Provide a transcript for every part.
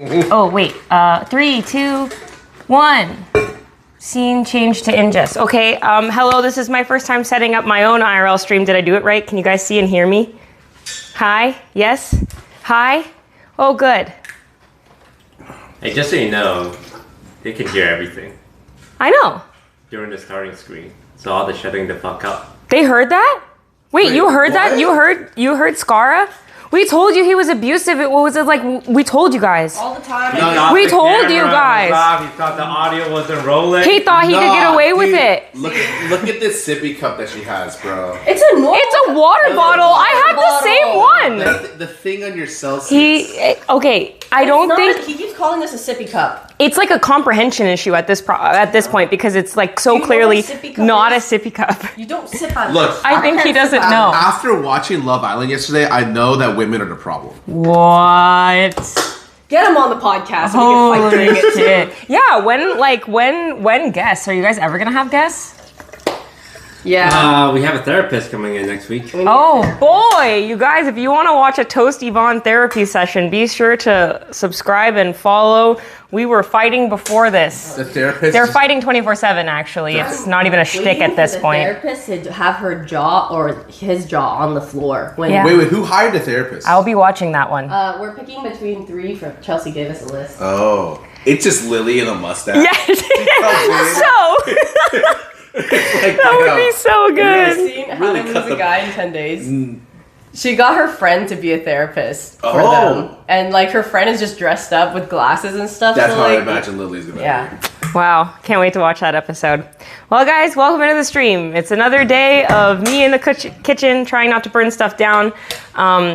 Oh, wait. 3, 2, 1. Scene change to ingest. Okay, hello, this is my first time setting up my own IRL stream. Did I do it right? Can you guys see and hear me? Hi? Yes? Hi? Oh, good. Hey, just so you know, they can hear everything I know. during the starting screen. So all the shutting the fuck up. They heard that? Wait, you heard that? what? You heard Skara? We told you he was abusive. What was it like? We told you guys. All the time. He thought We the told camera you was guys. off, He thought the audio wasn't rolling. He thought he could get away with dude, it. Look at this sippy cup that she has, bro. It's a normal. It's a water bottle. I have the same one. The thing on your Celsius. Okay. I don't think He keeps calling this a sippy cup. it's like a comprehension issue at this point because it's like so Do you know clearly what a sippy cup not is? a sippy cup. You don't sip on Look, this. I think he doesn't know. After watching Love Island yesterday, I know that women are the problem. What? Get him on the podcast so we can fight during Holy it. shit. Yeah, when guests? Are you guys ever gonna have guests? Yeah. We have a therapist coming in next week. Oh boy, you guys, if you want to watch a Toast Yvonne therapy session, be sure to subscribe and follow. We were fighting before this. The therapist. They're fighting 24/7 actually. It's not even a shtick at this point. Therapist to have her jaw or his jaw on the floor. When Yeah. Wait, who hired the therapist? I'll be watching that one. We're picking between 3 for Chelsea gave us a list. Oh, it's just Lily and a mustache. Yes. Oh, So that would be so good. Seen How Really to cut Lose the- a Guy in 10 Days. She got her friend to be a therapist for Oh. them. And like her friend is just dressed up with glasses and stuff. That's so, how I like, imagine Lily's gonna Yeah. Wow, can't wait to watch that episode. Well, guys, welcome into the stream. It's another day of me in the kitchen trying not to burn stuff down.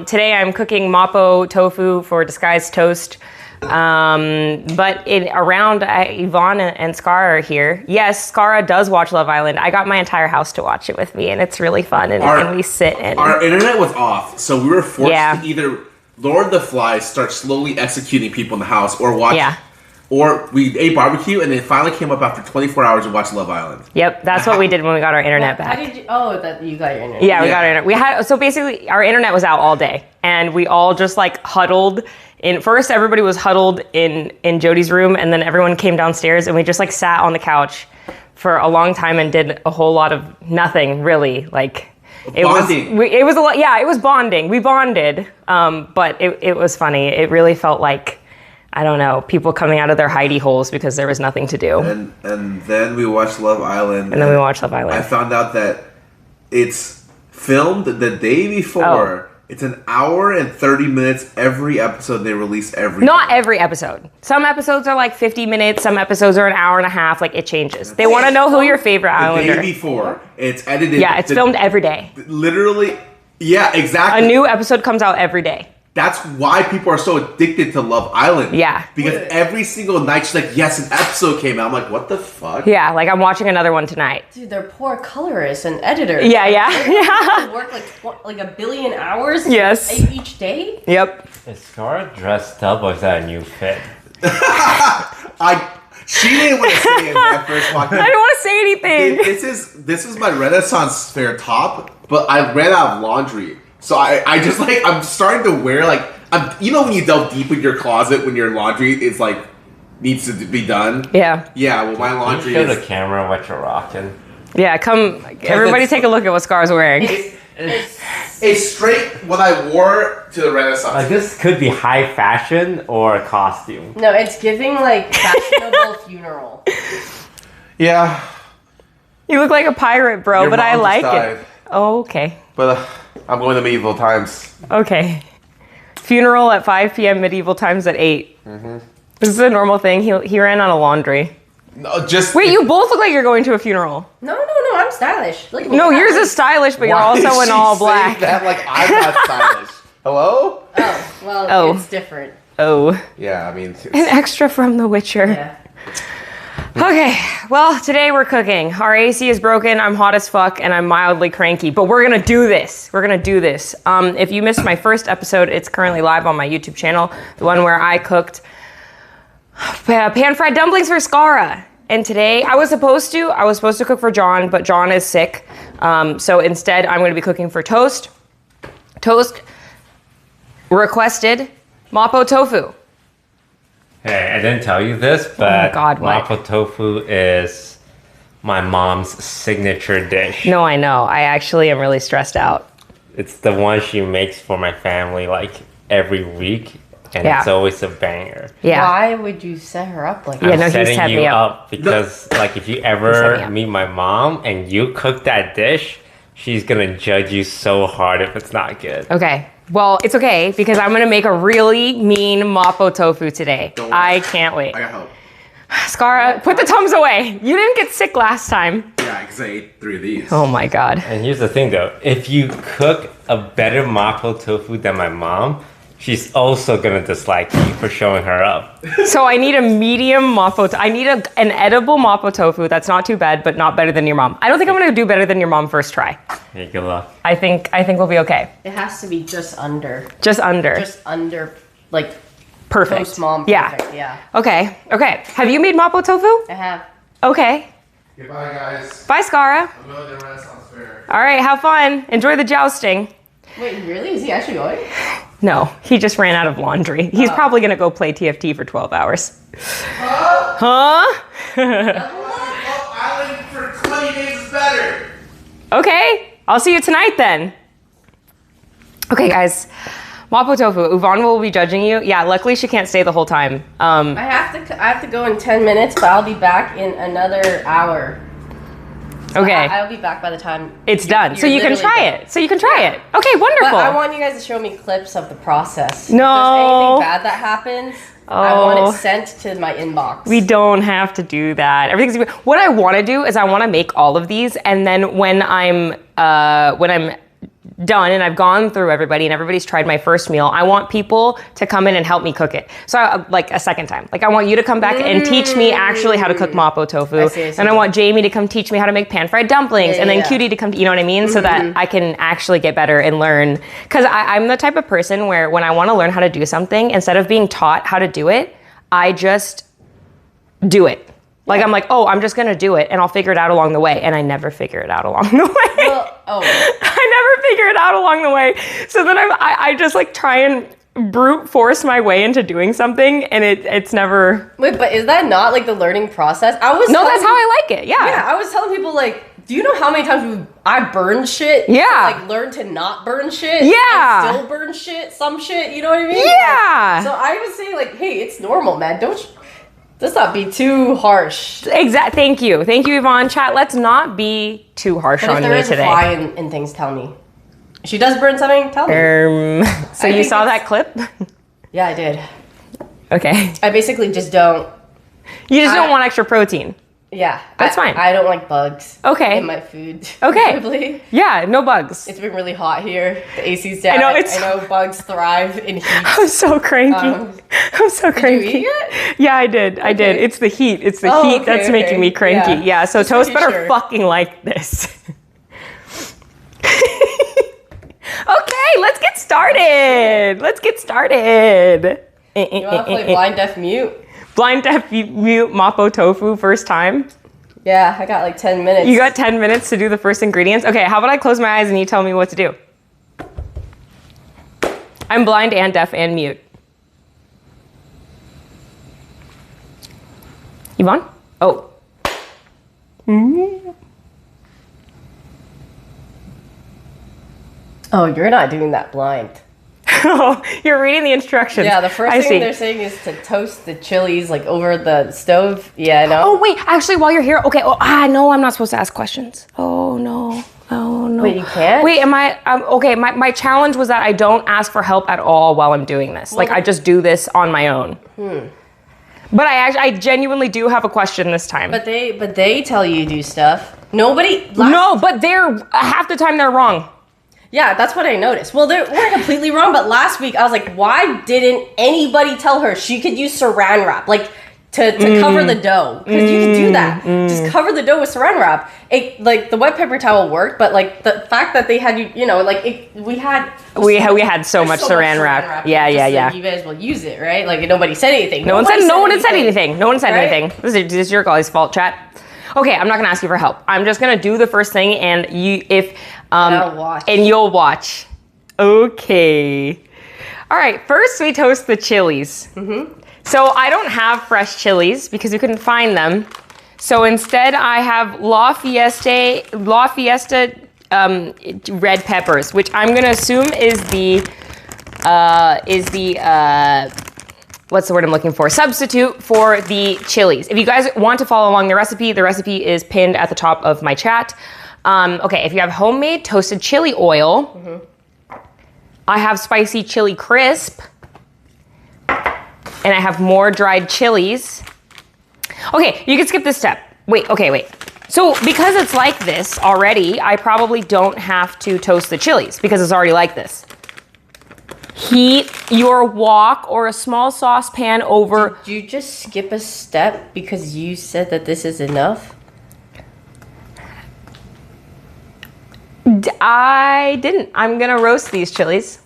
Today I'm cooking Mapo tofu for disguised toast. But around Yvonne and Skara are here. Yes, Skara does watch Love Island. I got my entire house to watch it with me, and it's really fun. And we sit and Our internet was off, so we were forced Yeah. to either Lord of the Flies, start slowly executing people in the house, or watch. Yeah. Or we ate barbecue, and it finally came up after 24 hours and watched Love Island. Yep, that's what we did when we got our internet How back. did you, that you got your internet. Yeah, we Yeah. got our internet. We had so basically our internet was out all day, and we all just like huddled. First, everybody was huddled in Jody's room, and then everyone came downstairs, and we just like sat on the couch for a long time and did a whole lot of nothing really. Like it Bonding. it was a lot. Yeah, it was bonding. We bonded, but it was funny. It really felt like, I don't know, people coming out of their hidey holes because there was nothing to do. And then we watched Love Island. And then we watched Love I Island. found out that it's filmed the day before. Oh. It's an hour and 30 minutes every episode. They release every. Not every episode. Some episodes are like 50 minutes. Some episodes are an hour and a half. Like it changes. They want to know who your favorite the Islander. day before. It's edited. Yeah, it's filmed every day. Literally. Yeah, exactly. A new episode comes out every day. That's why people are so addicted to Love Island. Yeah. Because Wait. every single night she's like, yes, an episode came out. I'm like, what the fuck? Yeah, like I'm watching another one tonight. Dude, they're poor colorists and editors. Yeah, yeah. They work like a billion hours Yes. each day. Yep. Is Skara dressed up or is that a new fit? She didn't want to say it when I first walked in. I don't want to say anything. This is my Renaissance fair top, but I ran out of laundry. So I just like, I'm starting to wear like, you know when you delve deep in your closet when your laundry is like, needs to be done? Yeah. Yeah, well my Can you laundry show the is... camera what you're rocking? Yeah, come. Everybody take a look at what Scar's wearing. It's straight what I wore to the Renaissance. Like this could be high fashion or a costume. No, it's giving like fashionable funeral. Yeah. You look like a pirate, bro, Your but I mom just like died. it. Oh, okay. But I'm going to medieval times. Okay. Funeral at 5 p.m. medieval times at 8. Mm-hmm. This is a normal thing. He ran out of laundry. No, just... Wait, you both look like you're going to a funeral. No, I'm stylish. Look at me. No, yours is stylish, but you're Why also is in she all saying black. that like I'm not stylish? Hello? Oh, well, Oh. it's different. Oh. Yeah, I mean... An extra from The Witcher. Yeah. Okay, well, today we're cooking. Our AC is broken, I'm hot as fuck, and I'm mildly cranky, but we're gonna do this. We're gonna do this. If you missed my first episode, it's currently live on my YouTube channel, the one where I cooked pan-fried dumplings for Skara. And today, I was supposed to cook for John, but John is sick. So instead, I'm gonna be cooking for Toast. Toast requested Mapo tofu. Hey, I didn't tell you this, but God, what? Mapo tofu is my mom's signature dish. No, I know. I actually am really stressed out. It's the one she makes for my family like every week, and Yeah. it's always a banger. Yeah. Why would you set her up like Yeah, that? no, I'm he setting set you me up. because like if you set me ever up. meet my mom and you cook that dish, she's gonna judge you so hard if it's not good. Okay. Well, it's okay because I'm gonna make a really mean Mapo tofu today. Don't worry. I can't wait. I got help. Scara, put the Tums away. You didn't get sick last time. Yeah, because I ate 3 of these. Oh my God. And here's the thing though, if you cook a better Mapo tofu than my mom, she's also gonna dislike you for showing her up. So I need a medium Mapo. I need an edible Mapo tofu that's not too bad, but not better than your mom. I don't think I'm gonna do better than your mom first try. Hey, good luck. I think we'll be okay. It has to be just under. Just under. Just under, like, Perfect. Toast mom. Yeah. Perfect, yeah. Okay. Okay. Have you made Mapo tofu? I have. Okay. Goodbye, guys. Bye, Scara. I'm going to the Renaissance Fair. All right. Have fun. Enjoy the jousting. Wait, really? Is he actually going? No, he just ran out of laundry. He's probably gonna go play TFT for 12 hours. Huh? Island for 20 days is better. Okay, I'll see you tonight then. Okay, guys. Mapo tofu. Yvonne will be judging you. Yeah, luckily she can't stay the whole time. I have to go in 10 minutes, but I'll be back in another hour. So Okay. I'll be back by the time It's done. So you're you can literally try done. it. So you can try it. Okay, wonderful. But I want you guys to show me clips of the process. No. If there's anything bad that happens, I want Oh. it sent to my inbox. We don't have to do that. Everything's what I want to do is I want to make all of these, and then when I'm done and I've gone through everybody and everybody's tried my first meal, I want people to come in and help me cook it. So like a second time, like I want you to come back and teach me actually how to cook Mapo tofu, I see. and I want Jamie to come teach me how to make pan fried dumplings, and then yeah. Cutie to come, you know what I mean, so that I can actually get better and learn. Because I'm the type of person where when I want to learn how to do something, instead of being taught how to do it, I just do it. Like I'm like, oh, I'm just gonna do it, and I'll figure it out along the way, and I never figure it out along the way. Well, I never figure it out along the way. So then I just like try and brute force my way into doing something, and it's never. wait, but is that not like the learning process? No, that's how I like it. Yeah. Yeah, I was telling people like, do you know how many times I burned shit? Yeah. To, like learn to not burn shit. Yeah. And still burn shit. Some shit. You know what I mean? Yeah. Like, so I would say like, hey, it's normal, man. Let's not be too harsh. Thank you, Yvonne. Chat. Let's not be too harsh But on if there me is today. a fly in things, tell me. If she does burn something, tell me. So I you think saw it's- that clip? Yeah, I did. Okay. I basically just don't. You just don't want extra protein. Yeah, That's fine. I don't like bugs. Okay. In my food. Okay. Probably. Yeah. No bugs. It's been really hot here. The AC's down. know, I it's- know bugs thrive in heat. I'm so cranky. I'm so cranky. Did you eat it? Yeah, I did. I did. It's the heat. It's the Oh, heat okay, that's making okay. me cranky. Yeah. Yeah. So Just Toast making better sure. fucking like this. Okay, let's get started. Let's get started. You want to play blind, deaf, mute? Blind deaf mute Mapo tofu first time. Yeah, I got like 10 minutes. You got 10 minutes to do the first ingredients. Okay, how about I close my eyes and you tell me what to do? I'm blind and deaf and mute. Yvonne? Oh. Oh, you're not doing that blind. Oh, you're reading the instructions. Yeah, the first I thing see. they're saying is to toast the chilies like over the stove. Yeah, no. Oh, wait, actually, while you're here, okay, no, I'm not supposed to ask questions. Oh, no. Oh, no. Wait, you can't? Wait, okay, my challenge was that I don't ask for help at all while I'm doing this. Like, I just do this on my own. But I genuinely do have a question this time. But they tell you to do stuff. Nobody. No, but they're, half the time they're wrong. Yeah, that's what I noticed. Well, they weren't completely wrong, but last week I was like, why didn't anybody tell her she could use saran wrap? Like, to cover the dough. Because you can do that. Just cover the dough with saran wrap. It, like, the wet paper towel worked, but, like, the fact that they had, we had so much saran wrap. Yeah. You guys will use it, right? Like, nobody said anything. No one had said anything. No one said Right? anything. This is your guys' fault, chat. Okay, I'm not gonna ask you for help. I'm just gonna do the first thing, and I'll watch. and you'll watch. Okay. All right. First, we toast the chilies. So I don't have fresh chilies because we couldn't find them. So instead I have La Fiesta red peppers, which I'm gonna assume is the what's the word I'm looking for? Substitute for the chilies. If you guys want to follow along the recipe is pinned at the top of my chat. Okay, if you have homemade toasted chili oil, I have spicy chili crisp, and I have more dried chilies. Okay, you can skip this step. Wait. So because it's like this already, I probably don't have to toast the chilies because it's already like this. Heat your wok or a small saucepan over. Did you just skip a step because you said that this is enough? I didn't. I'm gonna roast these chilies.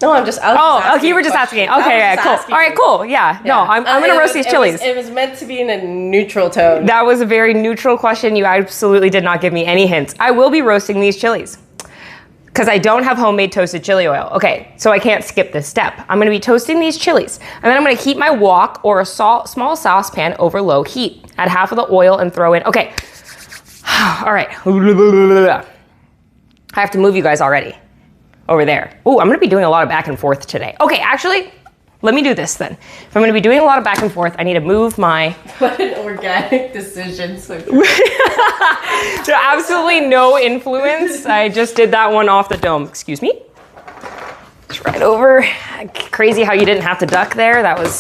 No, I was okay, you were just asking. Okay, yeah, cool. All right, cool. Yeah, no, I'm gonna roast these chilies. It was meant to be in a neutral tone. That was a very neutral question. You absolutely did not give me any hints. I will be roasting these chilies because I don't have homemade toasted chili oil. Okay, so I can't skip this step. I'm gonna be toasting these chilies, and then I'm gonna heat my wok or a small saucepan over low heat. Add half of the oil and throw in. Okay, all right. I have to move you guys already. Over there. Oh, I'm gonna be doing a lot of back and forth today. Okay, actually, let me do this then. If I'm gonna be doing a lot of back and forth, I need to move my... What an organic decision. So absolutely no influence. I just did that one off the dome. Excuse me. Just right over. Crazy how you didn't have to duck there. That was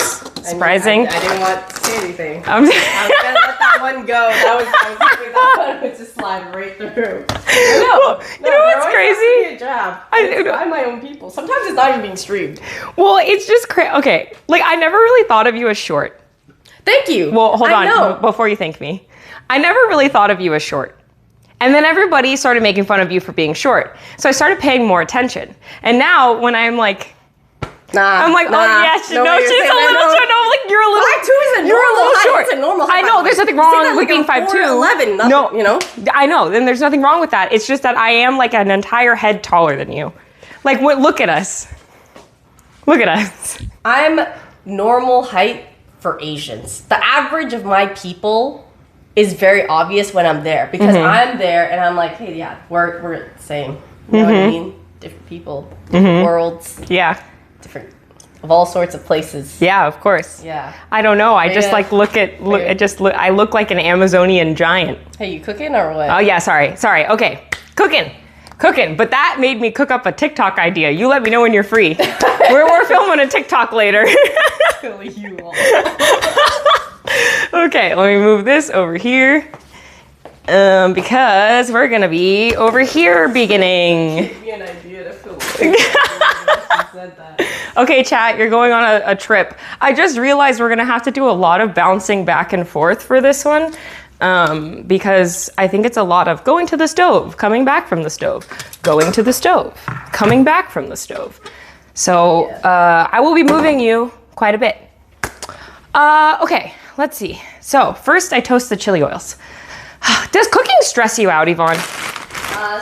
surprising. I didn't want to say anything. I was gonna let that one go. I was hoping that one would just slide right through. No, you know what's crazy? Be a job. I'm my own people. Sometimes it's not even being streamed. Well, it's just crazy. Okay, like I never really thought of you as short. Thank you. Well, hold on before you thank me. I never really thought of you as short. And then everybody started making fun of you for being short. So I started paying more attention. And now when I'm like, oh yeah, she's a little short. No, like you're a little. 5'2" is a normal height. short. It's a normal height. I know there's nothing wrong with being 5'2". 4'11", No, you know. I know. Then there's nothing wrong with that. It's just that I am like an entire head taller than you. Like look at us. Look at us. I'm normal height for Asians. The average of my people is very obvious when I'm there because I'm there and I'm like, hey, yeah, we're the same. You know what I mean? Different people, different worlds. Yeah. Different of all sorts of places. Yeah, of course. Yeah. I don't know. I just like I look like an Amazonian giant. Hey, you cooking or what? Oh yeah, sorry. Okay. Cooking. But that made me cook up a TikTok idea. You let me know when you're free. we're filming a TikTok later. You all. Okay, let me move this over here. Because we're gonna be over here beginning. Give me an idea to film. Said that. Okay, chat, you're going on a trip. I just realized we're gonna have to do a lot of bouncing back and forth for this one. Because I think it's a lot of going to the stove, coming back from the stove, going to the stove, coming back from the stove. So I will be moving you quite a bit. Okay, let's see. So first I toast the chili oils. Does cooking stress you out, Yvonne?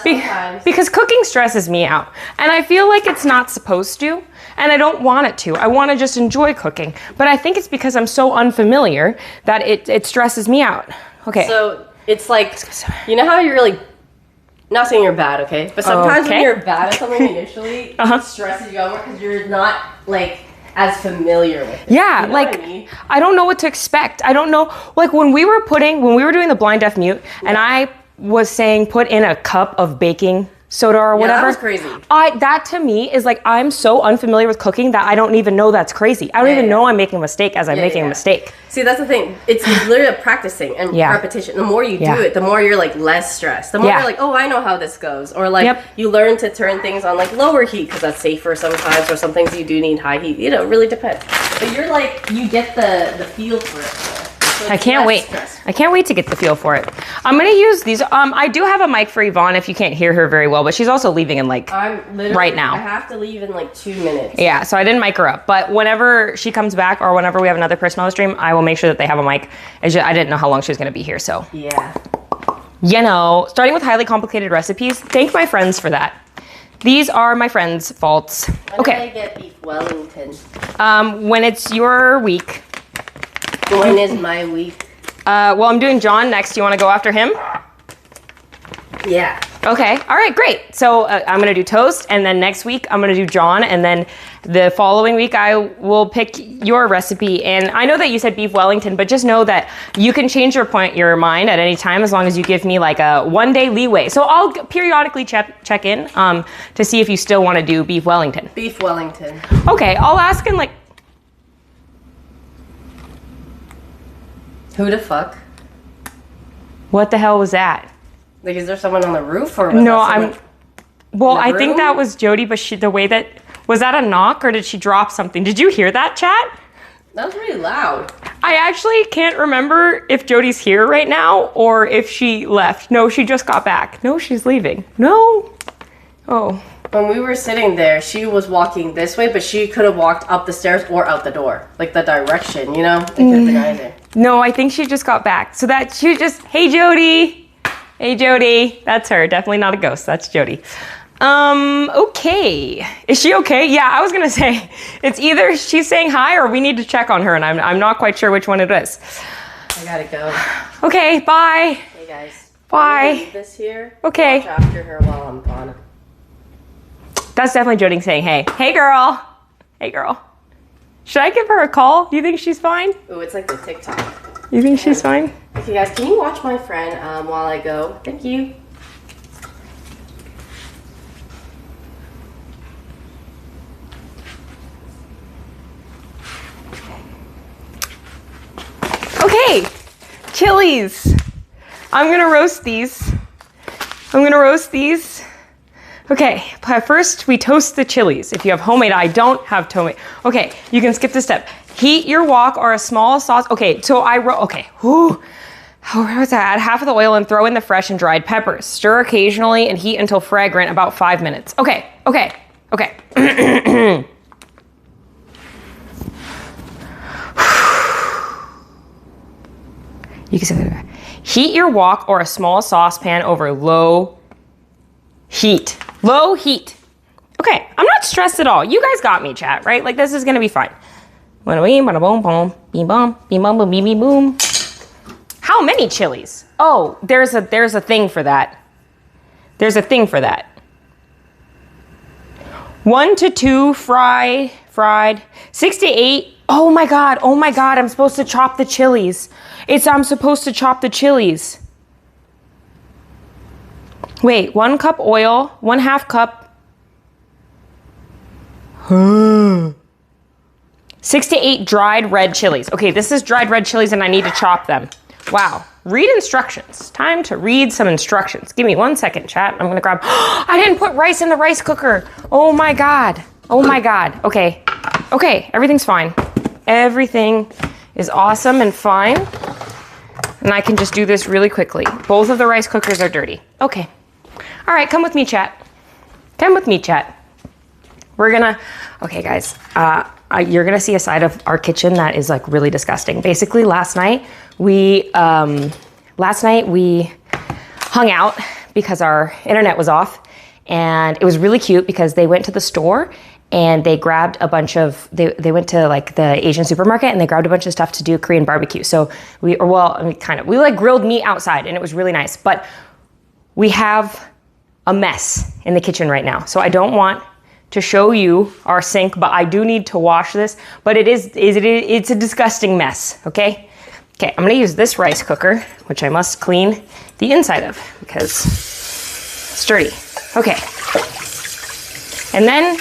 Sometimes. Because cooking stresses me out. And I feel like it's not supposed to. And I don't want it to. I want to just enjoy cooking. But I think it's because I'm so unfamiliar that it stresses me out. Okay. So it's like, you know how you're really, not saying you're bad, okay? But sometimes when you're bad at something initially, it stresses you out more because you're not like as familiar with it. Yeah, you know like what I mean? I don't know what to expect. I don't know, like when we were doing the blind deaf mute and I was saying put in a cup of baking soda or whatever. That was crazy. That to me is like, I'm so unfamiliar with cooking that I don't even know that's crazy. I don't even know I'm making a mistake as I'm making a mistake. See, that's the thing. It's literally practicing and repetition. The more you do it, the more you're like less stressed. The more you're like, oh, I know how this goes. Or like you learn to turn things on like lower heat because that's safer sometimes, or some things you do need high heat. You know, it really depends. But you're like, you get the feel for it. So I can't wait. I can't wait to get the feel for it. I'm gonna use these. I do have a mic for Yvonne if you can't hear her very well, but she's also leaving in like right now. I have to leave in like 2 minutes. Yeah, so I didn't mic her up. But whenever she comes back or whenever we have another person on the stream, I will make sure that they have a mic. It's just, I didn't know how long she was gonna be here, so. Yeah. You know, starting with highly complicated recipes, thank my friends for that. These are my friends' faults. When did I get beef Wellington? When it's your week. When is my week? Well, I'm doing John next. You want to go after him? Yeah. Okay. All right, great. So I'm going to do toast, and then next week I'm going to do John, and then the following week I will pick your recipe. And I know that you said beef Wellington, but just know that you can change your mind at any time as long as you give me like a 1 day leeway. So I'll periodically check in to see if you still want to do beef Wellington. Beef Wellington. Okay, I'll ask in like... Who the fuck? What the hell was that? Like, is there someone on the roof or? No, Well, I think room? that was Jody, but the way that... Was that a knock or did she drop something? Did you hear that, chat? That was really loud. I actually can't remember if Jody's here right now or if she left. No, she just got back. No, she's leaving. No. Oh. When we were sitting there, she was walking this way, but she could have walked up the stairs or out the door. Like the direction, you know? It could have been either. No, I think she just got back. So that she just... Hey, Jody. Hey, Jody. That's her. Definitely not a ghost. That's Jody. Okay. Is she okay? Yeah, I was gonna say, it's either she's saying hi or we need to check on her, and I'm not quite sure which one it is. I gotta go. Okay, bye. Hey guys. Bye. I'm gonna leave this here. Okay. Watch after her while I'm gone. That's definitely Jody saying hey. Hey, girl. Hey, girl. Should I give her a call? Do you think she's fine? Ooh, it's like the TikTok. You think she's fine? Okay guys, can you watch my friend while I go? Thank you. Okay, chilies. I'm gonna roast these. Okay, but first we toast the chilies. If you have homemade, I don't have homemade. Okay, you can skip this step. Heat your wok or a small sauce. Okay, so whew. How was that? Add half of the oil and throw in the fresh and dried peppers. Stir occasionally and heat until fragrant, about 5 minutes. Okay. You can say that. Heat your wok or a small saucepan over low heat. Low heat. Okay, I'm not stressed at all. You guys got me, chat, right? Like, this is gonna be fine. Bada boom, boom, beam, bum, beam, bum, boom, beam, beam, boom. How many chilies? Oh, there's a thing for that. There's a thing for that. 1 to 2 fried. 6 to 8. Oh my God, I'm supposed to chop the chilies. I'm supposed to chop the chilies. Wait, 1 cup oil, 1/2 cup. 6 to 8 dried red chilies. Okay, this is dried red chilies and I need to chop them. Wow, read instructions. Time to read some instructions. Give me 1 second, chat. I'm gonna grab, I didn't put rice in the rice cooker. Oh my God. Okay, everything's fine. Everything is awesome and fine. And I can just do this really quickly. Both of the rice cookers are dirty. Okay. All right, come with me, chat. Okay, guys, you're gonna see a side of our kitchen that is like really disgusting. Basically, last night we hung out because our internet was off, and it was really cute because they went to the store and they grabbed a bunch of, they went to like the Asian supermarket and they grabbed a bunch of stuff to do Korean barbecue. So we like grilled meat outside and it was really nice, but we have a mess in the kitchen right now. So I don't want to show you our sink, but I do need to wash this, but it's a disgusting mess, okay? Okay, I'm gonna use this rice cooker, which I must clean the inside of because it's dirty. Okay. And then,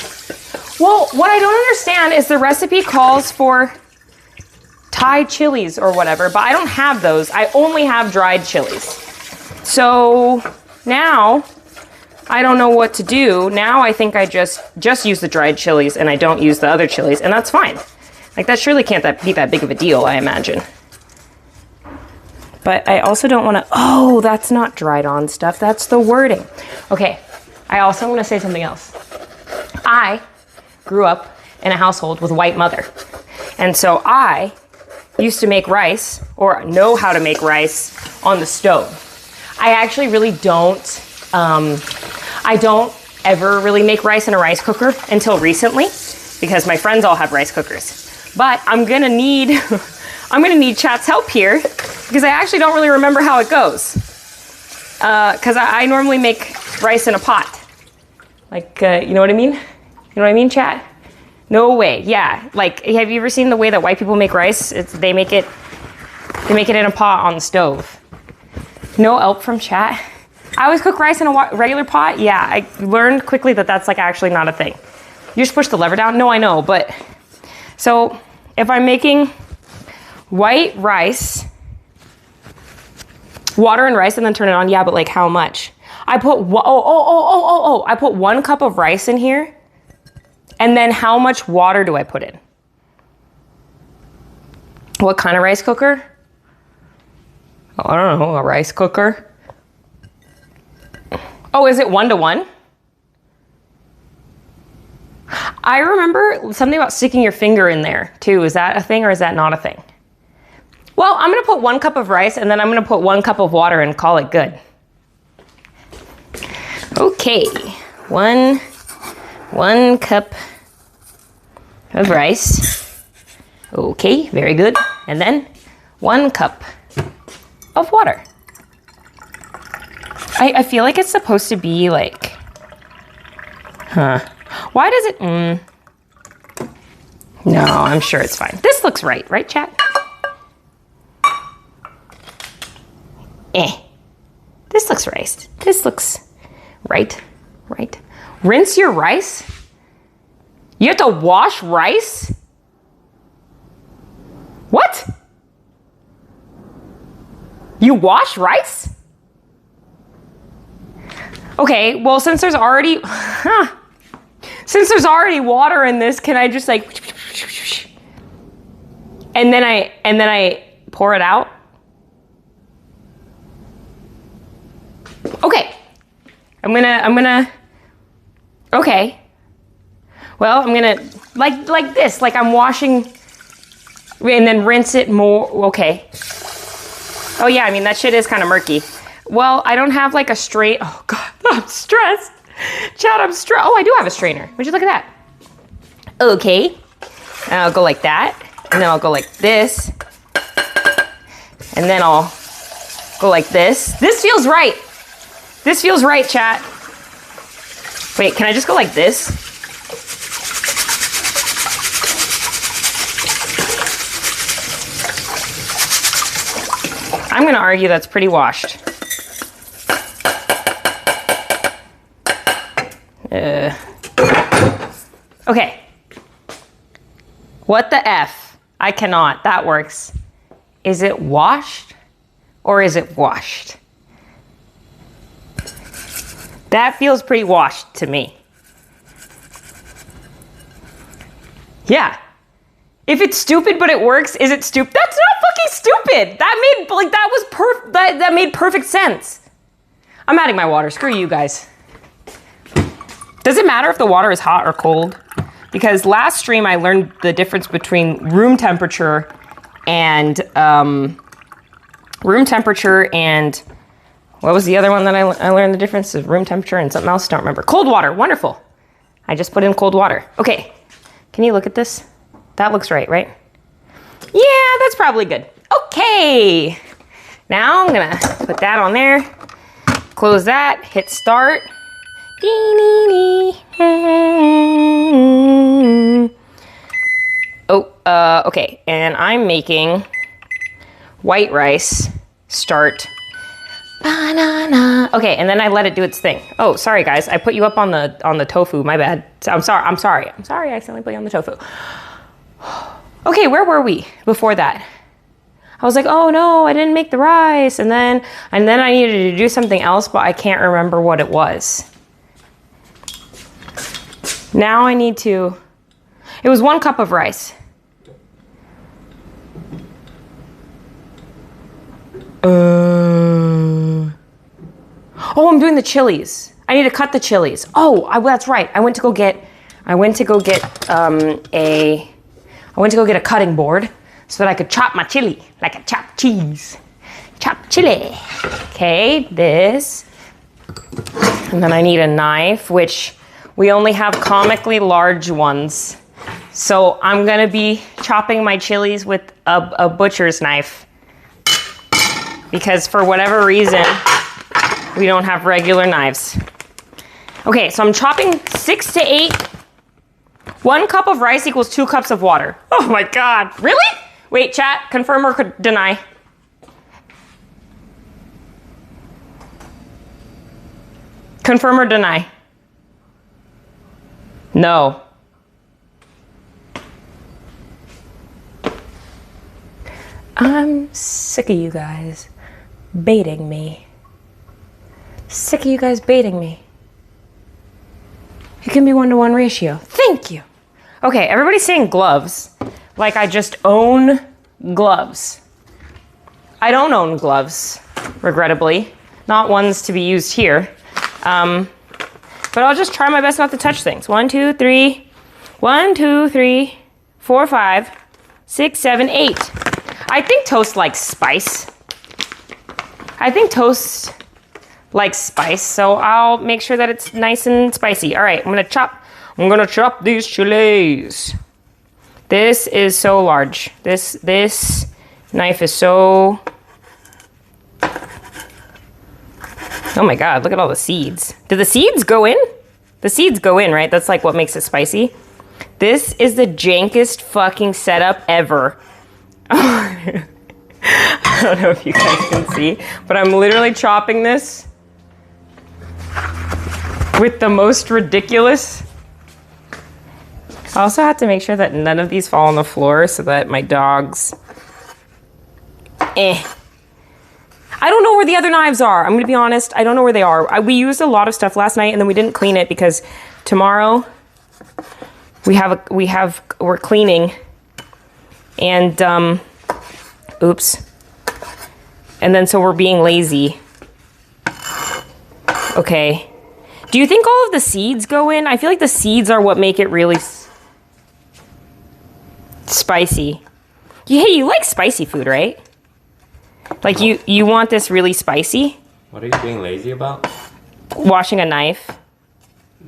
well, what I don't understand is the recipe calls for Thai chilies or whatever, but I don't have those. I only have dried chilies. So now I don't know what to do. Now I think I just use the dried chilies and I don't use the other chilies, and that's fine. Like, that surely can't be that big of a deal, I imagine. But I also don't want to, oh, that's not dried on stuff. That's the wording. Okay, I also want to say something else. I grew up in a household with a white mother. And so I used to make rice, or know how to make rice, on the stove. I actually really don't, I don't ever really make rice in a rice cooker until recently, because my friends all have rice cookers. But I'm gonna need I'm gonna need chat's help here because I actually don't really remember how it goes. Because I normally make rice in a pot. Like, you know what I mean? You know what I mean, chat? No way. Yeah. Like, have you ever seen the way that white people make rice? They make it in a pot on the stove. No help from chat. I always cook rice in a regular pot. Yeah, I learned quickly that that's like actually not a thing. You just push the lever down. No, I know, but so if I'm making white rice, water and rice, and then turn it on. Yeah, but like how much? I put I put 1 cup of rice in here, and then how much water do I put in? What kind of rice cooker? I don't know, a rice cooker. Oh, is it 1-to-1? I remember something about sticking your finger in there too. Is that a thing or is that not a thing? Well, I'm gonna put 1 cup of rice and then I'm gonna put 1 cup of water and call it good. Okay, one cup of rice. Okay, very good. And then 1 cup of water. I feel like it's supposed to be like, why does it, no, I'm sure it's fine. This looks right, chat? This looks right. This looks right. Rinse your rice? You have to wash rice? What? You wash rice? Okay, well, since there's already water in this, can I just like, and then I pour it out? Okay. I'm gonna, okay. Well, I'm gonna, like this, like I'm washing, and then rinse it more, okay. Oh yeah, I mean, that shit is kind of murky. Well, I don't have like a strain, oh God, I'm stressed. Chad, I'm stressed. Oh, I do have a strainer. Would you look at that? Okay. And I'll go like that, and then I'll go like this, and then I'll go like this. This feels right. This feels right, chat. Wait, can I just go like this? I'm gonna argue that's pretty washed. Okay. What the F? I cannot. That works. Is it washed or is it washed? That feels pretty washed to me. Yeah. If it's stupid but it works, is it stupid? That's not fucking stupid. That made perfect sense. I'm adding my water. Screw you guys. Does it matter if the water is hot or cold? Because last stream I learned the difference between room temperature and what was the other one that I learned the difference of room temperature and something else? Don't remember. Cold water. Wonderful. I just put in cold water. Okay. Can you look at this? That looks right? Yeah, that's probably good. Okay. Now I'm going to put that on there. Close that. Hit start. Oh, okay. And I'm making white rice. Start. Banana. Okay, and then I let it do its thing. Oh, sorry guys. I put you up on the tofu. My bad. I'm sorry. I accidentally put you on the tofu. Okay, where were we before that? I was like, oh no, I didn't make the rice. And then I needed to do something else, but I can't remember what it was. Now I need to, it was 1 cup of rice. Oh, I'm doing the chilies. I need to cut the chilies. Oh, that's right. I went to go get a cutting board so that I could chop my chili like a chopped cheese. Chopped chili. Okay, this. And then I need a knife, which we only have comically large ones So I'm gonna be chopping my chilies with a butcher's knife because for whatever reason, we don't have regular knives. Okay, so I'm chopping 6 to 8. 1 cup of rice equals 2 cups of water. Oh my God, really? Wait, chat, confirm or deny? Confirm or deny? No. I'm sick of you guys baiting me. Sick of you guys baiting me. It can be 1-to-1 ratio. Thank you. Okay, everybody's saying gloves. Like I just own gloves. I don't own gloves, regrettably. Not ones to be used here. But I'll just try my best not to touch things. 1, 2, 3. 1, 2, 3, 4, 5, 6, 7, 8. I think toast likes spice. I think toast likes spice, so I'll make sure that it's nice and spicy. All right, I'm gonna chop these chilies. This is so large. This knife is so... Oh my God, look at all the seeds. Do the seeds go in? The seeds go in, right? That's like what makes it spicy. This is the jankest fucking setup ever. I don't know if you guys can see, but I'm literally chopping this with the most ridiculous. I also have to make sure that none of these fall on the floor so that my dogs... I don't know where the other knives are. I'm gonna be honest, I don't know where they are. We used a lot of stuff last night and then we didn't clean it because tomorrow we're cleaning and oops. And then so we're being lazy. Okay. Do you think all of the seeds go in? I feel like the seeds are what make it really spicy. Hey, you like spicy food, right? Like you want this really spicy? What are you being lazy about? Washing a knife.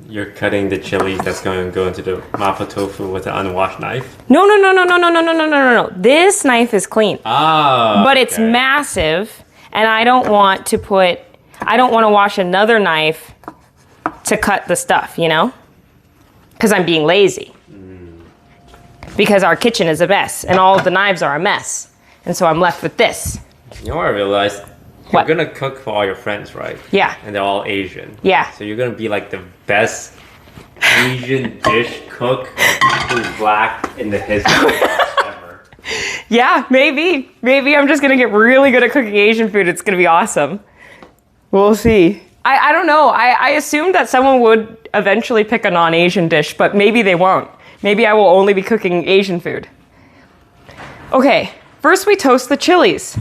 You're cutting the chilies that's going to go into the Mapo tofu with an unwashed knife? No. This knife is clean. Oh. But it's massive, and I don't want to wash another knife to cut the stuff, you know? Because I'm being lazy. Because our kitchen is a mess, and all of the knives are a mess. And so I'm left with this. You know what I realized? You're gonna cook for all your friends, right? Yeah. And they're all Asian. Yeah. So you're gonna be like the best Asian dish cook who's black in the history ever. Yeah, maybe. Maybe I'm just gonna get really good at cooking Asian food. It's gonna be awesome. We'll see. I don't know. I assumed that someone would eventually pick a non-Asian dish, but maybe they won't. Maybe I will only be cooking Asian food. Okay, first we toast the chilies.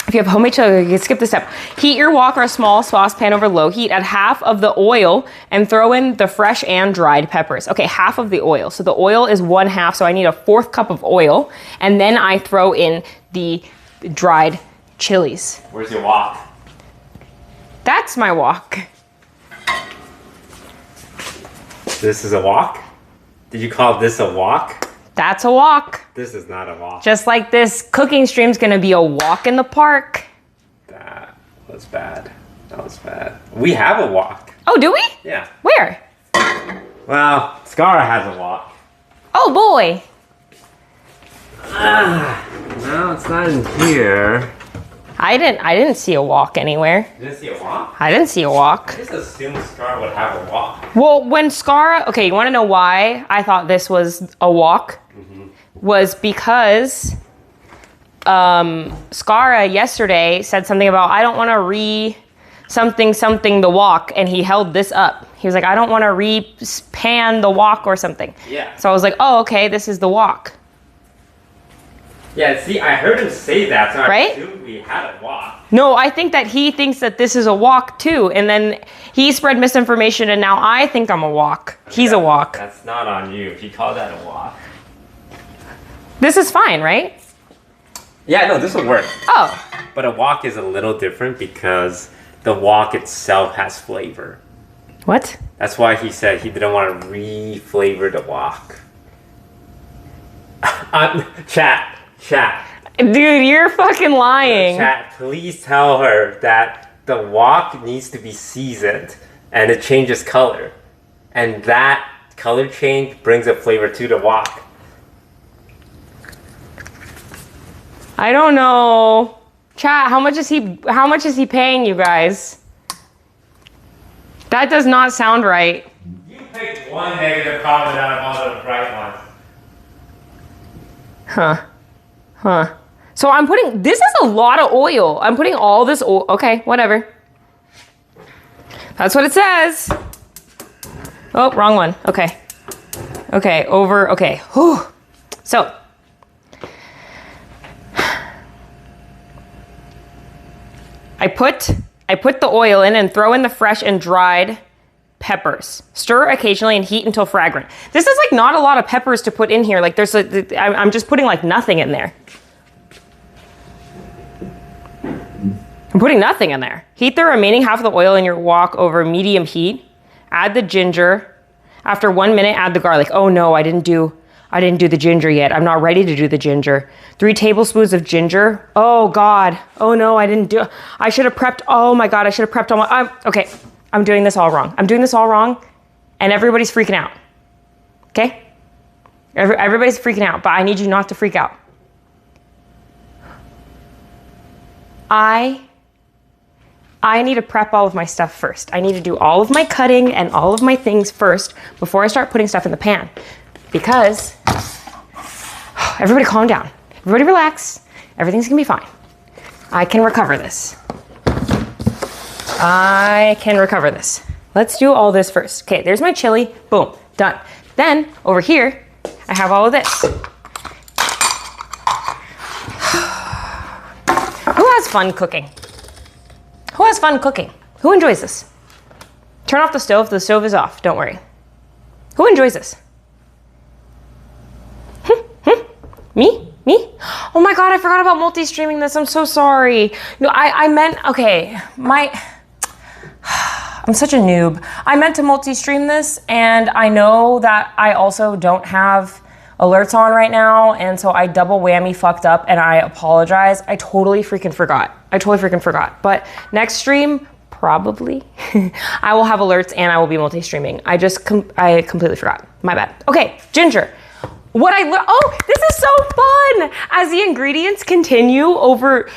If you have homemade chili, you can skip this step. Heat your wok or a small saucepan over low heat. Add half of the oil and throw in the fresh and dried peppers. Okay, half of the oil. So the oil is 1/2, so I need a 1/4 cup of oil. And then I throw in the dried chilies. Where's your wok? That's my wok. This is a wok? Did you call this a wok? That's a wok. This is not a wok. Just like this cooking stream's gonna be a walk in the park. That was bad. That was bad. We have a wok. Oh, do we? Yeah. Where? Well, Scara has a wok. Oh boy. No, it's not in here. I didn't see a wok anywhere. You didn't see a wok? I didn't see a wok. I just assumed Scar would have a wok. Well, when Scara, okay, you want to know why I thought this was a wok? Was because Scara yesterday said something about, I don't want to something the wok, and he held this up. He was like, I don't want to pan the wok or something. Yeah. So I was like, oh, okay, this is the wok. Yeah, see, I heard him say that, so Right? I assumed we had a wok. No, I think that he thinks that this is a wok too, and then he spread misinformation, and now I think I'm a wok. He's a wok. That's not on you if you call that a wok. This is fine, right? Yeah, no, this will work. Oh, But a wok is a little different because the wok itself has flavor. what? That's why he said he didn't want to re-flavor the wok. Chat. Dude, you're fucking lying. Chat, please tell her that the wok needs to be seasoned and it changes color. And that color change brings a flavor to the wok. I don't know. Chat, how much is he paying you guys? That does not sound right. You picked one negative comment out of all the bright ones. Huh. So I'm putting, this is a lot of oil. I'm putting all this oil. Okay, whatever. That's what it says. Oh, wrong one. Okay. Okay. Whew. So. I put the oil in and throw in the fresh and dried peppers. Stir occasionally and heat until fragrant. This is like not a lot of peppers to put in here. Like I'm just putting like nothing in there. I'm putting nothing in there. Heat the remaining half of the oil in your wok over medium heat. Add the ginger. After 1 minute, add the garlic. Oh no, I didn't do the ginger yet. I'm not ready to do the ginger. 3 tablespoons of ginger. Oh God. Oh no, I didn't do. I should have prepped. Oh my God, I should have prepped all my. Okay, I'm doing this all wrong. And everybody's freaking out. Okay? Everybody's freaking out, but I need you not to freak out. I need to prep all of my stuff first. I need to do all of my cutting and all of my things first before I start putting stuff in the pan. Because, everybody calm down. Everybody relax. Everything's gonna be fine. I can recover this. Let's do all this first. Okay, there's my chili. Boom, done. Then, over here, I have all of this. Who has fun cooking? Who enjoys this? Turn off the stove. The stove is off. Don't worry. Who enjoys this? Me? Oh my God, I forgot about multi-streaming this. I'm so sorry. No, I meant, okay, I'm such a noob. I meant to multi-stream this, and I know that I also don't have alerts on right now, and so I double whammy fucked up, and I apologize. I totally freaking forgot. But next stream, probably, I will have alerts and I will be multi-streaming. I completely forgot. My bad. Okay, ginger. This is so fun! As the ingredients continue over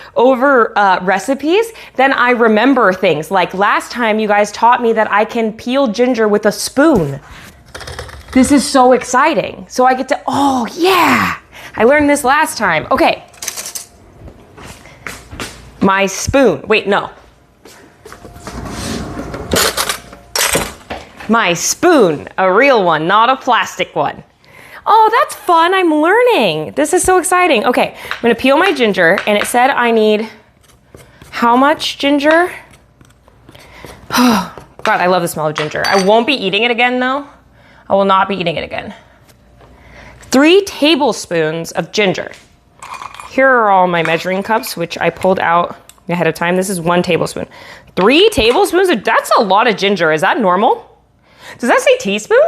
recipes, then I remember things. Like last time you guys taught me that I can peel ginger with a spoon. This is so exciting. So I get to, oh yeah! I learned this last time. Okay. My spoon, wait, no. My spoon, a real one, not a plastic one. Oh, that's fun, I'm learning. This is so exciting. Okay, I'm gonna peel my ginger, and it said I need, how much ginger? Oh, God, I love the smell of ginger. I won't be eating it again though. I will not be eating it again. 3 tablespoons of ginger. Here are all my measuring cups, which I pulled out ahead of time. This is 1 tablespoon. 3 tablespoons, that's a lot of ginger. Is that normal? Does that say teaspoon?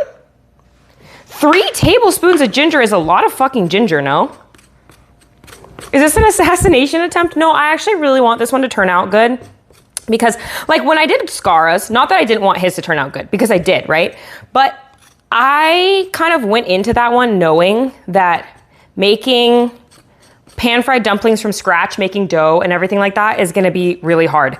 3 tablespoons of ginger is a lot of fucking ginger, no? Is this an assassination attempt? No, I actually really want this one to turn out good. Because, like, when I did Scara's, not that I didn't want his to turn out good, because I did, right? But I kind of went into that one knowing that making pan-fried dumplings from scratch, making dough and everything like that is gonna be really hard.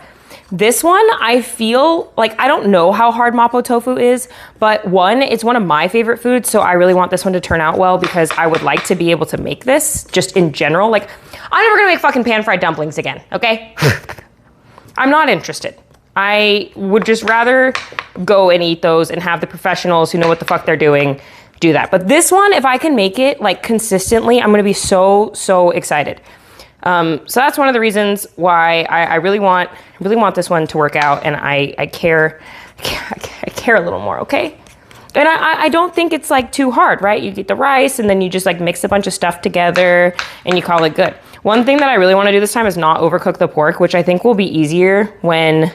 This one, I feel like, I don't know how hard Mapo tofu is, but one, it's one of my favorite foods, so I really want this one to turn out well because I would like to be able to make this just in general. Like, I'm never gonna make fucking pan-fried dumplings again, okay? I'm not interested. I would just rather go and eat those and have the professionals who know what the fuck they're doing do that. But this one, if I can make it like consistently, I'm gonna be so excited. So that's one of the reasons why I really want this one to work out, and I care a little more, okay? And I don't think it's like too hard, right? You get the rice and then you just like mix a bunch of stuff together and you call it good. One thing that I really want to do this time is not overcook the pork, which I think will be easier when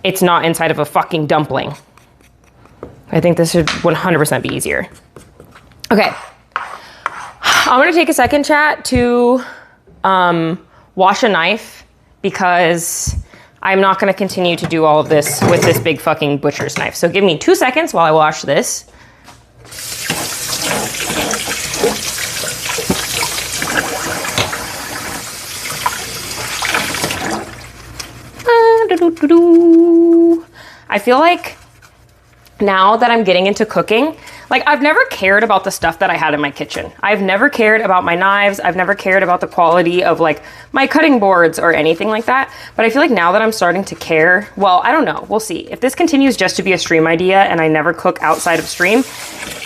it's not inside of a fucking dumpling. I think this should 100% be easier. Okay. I'm gonna take a second, chat, to wash a knife because I'm not gonna continue to do all of this with this big fucking butcher's knife. So give me 2 seconds while I wash this. I feel like now that I'm getting into cooking, like I've never cared about the stuff that I had in my kitchen. I've never cared about my knives. I've never cared about the quality of like my cutting boards or anything like that. But I feel like now that I'm starting to care, well, I don't know. We'll see. If this continues just to be a stream idea and I never cook outside of stream,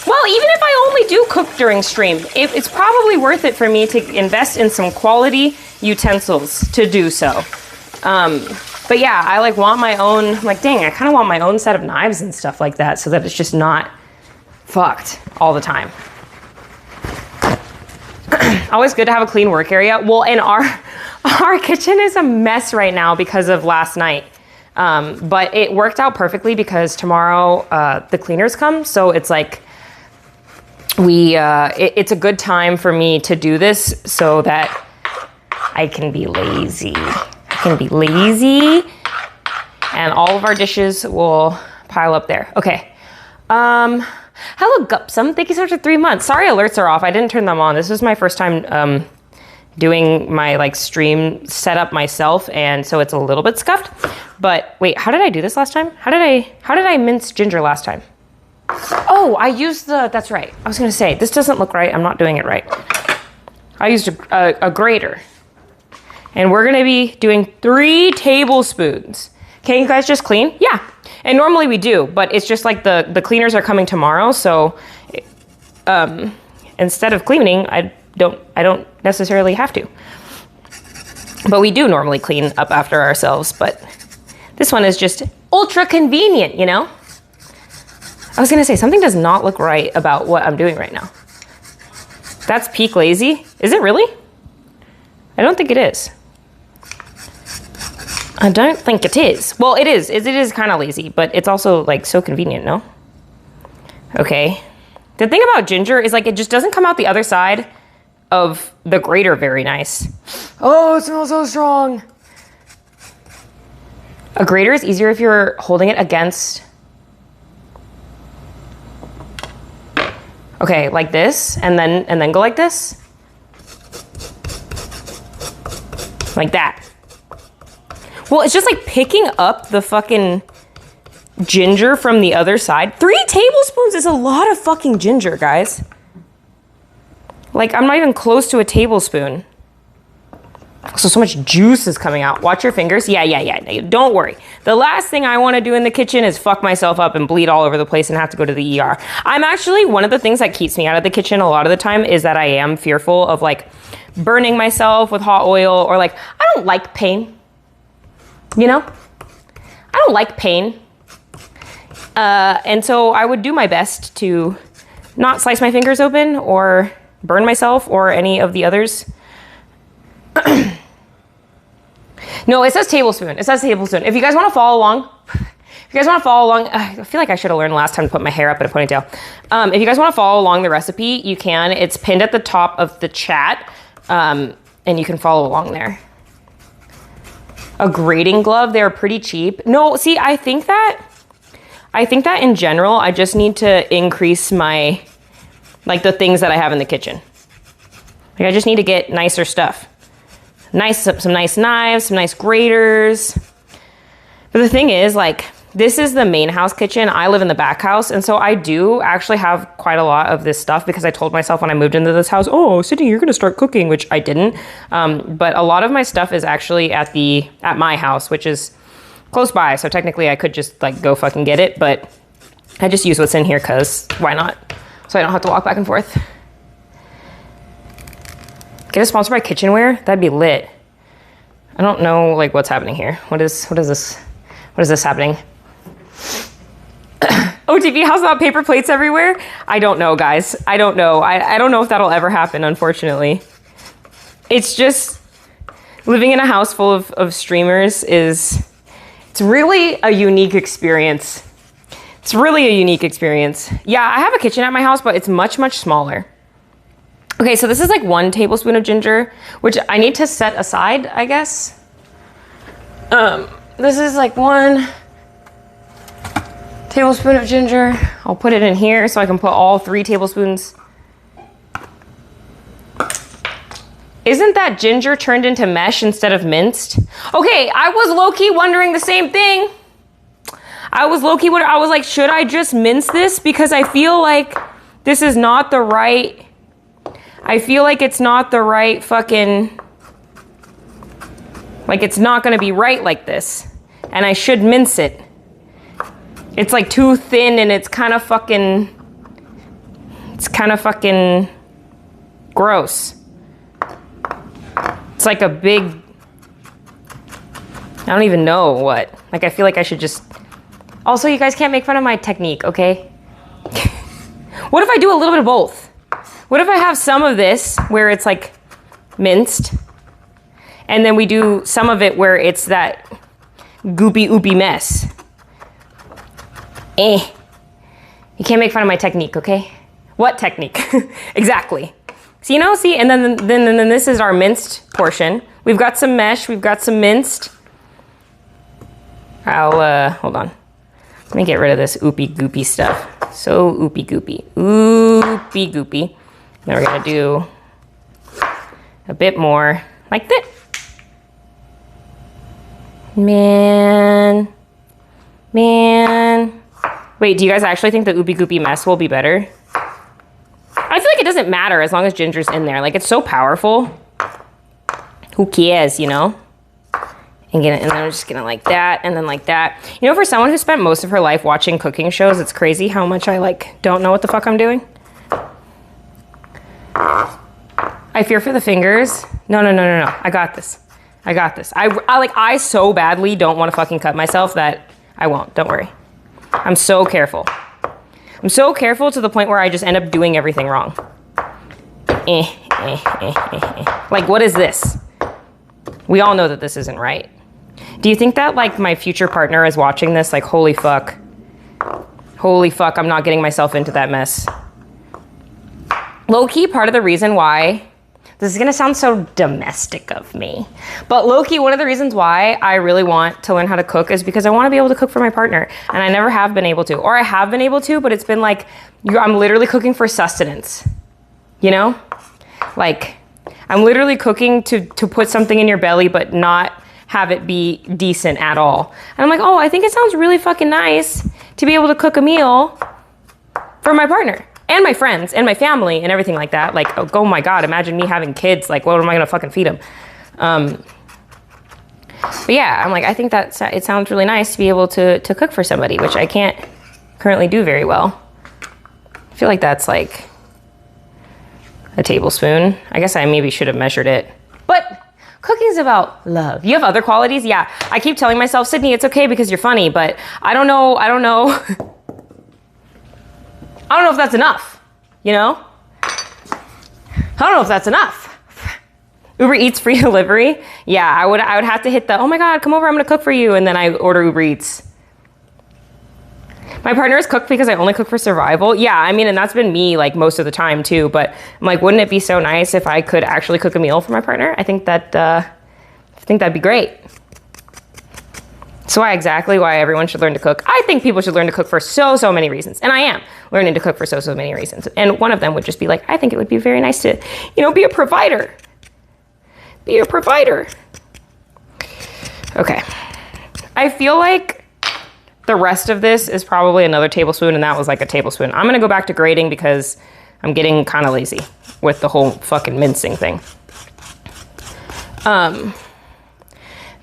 well, even if I only do cook during stream, it's probably worth it for me to invest in some quality utensils to do so. But yeah, I like want my own, like, dang, I kind of want my own set of knives and stuff like that so that it's just not fucked all the time. Always good to have a clean work area. Well, and our kitchen is a mess right now because of last night. But it worked out perfectly because tomorrow the cleaners come. So it's like it's a good time for me to do this so that I can be lazy. And all of our dishes will pile up there. Okay. Hello, Gupsum. Thank you so much for 3 months. Sorry alerts are off. I didn't turn them on. This was my first time doing my like stream setup myself, and so it's a little bit scuffed. But wait, how did I do this last time? How did I mince ginger last time? Oh, I used that's right. I was gonna say, this doesn't look right. I'm not doing it right. I used a grater. And we're gonna be doing 3 tablespoons. Can you guys just clean? Yeah. And normally we do, but it's just like the cleaners are coming tomorrow, so instead of cleaning, I don't necessarily have to. But we do normally clean up after ourselves, but this one is just ultra convenient, you know? I was gonna say, something does not look right about what I'm doing right now. That's peak lazy. Is it really? I don't think it is. I don't think it is. Well, it is. It is kind of lazy, but it's also like so convenient, no? Okay. The thing about ginger is like it just doesn't come out the other side of the grater very nice. Oh, it smells so strong. A grater is easier if you're holding it against. Okay, like this, and then go like this. Like that. Well, it's just like picking up the fucking ginger from the other side. 3 tablespoons is a lot of fucking ginger, guys. Like, I'm not even close to a tablespoon. So much juice is coming out. Watch your fingers. Yeah. Don't worry. The last thing I want to do in the kitchen is fuck myself up and bleed all over the place and have to go to the ER. I'm actually, one of the things that keeps me out of the kitchen a lot of the time is that I am fearful of like burning myself with hot oil, or like, I don't like pain. You know? I don't like pain. And so I would do my best to not slice my fingers open or burn myself or any of the others. No, it says tablespoon. It says tablespoon. If you guys want to follow along, I feel like I should have learned last time to put my hair up in a ponytail. If you guys want to follow along the recipe, you can. It's pinned at the top of the chat, and you can follow along there. A grating glove, they're pretty cheap. No, see, I think that in general, I just need to increase my, like the things that I have in the kitchen. Like I just need to get nicer stuff. Some nice knives, some nice graters. But the thing is, like, this is the main house kitchen. I live in the back house. And so I do actually have quite a lot of this stuff because I told myself when I moved into this house, oh, Sydeon, you're going to start cooking, which I didn't. But a lot of my stuff is actually at my house, which is close by. So technically I could just like go fucking get it. But I just use what's in here because why not? So I don't have to walk back and forth. Get a sponsor by kitchenware? That'd be lit. I don't know like what's happening here. What is this? What is this happening? OTV, how's about paper plates everywhere? I don't know, guys. I don't know. I don't know if that'll ever happen, unfortunately. It's just living in a house full of streamers it's really a unique experience. It's really a unique experience. Yeah, I have a kitchen at my house, but it's much, much smaller. Okay, so this is like 1 tablespoon of ginger, which I need to set aside, I guess. This is like 1 tablespoon of ginger. I'll put it in here so I can put all 3 tablespoons. Isn't that ginger turned into mesh instead of minced? Okay, I was low-key wondering the same thing. I was like, should I just mince this? Because I feel like this is not the right, I feel like it's not the right fucking, like it's not gonna be right like this. And I should mince it. It's like too thin and it's kind of fucking gross. It's like a big, I don't even know what. Like I feel like I should just, also you guys can't make fun of my technique, okay? What if I do a little bit of both? What if I have some of this where it's like minced and then we do some of it where it's that goopy oopy mess? You can't make fun of my technique, okay? What technique? Exactly. So, you know, see, and then this is our minced portion. We've got some mesh, we've got some minced. Hold on. Let me get rid of this oopy goopy stuff. So oopy goopy, oopy goopy. Then we're gonna do a bit more like this. Man. Wait, do you guys actually think the oopy goopy mess will be better? I feel like it doesn't matter as long as ginger's in there. Like, it's so powerful. Who cares, you know? And then I'm just gonna like that, and then like that. You know, for someone who spent most of her life watching cooking shows, it's crazy how much I, like, don't know what the fuck I'm doing. I fear for the fingers. No. I got this. I so badly don't want to fucking cut myself that I won't. Don't worry. I'm so careful. I'm so careful to the point where I just end up doing everything wrong. Like, what is this? We all know that this isn't right. Do you think that, like, my future partner is watching this? Like, holy fuck. Holy fuck, I'm not getting myself into that mess. Low-key, part of the reason why, this is gonna sound so domestic of me, but low-key, one of the reasons why I really want to learn how to cook is because I want to be able to cook for my partner, and I never have been able to. Or I have been able to, but it's been like, I'm literally cooking for sustenance, you know? Like, I'm literally cooking to put something in your belly, but not have it be decent at all. And I'm like, oh, I think it sounds really fucking nice to be able to cook a meal for my partner. And my friends and my family and everything like that. Like, oh my God, imagine me having kids. Like, what am I gonna fucking feed them? But yeah, I'm like, I think that it sounds really nice to be able to cook for somebody, which I can't currently do very well. I feel like that's like a tablespoon. I guess I maybe should have measured it. But cooking's about love. You have other qualities? Yeah. I keep telling myself, Sydney, it's okay because you're funny, but I don't know. I don't know if that's enough, you know? I don't know if that's enough. Uber Eats free delivery? Yeah, I would have to hit the, oh my God, come over, I'm gonna cook for you, and then I order Uber Eats. My partner is cooked because I only cook for survival. Yeah, I mean, and that's been me like most of the time too, but I'm like, wouldn't it be so nice if I could actually cook a meal for my partner? I think that'd be great. So exactly why everyone should learn to cook. I think people should learn to cook for so many reasons. And I am learning to cook for so many reasons. And one of them would just be like, I think it would be very nice to, you know, be a provider. Be a provider. Okay. I feel like the rest of this is probably another tablespoon, and that was like a tablespoon. I'm gonna go back to grating because I'm getting kind of lazy with the whole fucking mincing thing.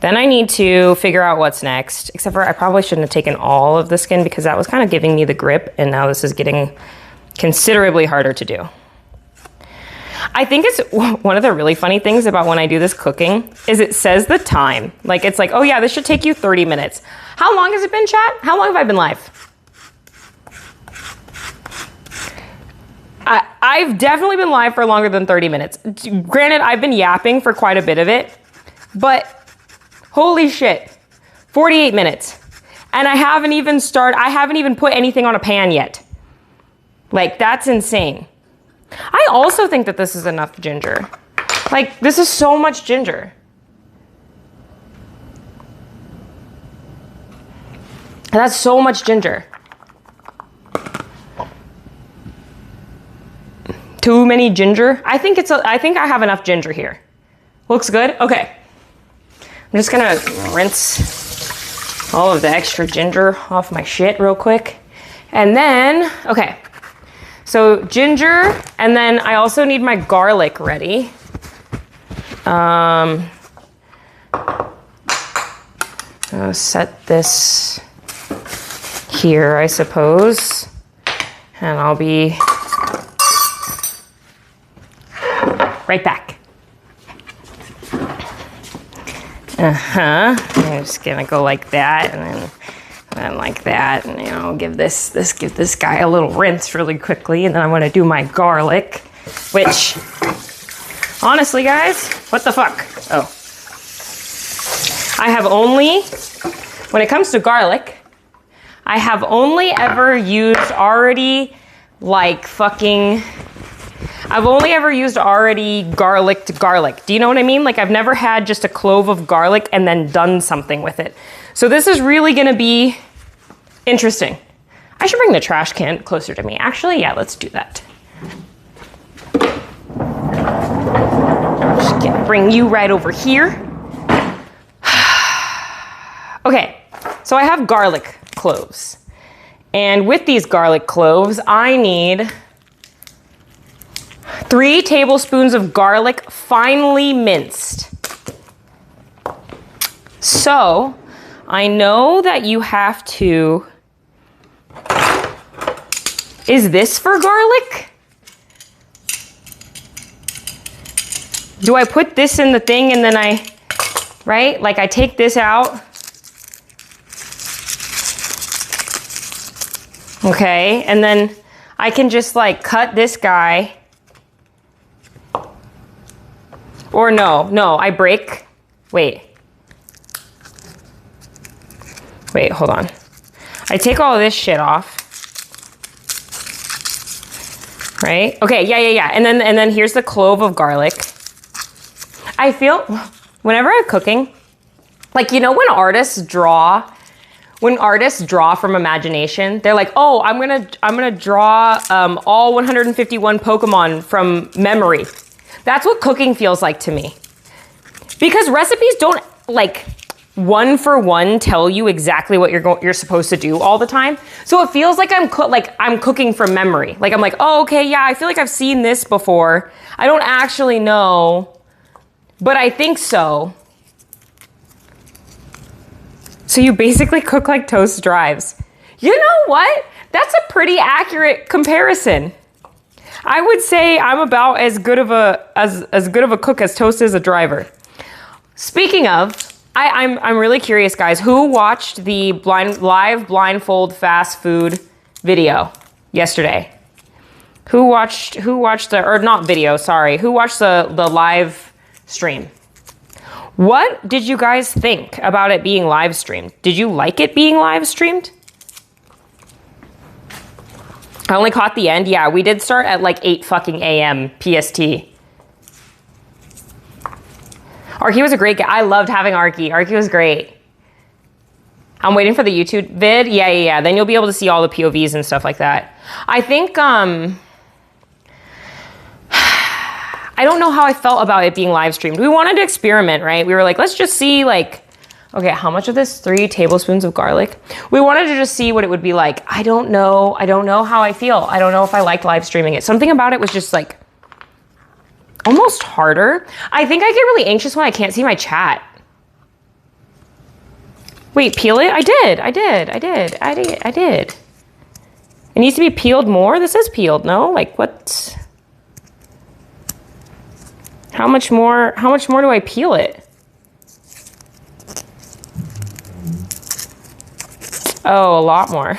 Then I need to figure out what's next, except for I probably shouldn't have taken all of the skin because that was kind of giving me the grip, and now this is getting considerably harder to do. I think it's one of the really funny things about when I do this cooking is it says the time. Like, it's like, oh yeah, this should take you 30 minutes. How long has it been, chat? How long have I been live? I've definitely been live for longer than 30 minutes. Granted, I've been yapping for quite a bit of it, but holy shit, 48 minutes. And I haven't even put anything on a pan yet. Like, that's insane. I also think that this is enough ginger. Like, this is so much ginger. That's so much ginger. Too many ginger? I think I have enough ginger here. Looks good? Okay. I'm just gonna rinse all of the extra ginger off my shit real quick. And then, okay. So ginger, and then I also need my garlic ready. I'll set this here, I suppose. And I'll be right back. I'm just gonna go like that, and then like that, and you know, give this guy a little rinse really quickly, and then I'm gonna do my garlic, which honestly, guys, what the fuck? Oh, I have only, when it comes to garlic, I have only ever used already like fucking. I've only ever used already garlic. Do you know what I mean? Like, I've never had just a clove of garlic and then done something with it. So this is really gonna be interesting. I should bring the trash can closer to me. Actually, yeah, let's do that. Just gonna bring you right over here. Okay, so I have garlic cloves. And with these garlic cloves, I need 3 tablespoons of garlic, finely minced. So, I know that you have to... Is this for garlic? Do I put this in the thing and then right? Like, I take this out. Okay, and then I can just like cut this guy. Or no, I break. Wait, hold on. I take all of this shit off. Right? Okay, yeah. And then here's the clove of garlic. I feel whenever I'm cooking, like, you know, when artists draw from imagination, they're like, oh, I'm gonna draw all 151 Pokemon from memory. That's what cooking feels like to me. Because recipes don't like one for one tell you exactly what you're supposed to do all the time. So it feels like I'm cooking from memory. Like, I'm like, oh, okay, yeah, I feel like I've seen this before. I don't actually know, but I think so. So you basically cook like toast drives. You know what? That's a pretty accurate comparison. I would say I'm about as good of a cook as toast is a driver. Speaking of, I'm really curious, guys. Who watched the live blindfold fast food video yesterday? Who watched the, or not video, sorry. Who watched the live stream? What did you guys think about it being live streamed? Did you like it being live streamed? I only caught the end. Yeah, we did start at like 8 fucking a.m. PST. Arky was a great guy. I loved having Arky. Arky was great. I'm waiting for the YouTube vid. Yeah. Then you'll be able to see all the POVs and stuff like that. I think, I don't know how I felt about it being live streamed. We wanted to experiment, right? We were like, let's just see like, okay, how much of this? 3 tablespoons of garlic. We wanted to just see what it would be like. I don't know how I feel. I don't know if I liked live streaming it. Something about it was just like almost harder. I think I get really anxious when I can't see my chat. Wait, peel it? I did. It needs to be peeled more? This is peeled, no? Like what? How much more do I peel it? Oh, a lot more.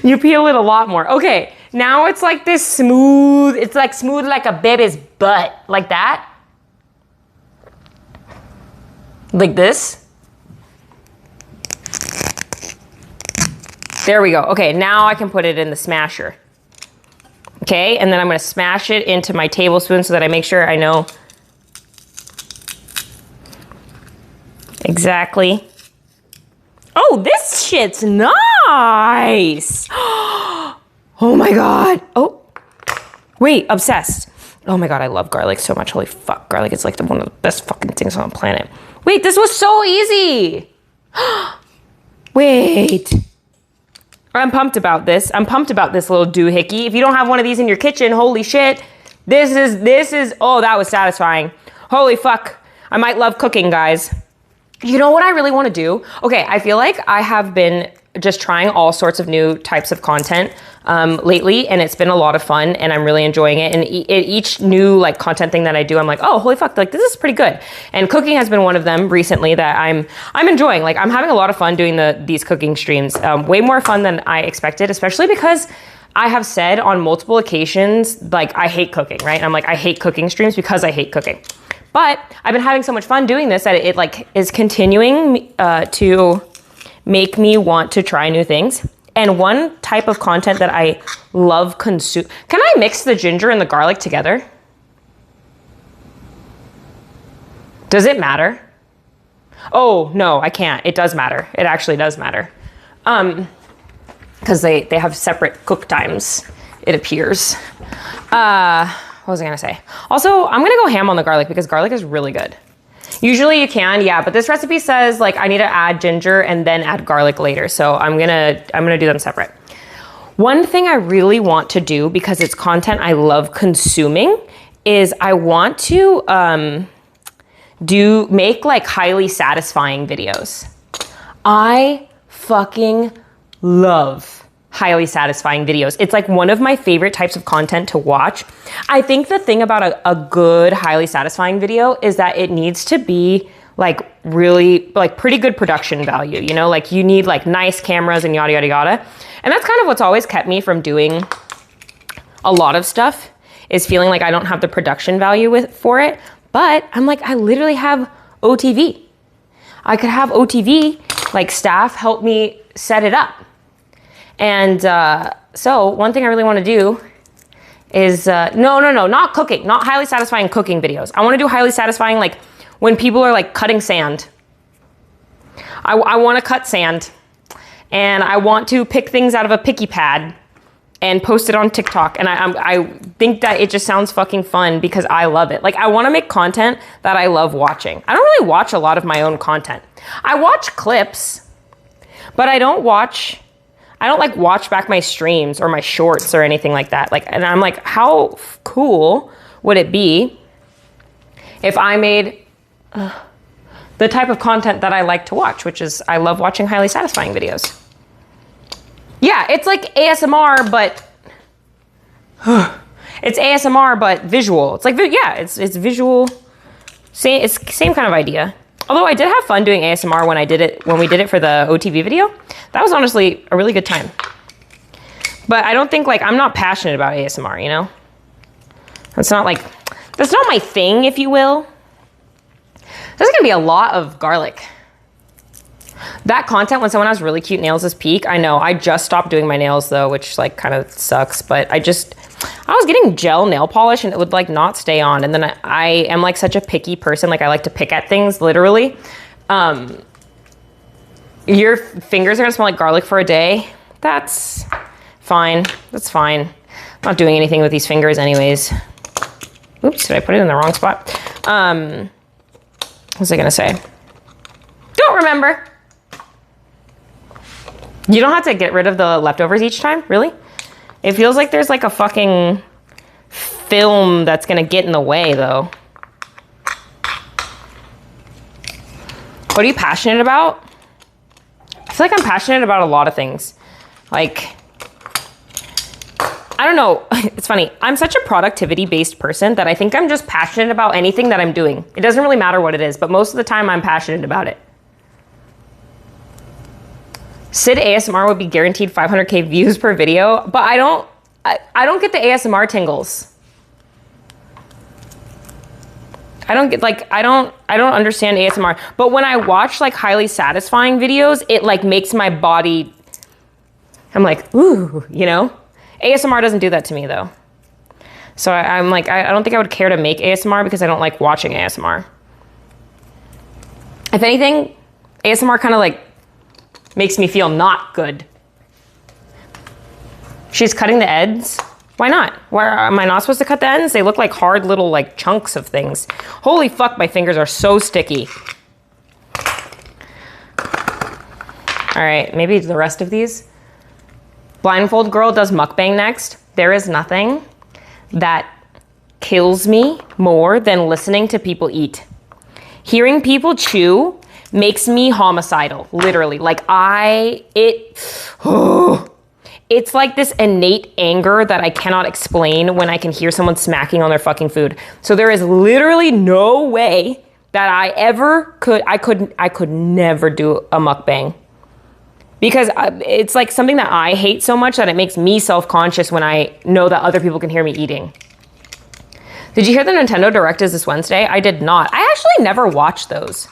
You peel it a lot more. Okay, now it's like this smooth, it's like smooth like a baby's butt. Like that. Like this. There we go. Okay, now I can put it in the smasher. Okay, and then I'm gonna smash it into my tablespoon so that I make sure I know exactly. Oh, this shit's nice. Oh my God. Oh, wait, obsessed. Oh my God, I love garlic so much. Holy fuck, garlic is like one of the best fucking things on the planet. Wait, this was so easy. Wait. I'm pumped about this. I'm pumped about this little doohickey. If you don't have one of these in your kitchen, holy shit. This is, oh, that was satisfying. Holy fuck. I might love cooking, guys. You know what I really want to do? Okay, I feel like I have been just trying all sorts of new types of content lately, and it's been a lot of fun, and I'm really enjoying it. And each new like content thing that I do, I'm like, oh, holy fuck, like this is pretty good. And cooking has been one of them recently that I'm enjoying. Like I'm having a lot of fun doing these cooking streams. Way more fun than I expected, especially because I have said on multiple occasions, like I hate cooking, right? And I'm like, I hate cooking streams because I hate cooking. But I've been having so much fun doing this that it like is continuing to make me want to try new things. And one type of content that I love consume. Can I mix the ginger and the garlic together? Does it matter? Oh, no, I can't. It does matter. It actually does matter. Because they have separate cook times, it appears. What was I gonna say? Also, I'm gonna go ham on the garlic because garlic is really good. Usually you can, yeah, but this recipe says like I need to add ginger and then add garlic later. So I'm gonna do them separate. One thing I really want to do because it's content I love consuming is I want to make like highly satisfying videos. I fucking love highly satisfying videos. It's like one of my favorite types of content to watch. I think the thing about a good, highly satisfying video is that it needs to be like really, like pretty good production value, you know? Like you need like nice cameras and yada, yada, yada. And that's kind of what's always kept me from doing a lot of stuff is feeling like I don't have the production value for it. But I'm like, I literally have OTV. I could have OTV, like staff help me set it up. And so one thing I really want to do is, no, not cooking, not highly satisfying cooking videos. I want to do highly satisfying, like when people are like cutting sand. I want to cut sand and I want to pick things out of a picky pad and post it on TikTok. And I think that it just sounds fucking fun because I love it. Like I want to make content that I love watching. I don't really watch a lot of my own content. I watch clips, but I don't like watch back my streams or my shorts or anything like that. Like, and I'm like, how cool would it be if I made the type of content that I like to watch, which is I love watching highly satisfying videos. Yeah, it's like ASMR, but it's ASMR, but visual. It's like, yeah, it's visual. It's same kind of idea. Although I did have fun doing ASMR when we did it for the OTV video. That was honestly a really good time. But I don't think like, I'm not passionate about ASMR, you know? That's not my thing, if you will. There's gonna be a lot of garlic. That content when someone has really cute nails is peak. I know, I just stopped doing my nails though, which like kind of sucks, but I was getting gel nail polish and it would like not stay on. And then I am like such a picky person. Like I like to pick at things literally. Your fingers are gonna smell like garlic for a day. That's fine. That's fine. I'm not doing anything with these fingers anyways. Oops, did I put it in the wrong spot? What was I gonna say? Don't remember. You don't have to get rid of the leftovers each time, really? It feels like there's like a fucking film that's gonna get in the way though. What are you passionate about? I feel like I'm passionate about a lot of things. Like, I don't know, it's funny. I'm such a productivity-based person that I think I'm just passionate about anything that I'm doing. It doesn't really matter what it is, but most of the time I'm passionate about it. Sid ASMR would be guaranteed 500K views per video, but I don't get the ASMR tingles. I don't understand ASMR, but when I watch like highly satisfying videos, it like makes my body, I'm like, ooh, you know? ASMR doesn't do that to me though. So I'm like, I don't think I would care to make ASMR because I don't like watching ASMR. If anything, ASMR kind of like makes me feel not good. She's cutting the ends. Why not? Why am I not supposed to cut the ends? They look like hard little like chunks of things. Holy fuck, my fingers are so sticky. All right, maybe the rest of these. Blindfold girl does mukbang next. There is nothing that kills me more than listening to people eat. Hearing people chew makes me homicidal, literally. Like it's like this innate anger that I cannot explain when I can hear someone smacking on their fucking food. So there is literally no way that I could never do a mukbang. Because it's like something that I hate so much that it makes me self-conscious when I know that other people can hear me eating. Did you hear the Nintendo Direct is this Wednesday? I did not. I actually never watched those.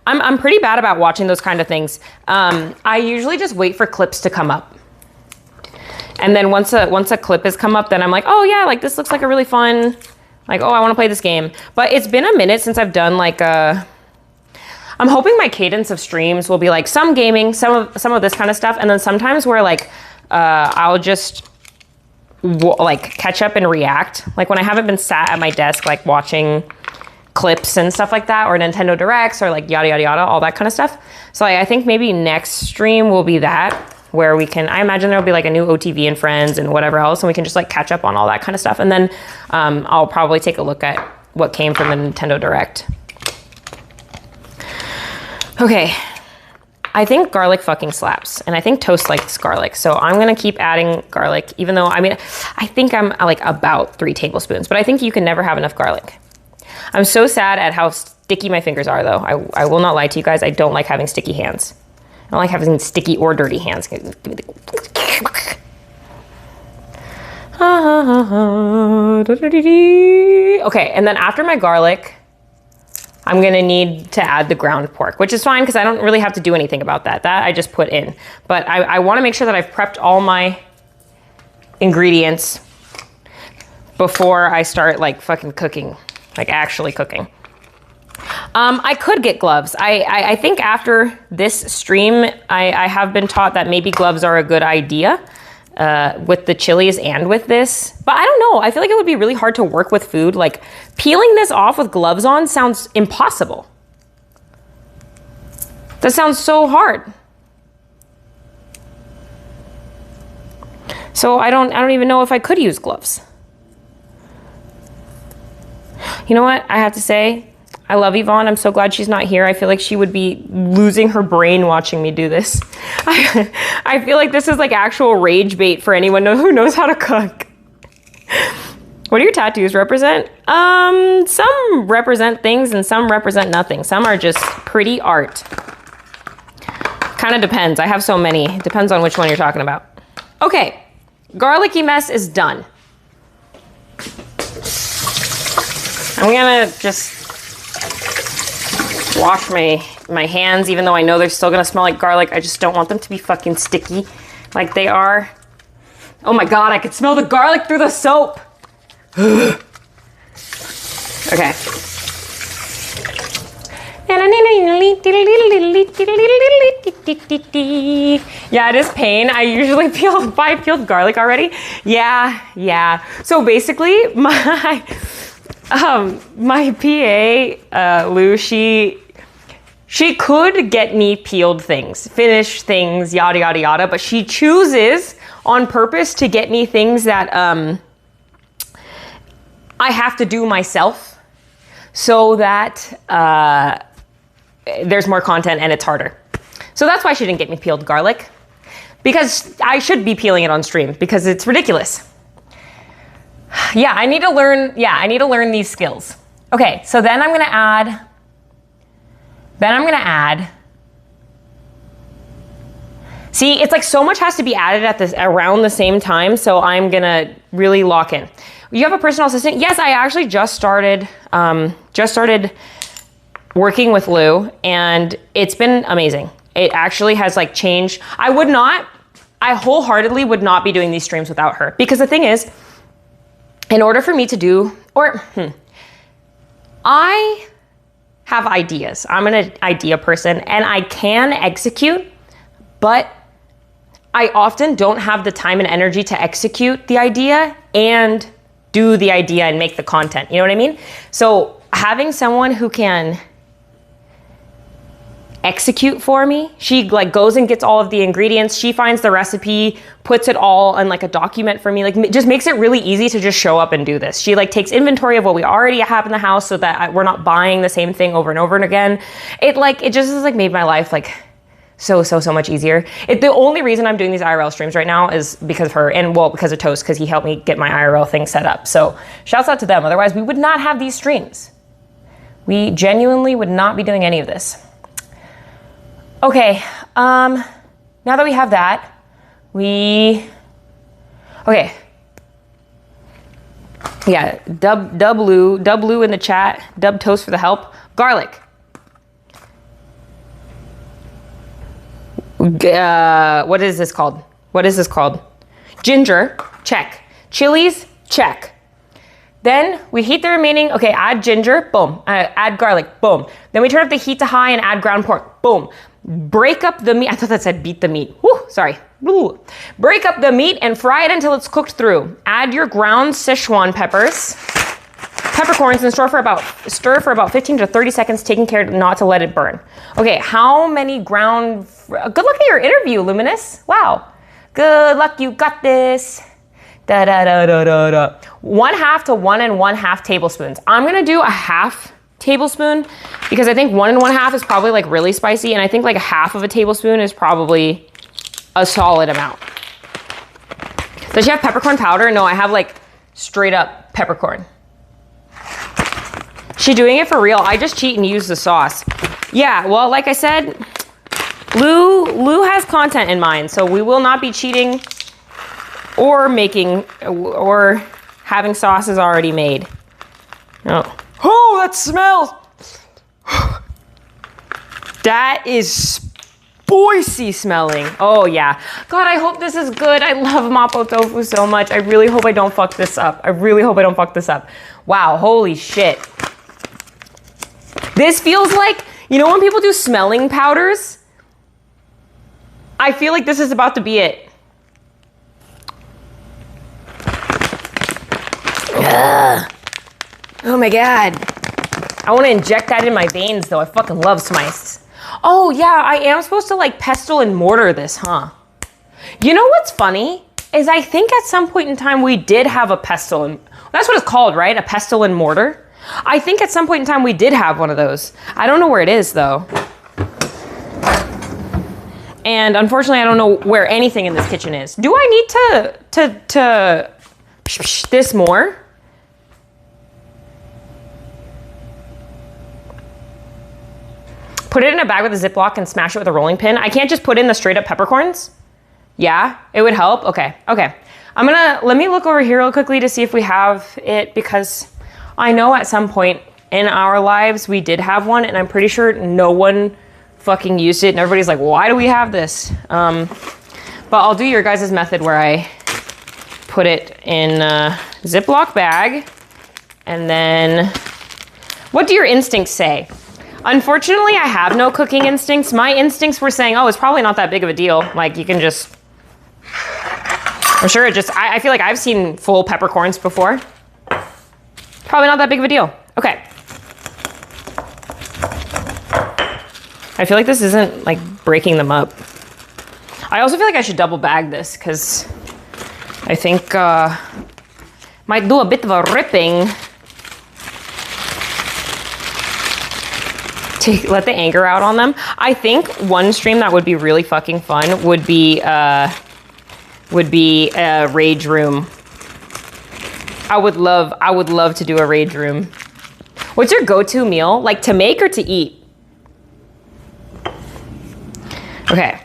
I'm pretty bad about watching those kind of things. I usually just wait for clips to come up. And then once a clip has come up, then I'm like, oh yeah, like this looks like a really fun, like, oh, I want to play this game. But it's been a minute since I've done like I'm hoping my cadence of streams will be like some gaming, some of this kind of stuff, and then sometimes where like I'll just like catch up and react. Like when I haven't been sat at my desk like watching clips and stuff like that, or Nintendo Directs, or like yada yada yada, all that kind of stuff. So like, I think maybe next stream will be that, where we can, I imagine there'll be like a new OTV and Friends and whatever else, and we can just like catch up on all that kind of stuff. And then I'll probably take a look at what came from the Nintendo Direct. Okay, I think garlic fucking slaps, and I think toast likes garlic, so I'm gonna keep adding garlic, even though, I mean, I think I'm like about 3 tablespoons, but I think you can never have enough garlic. I'm so sad at how sticky my fingers are, though. I will not lie to you guys, I don't like having sticky hands. I don't like having sticky or dirty hands. Give me the... Okay, and then after my garlic, I'm gonna need to add the ground pork, which is fine because I don't really have to do anything about that. That I just put in. But I wanna make sure that I've prepped all my ingredients before I start like fucking cooking, like actually cooking. I could get gloves. I think after this stream, I have been taught that maybe gloves are a good idea with the chilies and with this. But I don't know. I feel like it would be really hard to work with food. Like peeling this off with gloves on sounds impossible. That sounds so hard. So I don't even know if I could use gloves. You know what? I have to say, I love Yvonne. I'm so glad she's not here. I feel like she would be losing her brain watching me do this. I feel like this is like actual rage bait for anyone who knows how to cook. What do your tattoos represent? Some represent things and some represent nothing. Some are just pretty art. Kind of depends. I have so many. It depends on which one you're talking about. Okay, garlicky mess is done. I'm gonna just wash my hands, even though I know they're still gonna smell like garlic. I just don't want them to be fucking sticky like they are. Oh my God, I could smell the garlic through the soap. Okay. Yeah, it is pain. I usually buy peeled garlic already. Yeah. So basically, my PA, Lou, she could get me peeled things, finished things, yada, yada, yada, but she chooses on purpose to get me things that I have to do myself so that there's more content and it's harder. So that's why she didn't get me peeled garlic, because I should be peeling it on stream because it's ridiculous. Yeah, I need to learn these skills. Okay, so then I'm gonna add, see, it's like so much has to be added at around the same time, so I'm gonna really lock in. You have a personal assistant? Yes, I actually just started working with Lou, and it's been amazing. It actually has like changed. I wholeheartedly would not be doing these streams without her, because the thing is, in order for me to do, I have ideas. I'm an idea person and I can execute, but I often don't have the time and energy to execute the idea and do the idea and make the content. You know what I mean? So having someone who can execute for me, she like goes and gets all of the ingredients, she finds the recipe, puts it all in like a document for me, like just makes it really easy to just show up and do this. She like takes inventory of what we already have in the house so that we're not buying the same thing over and over and again. It just has like made my life like so much easier. The only reason I'm doing these IRL streams right now is because of her, and well, because of Toast, because he helped me get my IRL thing set up. So shouts out to them. Otherwise we would not have these streams. We genuinely would not be doing any of this. Okay, now that we have that, okay. Yeah, dub Lou in the chat, dub Toast for the help. Garlic. What is this called? Ginger, check. Chilies, check. Then we heat the remaining, okay, add ginger, boom. Add garlic, boom. Then we turn up the heat to high and add ground pork, boom. Break up the meat, I thought that said beat the meat. Woo, sorry. Woo. Break up the meat and fry it until it's cooked through. Add your ground Sichuan peppercorns, and stir for about 15 to 30 seconds, taking care not to let it burn. Okay, how many ground, good luck at your interview, Luminous. Wow. Good luck, you got this. 1/2 to 1 1/2 tablespoons. I'm gonna do a half tablespoon because I think 1 1/2 is probably like really spicy, and I think like a half of a tablespoon is probably a solid amount. Does she have peppercorn powder? No, I have like straight up peppercorn. She doing it for real. I just cheat and use the sauce. Yeah, well, like I said, Lou has content in mind, so we will not be cheating or having sauces already made. Oh, that smells. That is spicy smelling. Oh yeah. God, I hope this is good. I love Mapo tofu so much. I really hope I don't fuck this up. Wow, holy shit. This feels like, you know when people do smelling powders? I feel like this is about to be it. Ugh. Oh my God. I want to inject that in my veins though. I fucking love spice. Oh yeah, I am supposed to like pestle and mortar this, huh? You know what's funny? Is I think at some point in time we did have a pestle and, that's what it's called, right? A pestle and mortar? I think at some point in time we did have one of those. I don't know where it is though. And unfortunately I don't know where anything in this kitchen is. Do I need to this more? Put it in a bag with a Ziploc and smash it with a rolling pin. I can't just put in the straight up peppercorns? Yeah, it would help. Okay. Let me look over here real quickly to see if we have it, because I know at some point in our lives we did have one, and I'm pretty sure no one fucking used it, and everybody's like, why do we have this? But I'll do your guys' method where I put it in a Ziploc bag, and then, what do your instincts say? Unfortunately, I have no cooking instincts. My instincts were saying, oh, it's probably not that big of a deal. Like, you can just, I'm sure it just, I feel like I've seen full peppercorns before. Probably not that big of a deal. Okay. I feel like this isn't like breaking them up. I also feel like I should double bag this because I think might do a bit of a ripping. To let the anger out on them. I think one stream that would be really fucking fun would be a rage room. I would love to do a rage room. What's your go-to meal? Like to make or to eat? Okay.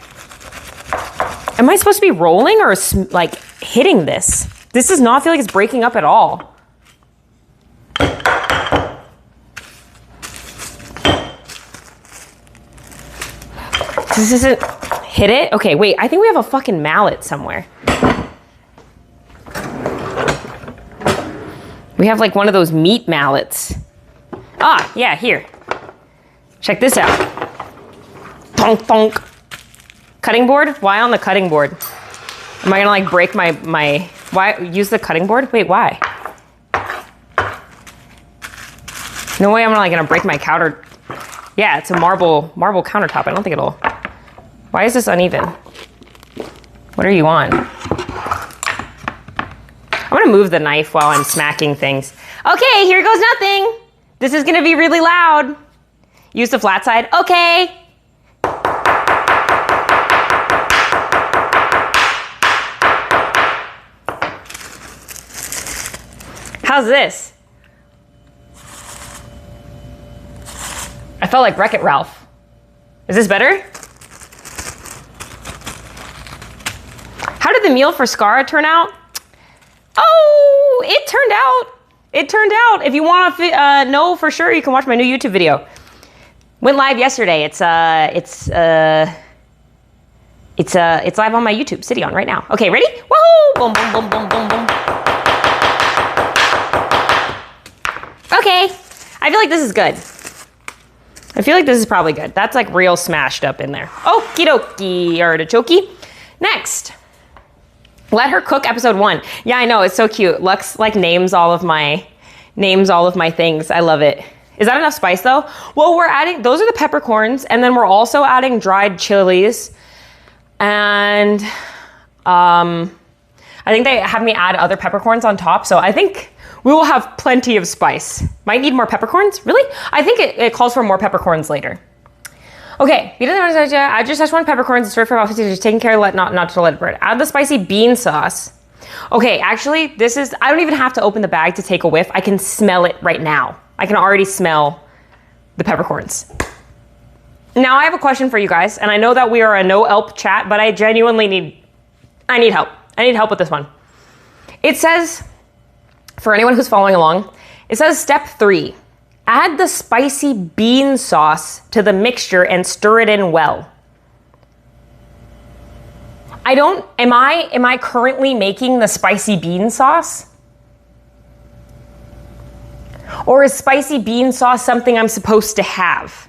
Am I supposed to be rolling or like hitting this? This does not feel like it's breaking up at all. This isn't hit it? Okay, wait, I think we have a fucking mallet somewhere. We have like one of those meat mallets. Ah, yeah, here. Check this out. Thonk, thonk. Cutting board? Why on the cutting board? Am I gonna like break my, why, use the cutting board? Wait, why? No way I'm gonna break my counter. Yeah, it's a marble countertop. I don't think it'll, why is this uneven? What are you on? I'm gonna move the knife while I'm smacking things. Okay, here goes nothing. This is gonna be really loud. Use the flat side, okay. How's this? I felt like Wreck-It Ralph. Is this better? How did the meal for Scara turn out? Oh, it turned out. It turned out. If you want to know for sure, you can watch my new YouTube video. Went live yesterday. It's live on my YouTube, Sydeon, right now. Okay, ready? Woohoo! Boom, boom, boom, boom, boom, boom. Okay, I feel like this is good. I feel like this is probably good. That's like real smashed up in there. Okie dokie, artichoke. Next. Let her cook episode 1. Yeah, I know, it's so cute. Lux like names all of my things. I love it. Is that enough spice though? Well, we're adding, those are the peppercorns, and then we're also adding dried chilies. And I think they have me add other peppercorns on top, so I think we will have plenty of spice. Might need more peppercorns, really? I think it calls for more peppercorns later. Okay, I just touched one peppercorns, stir for about 15 minutes, taking care not to let it burn. Add the spicy bean sauce. Okay, actually, this is, I don't even have to open the bag to take a whiff. I can smell it right now. I can already smell the peppercorns. Now I have a question for you guys, and I know that we are a no help chat, but I genuinely need help. I need help with this one. It says, for anyone who's following along, it says step 3. Add the spicy bean sauce to the mixture and stir it in well. Am I currently making the spicy bean sauce? Or is spicy bean sauce something I'm supposed to have?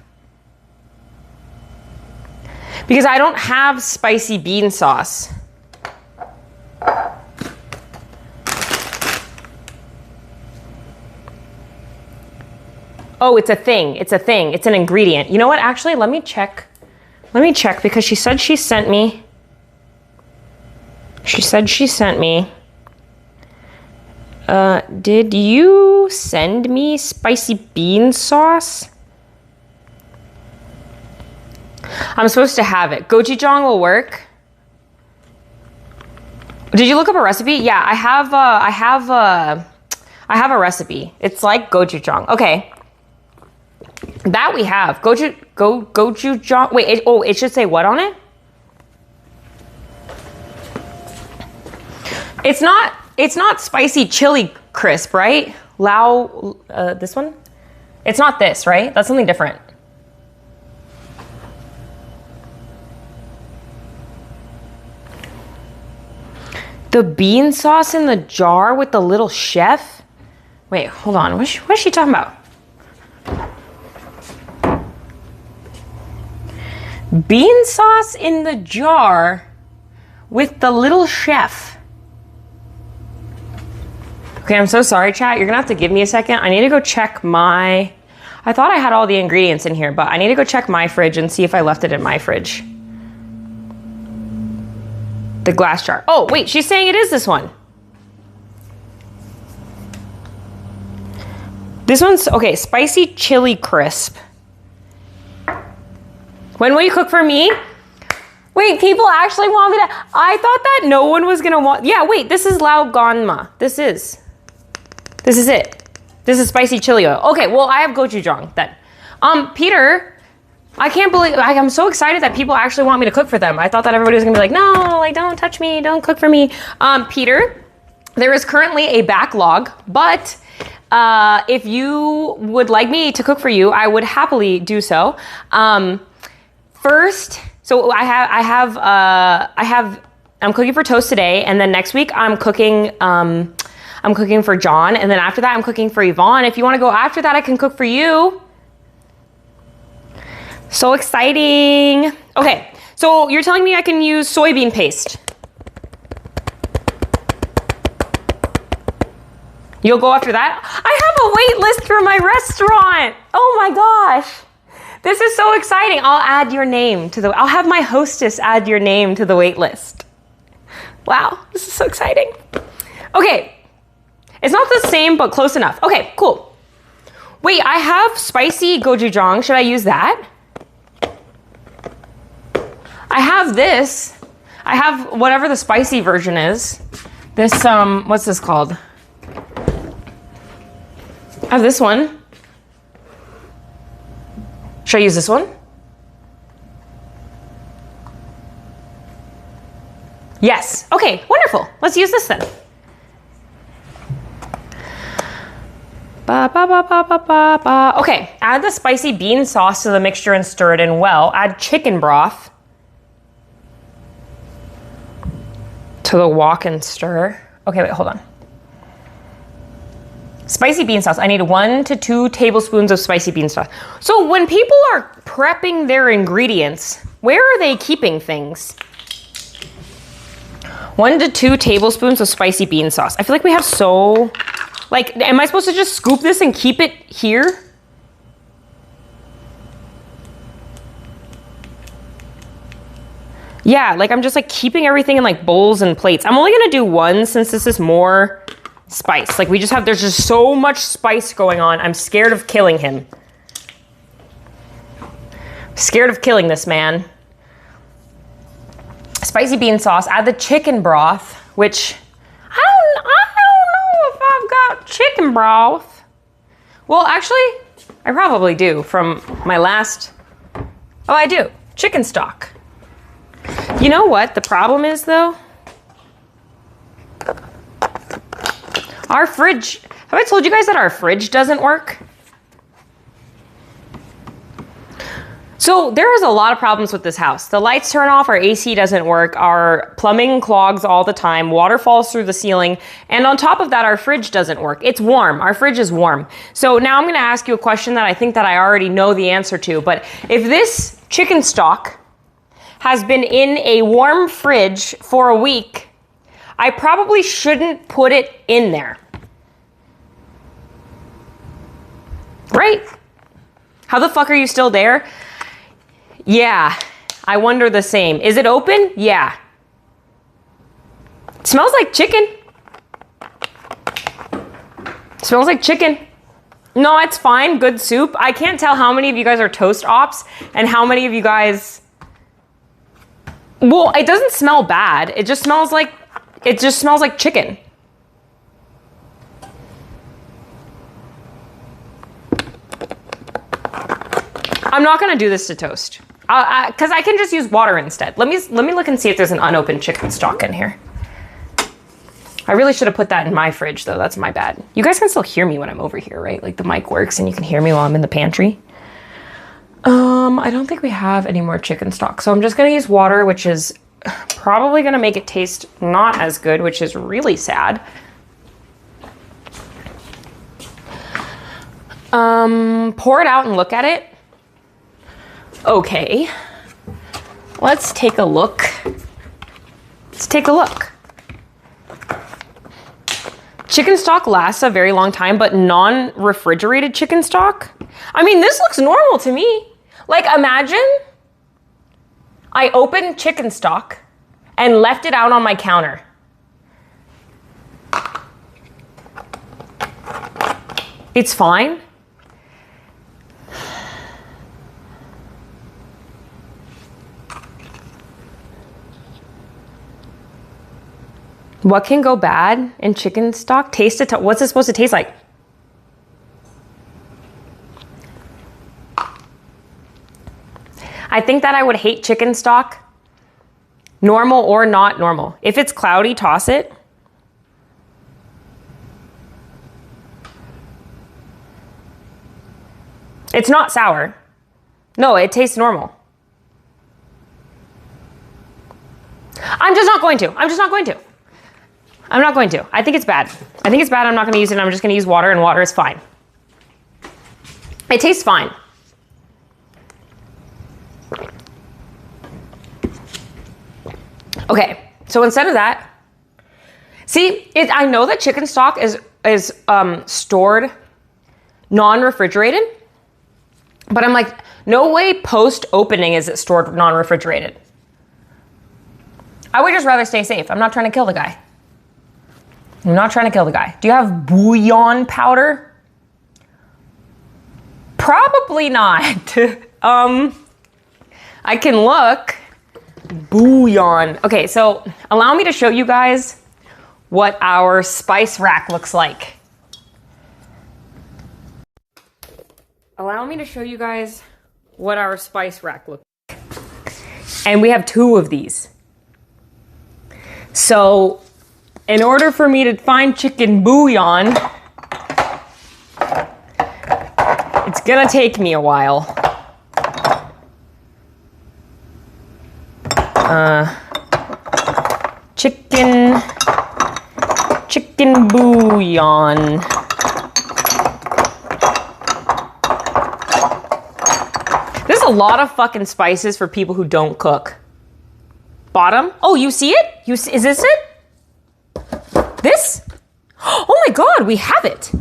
Because I don't have spicy bean sauce. Oh, it's a thing. It's a thing. It's an ingredient. You know what? Actually, let me check. Let me check because she said she sent me. She said she sent me. Did you send me spicy bean sauce? I'm supposed to have it. Gochujang will work. Did you look up a recipe? Yeah, I have a recipe. It's like gochujang. Okay. That we have. Gochujang. Wait, it should say what on it? It's not spicy chili crisp, right? Lao, this one? It's not this, right? That's something different. The bean sauce in the jar with the little chef? Wait, hold on. What is she talking about? Bean sauce in the jar with the little chef. Okay, I'm so sorry, chat. You're gonna have to give me a second. I need to go check I thought I had all the ingredients in here, but I need to go check my fridge and see if I left it in my fridge. The glass jar. Oh, wait, she's saying it is this one. This one's, okay, spicy chili crisp. When will you cook for me? Wait, people actually want me to, I thought that no one was gonna want, yeah, wait, this is Lao Ganma. This is it. This is spicy chili oil. Okay, well, I have gochujang then. Peter, I can't believe, I'm so excited that people actually want me to cook for them. I thought that everybody was gonna be like, no, like, don't touch me, don't cook for me. Peter, there is currently a backlog, but if you would like me to cook for you, I would happily do so. First, so I'm cooking for toast today, and then next week I'm cooking I'm cooking for John. And then after that, I'm cooking for Yvonne. If you want to go after that, I can cook for you. So exciting. Okay, so you're telling me I can use soybean paste. You'll go after that? I have a wait list for my restaurant. Oh my gosh. This is so exciting. I'll add your name to I'll have my hostess add your name to the wait list. Wow, this is so exciting. Okay, it's not the same, but close enough. Okay, cool. Wait, I have spicy gochujang. Should I use that? I have this. I have whatever the spicy version is. This, what's this called? I have this one. Should I use this one? Yes. Okay, wonderful. Let's use this then. Okay, add the spicy bean sauce to the mixture and stir it in well. Add chicken broth to the wok and stir. Okay, wait, hold on. Spicy bean sauce. I need 1 to 2 tablespoons of spicy bean sauce. So when people are prepping their ingredients, where are they keeping things? 1 to 2 tablespoons of spicy bean sauce. I feel like we have so, like, am I supposed to just scoop this and keep it here? Yeah, like I'm just like keeping everything in like bowls and plates. I'm only gonna do 1 since this is more spice. Like there's just so much spice going on. I'm scared of killing him. Scared of killing this man. Spicy bean sauce, add the chicken broth, which I don't know if I've got chicken broth. Well, actually, I probably do from my last, oh, I do, chicken stock. You know what the problem is though? Our fridge, have I told you guys that our fridge doesn't work? So there is a lot of problems with this house. The lights turn off, our AC doesn't work, our plumbing clogs all the time, water falls through the ceiling, and on top of that, our fridge doesn't work. It's warm, our fridge is warm. So now I'm gonna ask you a question that I think that I already know the answer to, but if this chicken stock has been in a warm fridge for a week, I probably shouldn't put it in there. Right? How the fuck are you still there? Yeah, I wonder the same. Is it open? Yeah. It smells like chicken. It smells like chicken. No, it's fine. Good soup. I can't tell how many of you guys are toast ops and how many of you guys... Well, it doesn't smell bad. It just smells like chicken. I'm not gonna do this to toast, because I can just use water instead. Let me look and see if there's an unopened chicken stock in here. I really should have put that in my fridge though. That's my bad. You guys can still hear me when I'm over here, right? Like the mic works and you can hear me while I'm in the pantry. I don't think we have any more chicken stock, so I'm just gonna use water, which is probably gonna make it taste not as good, which is really sad. Pour it out and look at it. Okay, let's take a look. Let's take a look. Chicken stock lasts a very long time, but non-refrigerated chicken stock? I mean, this looks normal to me. Like, imagine I opened chicken stock and left it out on my counter. It's fine. What can go bad in chicken stock? Taste it. What's it supposed to taste like? I think that I would hate chicken stock, normal or not normal. If it's cloudy, toss it. It's not sour. No, it tastes normal. I'm just not going to. I'm not going to. I think it's bad. I think it's bad. I'm not going to use it. I'm just going to use water, and water is fine. It tastes fine. Okay, so instead of that, see, I know that chicken stock is stored non-refrigerated, but I'm like, no way post-opening is it stored non-refrigerated. I would just rather stay safe. I'm not trying to kill the guy. I'm not trying to kill the guy. Do you have bouillon powder? Probably not. I can look. Bouillon. Okay, so allow me to show you guys what our spice rack looks like. Allow me to show you guys what our spice rack looks like. And we have 2 of these. So, in order for me to find chicken bouillon, it's gonna take me a while. Chicken bouillon. There's a lot of fucking spices for people who don't cook. Bottom. Oh, you see it? Is this it? This? Oh my God, we have it.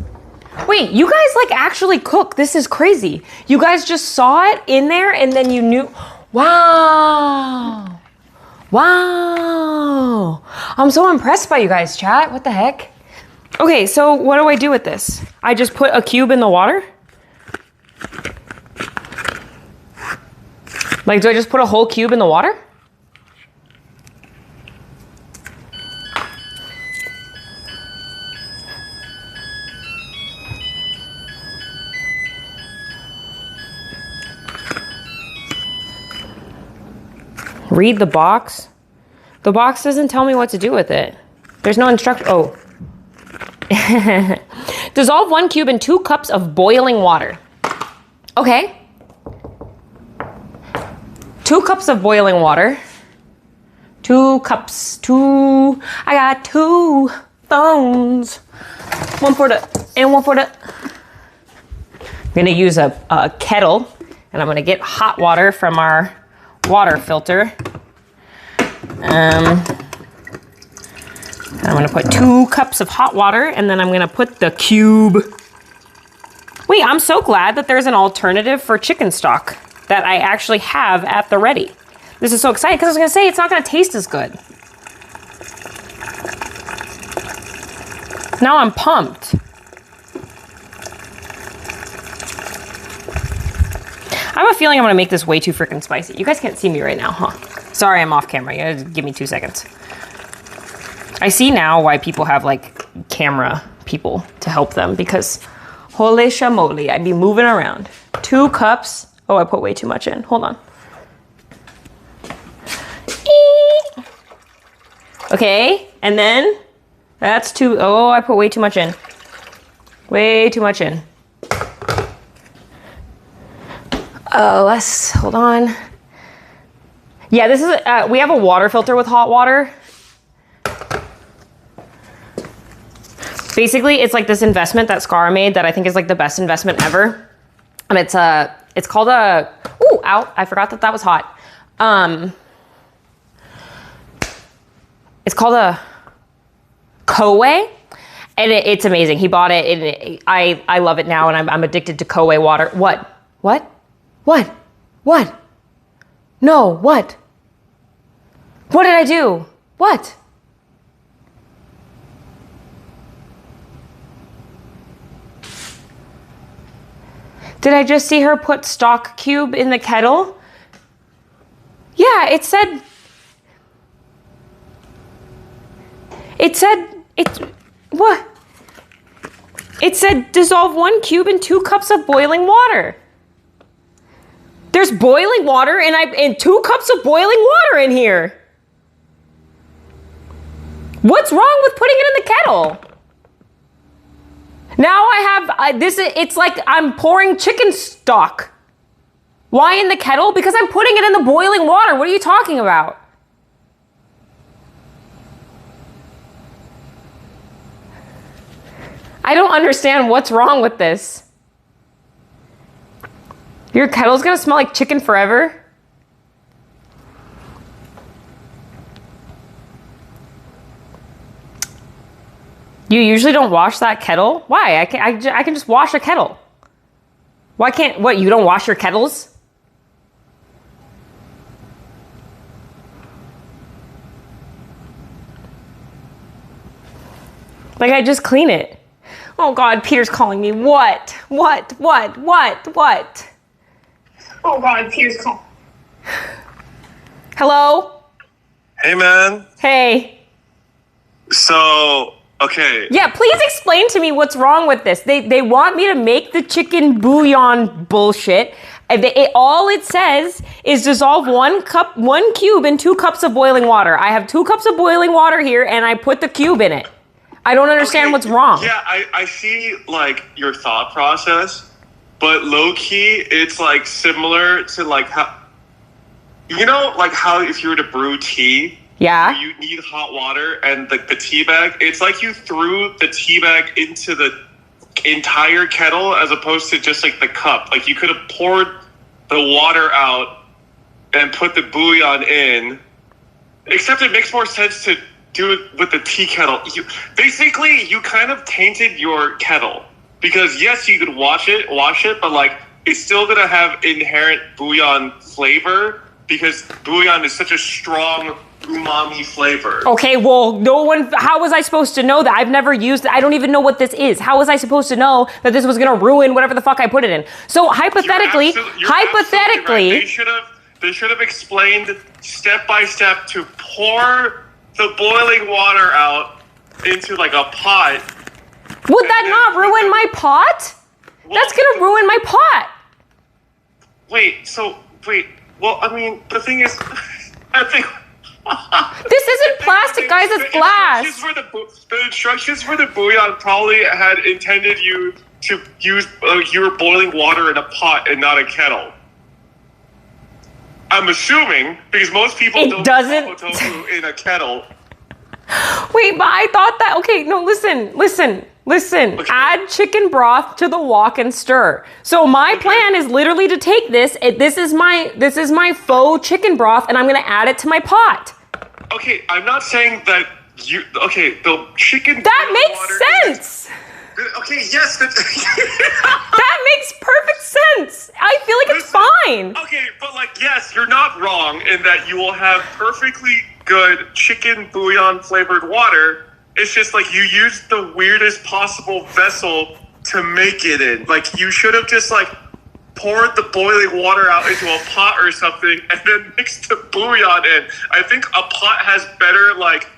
Wait, you guys like actually cook. This is crazy. You guys just saw it in there and then you knew. Wow. Wow. I'm so impressed by you guys, chat. What the heck? Okay, so what do I do with this? I just put a cube in the water? Like, do I just put a whole cube in the water? Read the box. The box doesn't tell me what to do with it. There's no instruction. Oh. Dissolve 1 cube in 2 cups of boiling water. Okay. 2 cups of boiling water. 2 cups. I got 2 phones. One for the and one for the. I'm gonna use a kettle, and I'm gonna get hot water from our water filter. I'm gonna put 2 cups of hot water, and then I'm gonna put the cube. Wait, I'm so glad that there's an alternative for chicken stock that I actually have at the ready. This is so exciting because I was gonna say it's not gonna taste as good. Now I'm pumped. I have a feeling I'm gonna make this way too freaking spicy. You guys can't see me right now, huh? Sorry, I'm off camera. You gotta give me 2 seconds. I see now why people have like camera people to help them because holy shamoly, I'd be moving around. 2 cups. Oh, I put way too much in. Hold on. Okay, and then that's 2. Oh, I put way too much in. Way too much in. Hold on. Yeah, this is, we have a water filter with hot water. Basically, it's like this investment that Scar made that I think is like the best investment ever. And it's called a, ooh, ow, I forgot that was hot. It's called a Koei, and it's amazing. He bought it, and I love it now, and I'm addicted to Koei water. What? No, what? What did I do? What? Did I just see her put stock cube in the kettle? Yeah, it said what? It said dissolve 1 cube in 2 cups of boiling water. There's boiling water and 2 cups of boiling water in here. What's wrong with putting it in the kettle? Now I have it's like I'm pouring chicken stock. Why in the kettle? Because I'm putting it in the boiling water. What are you talking about? I don't understand what's wrong with this. Your kettle's gonna smell like chicken forever? You usually don't wash that kettle? Why? I can just wash a kettle. Why can't, what, you don't wash your kettles? Like, I just clean it. Oh God, Peter's calling me. What? What? Oh God, Peter's calling. Hello? Hey, man. Hey. So, okay. Yeah, please explain to me what's wrong with this. They want me to make the chicken bouillon bullshit. All it says is dissolve 1 cube in 2 cups of boiling water. I have 2 cups of boiling water here, and I put the cube in it. I don't understand what's wrong. Yeah, I see, like, your thought process, but low-key, it's, like, similar to, like, how... You know, like, how if you were to brew tea... Yeah. You need hot water and the tea bag. It's like you threw the tea bag into the entire kettle as opposed to just like the cup. Like you could have poured the water out and put the bouillon in. Except it makes more sense to do it with the tea kettle. You kind of tainted your kettle. Because yes, you could wash it, but like it's still gonna have inherent bouillon flavor because bouillon is such a strong umami flavor. Okay, well, how was I supposed to know that? I've never used it. I don't even know what this is. How was I supposed to know that this was going to ruin whatever the fuck I put it in? So hypothetically, you're absolutely right. They should have explained step by step to pour the boiling water out into like a pot. Would that not ruin my pot? That's going to ruin my pot. Well, I mean, the thing is, I think... This isn't plastic, guys, it's glass. The instructions for the bouillon probably had intended you to use, you were boiling water in a pot and not a kettle. I'm assuming, because most people don't put tofu in a kettle. Wait, but I thought that, okay, no, listen. Okay. Add chicken broth to the wok and stir. So my plan is literally to take this. This is my faux chicken broth, and I'm gonna add it to my pot. Okay, I'm not saying that the chicken. That makes sense. Okay, yes. That makes perfect sense. I feel like it's fine. Okay, but like, yes, you're not wrong in that you will have perfectly good chicken bouillon flavored water. It's just like you used the weirdest possible vessel to make it in. Like you should have just like poured the boiling water out into a pot or something and then mixed the bouillon in. I think a pot has better like,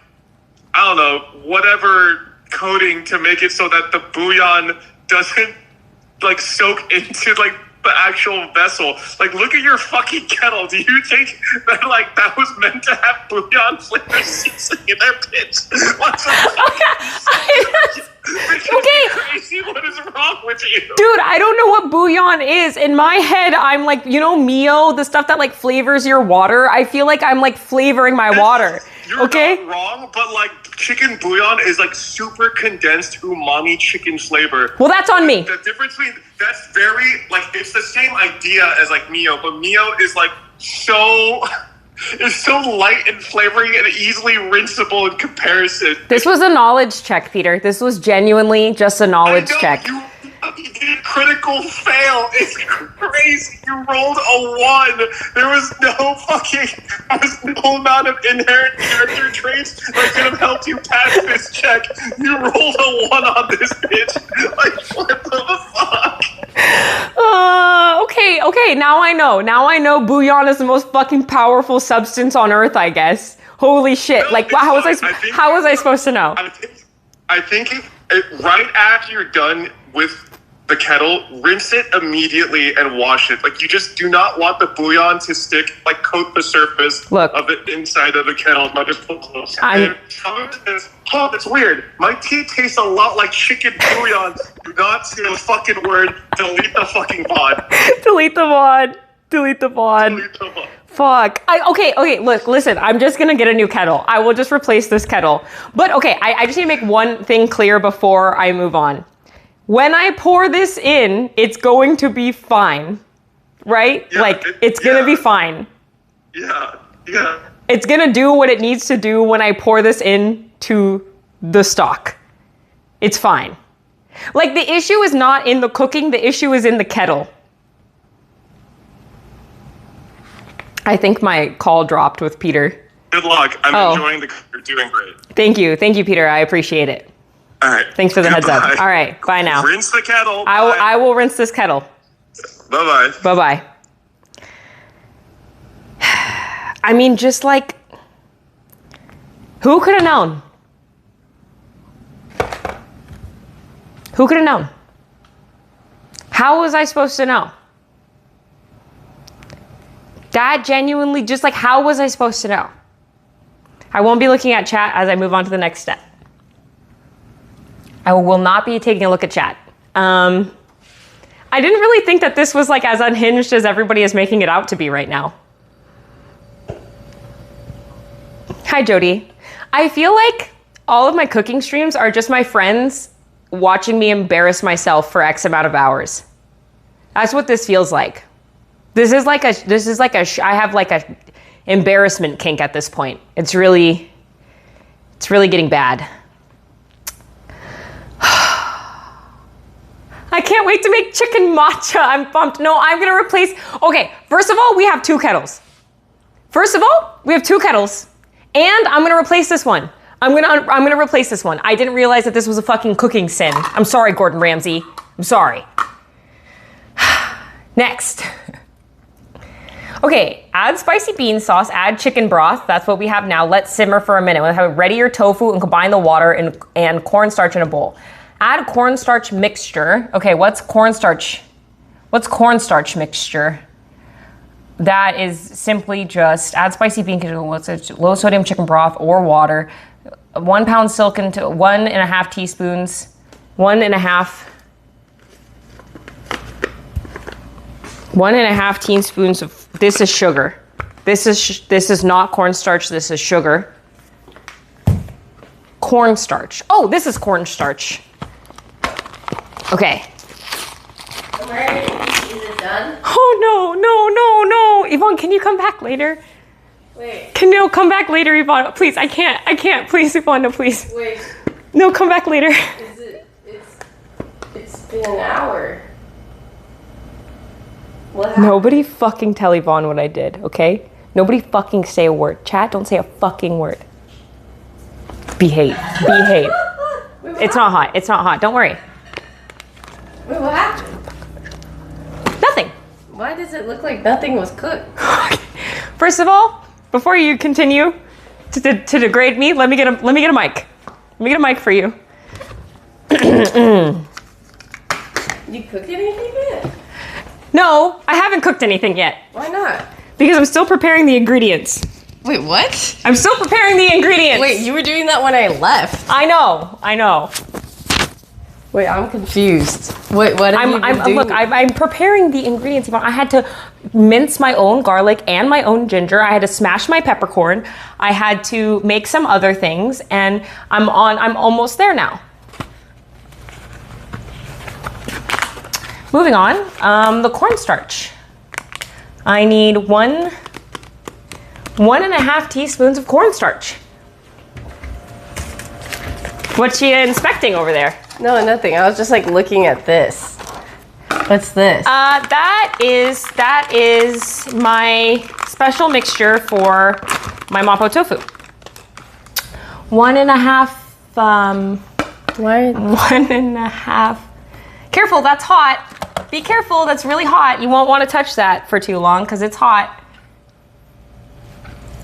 I don't know, whatever coating to make it so that the bouillon doesn't like soak into like the actual vessel. Like, look at your fucking kettle. Do you think that like that was meant to have bouillon flavor seasoning in their bitch? What's okay. Crazy. What is wrong with you? Dude, I don't know what bouillon is. In my head, I'm like, you know, Mio, the stuff that like flavors your water. I feel like I'm like flavoring my water. You're not wrong, but like chicken bouillon is like super condensed umami chicken flavor. Well, that's on me. The difference between that's very like it's the same idea as like Mio, but Mio is like so light in flavoring and easily rinsable in comparison. This was a knowledge check, Peter. This was genuinely just a knowledge check. You did critical fail. It's crazy. You rolled a 1. There was no amount of inherent character traits that could have helped you pass this check. You rolled a 1 on this bitch. Like, what the fuck? Okay. Now I know bouillon is the most fucking powerful substance on earth, I guess. Holy shit. No, like, how was I supposed to know? I think right after you're done with the kettle, rinse it immediately and wash it. Like, you just do not want the bouillon to stick, like, coat the surface of the inside of the kettle. It's weird. My tea tastes a lot like chicken bouillon. Do not say the fucking word. Delete the fucking pod. Delete the pod. Fuck. Okay, look, listen, I'm just gonna get a new kettle. I will just replace this kettle. But okay, I just need to make one thing clear before I move on. when I pour this in, it's going to be fine, right? Yeah, like, it's gonna be fine. Yeah, yeah. It's gonna do what it needs to do when I pour this into the stock. It's fine. Like, the issue is not in the cooking, the issue is in the kettle. I think my call dropped with Peter. Good luck. I'm enjoying You're doing great. Thank you, Peter. I appreciate it. All right. Thanks for the heads up. Goodbye. All right, bye now. Rinse the kettle. I will rinse this kettle. Bye-bye. Bye-bye. I mean, just like, who could have known? Who could have known? How was I supposed to know? That genuinely, just like, how was I supposed to know? I won't be looking at chat as I move on to the next step. I will not be taking a look at chat. I didn't really think that this was like as unhinged as everybody is making it out to be right now. Hi, Jody. I feel like all of my cooking streams are just my friends watching me embarrass myself for X amount of hours. That's what this feels like. I have like a embarrassment kink at this point. It's really getting bad. I can't wait to make chicken matcha. I'm pumped. No, I'm gonna replace, okay, first of all, we have two kettles. And I'm gonna replace this one. I'm gonna replace this one. I didn't realize that this was a fucking cooking sin. I'm sorry, Gordon Ramsay. I'm sorry. Next. Okay, add spicy bean sauce, add chicken broth. That's what we have now. Let's simmer for a minute. We'll have ready your tofu and combine the water and cornstarch in a bowl. Add cornstarch mixture. Okay, what's cornstarch? What's cornstarch mixture? That is simply just add spicy bean, low sodium chicken broth or water. 1 pound silk into 1.5 teaspoons. 1.5 teaspoons of, this is sugar. This is not cornstarch, this is sugar. Cornstarch. Oh, this is cornstarch. Okay. Is it done? Oh, no. Yvonne, can you come back later? Wait. Come back later, Yvonne. Please, I can't. Please, Yvonne, no, please. Wait. No, come back later. It's been an hour. What happened? Nobody fucking tell Yvonne what I did, okay? Nobody fucking say a word. Chat, don't say a fucking word. Behave. Wait, It's not hot. Don't worry. Wait, what happened? Nothing. Why does it look like nothing was cooked? First of all, before you continue to degrade me, let me get a mic. Let me get a mic for you. You cooked anything yet? No, I haven't cooked anything yet. Why not? Because I'm still preparing the ingredients. Wait, what? I'm still preparing the ingredients. Wait, you were doing that when I left. I know. Wait, I'm confused. Wait, what have you been doing? Look, I'm preparing the ingredients. I had to mince my own garlic and my own ginger. I had to smash my peppercorn. I had to make some other things, and I'm almost there now. Moving on, the cornstarch. I need 1.5 teaspoons of cornstarch. What you inspecting over there? No, nothing. I was just like looking at this. What's this? That is my special mixture for my Mapo tofu. 1.5. Why? 1.5. Careful, that's hot. Be careful, that's really hot. You won't want to touch that for too long because it's hot.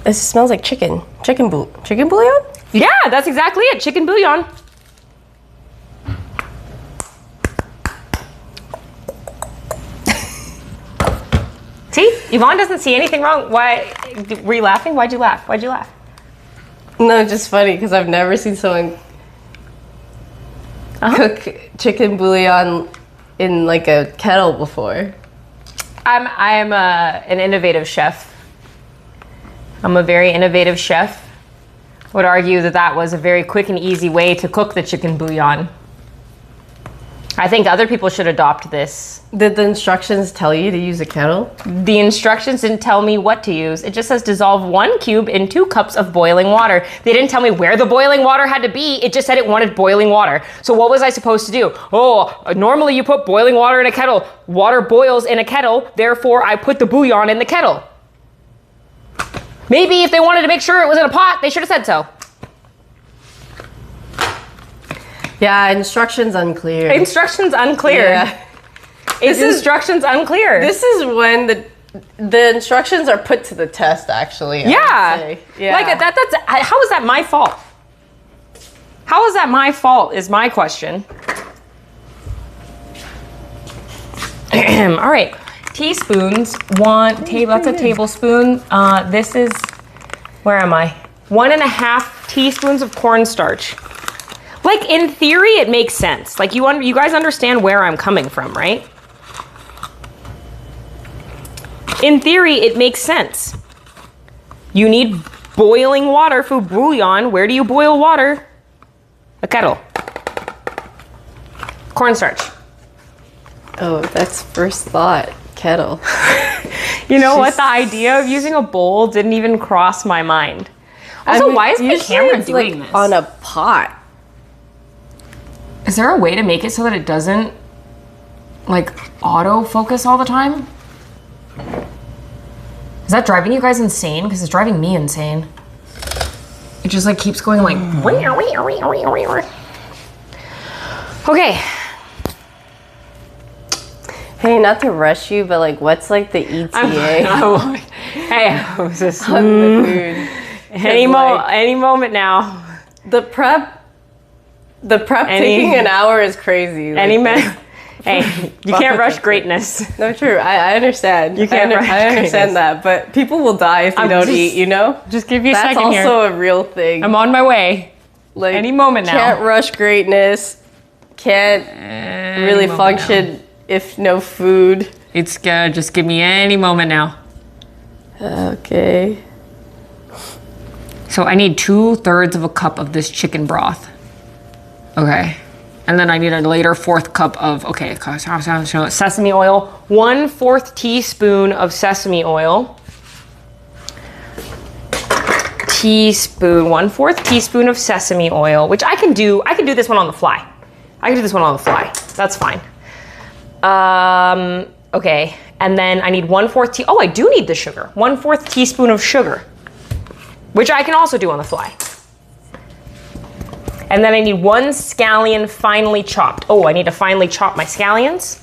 This smells like chicken. Chicken bouillon? Yeah, that's exactly it. Chicken bouillon. See, Yvonne doesn't see anything wrong. Why were you laughing? Why'd you laugh? No, just funny because I've never seen someone cook chicken bouillon in like a kettle before. I'm an innovative chef. I'm a very innovative chef. Would argue that was a very quick and easy way to cook the chicken bouillon. I think other people should adopt this. Did the instructions tell you to use a kettle? The instructions didn't tell me what to use. It just says dissolve 1 cube in 2 cups of boiling water. They didn't tell me where the boiling water had to be. It just said it wanted boiling water. So what was I supposed to do? Oh, normally you put boiling water in a kettle. Water boils in a kettle, therefore I put the bouillon in the kettle. Maybe if they wanted to make sure it was in a pot, they should have said so. Yeah, instructions unclear. Instructions unclear. Yeah. Instructions unclear. This is when the instructions are put to the test, actually. Yeah. Yeah. Like that's how is that my fault? How is that my fault is my question. All right. Teaspoons, that's a tablespoon. This is, where am I? 1.5 teaspoons of cornstarch. Like in theory, it makes sense. Like you guys understand where I'm coming from, right? In theory, it makes sense. You need boiling water for bouillon. Where do you boil water? A kettle. Cornstarch. Oh, that's first thought. Kettle. You know what? The idea of using a bowl didn't even cross my mind. Also, why is my camera doing this? On a pot. Is there a way to make it so that it doesn't like auto focus all the time? Is that driving you guys insane? Because it's driving me insane. It just like keeps going like. Okay. Hey, not to rush you, but like, what's like the ETA Hey, I was just on the food? any moment now. The prep taking an hour is crazy. Hey, you can't rush greatness. No, true. I understand. You can't rush I understand greatness. that, but people will die if you don't eat. You know. Just give you a That's second here. also a real thing. I'm on my way. Like any moment now. Can't rush greatness. Can't really function if no food. It's good. Just give me any moment now. Okay. So I need 2/3 of a cup of this chicken broth. Okay. And then I need a later 4th cup of, sesame oil. 1/4 teaspoon of sesame oil. 1/4 teaspoon of sesame oil, which I can do this one on the fly. That's fine. Okay. And then I need 1/4 I do need the sugar. 1/4 teaspoon of sugar, which I can also do on the fly. And then I need 1 scallion finely chopped. Oh, I need to finely chop my scallions.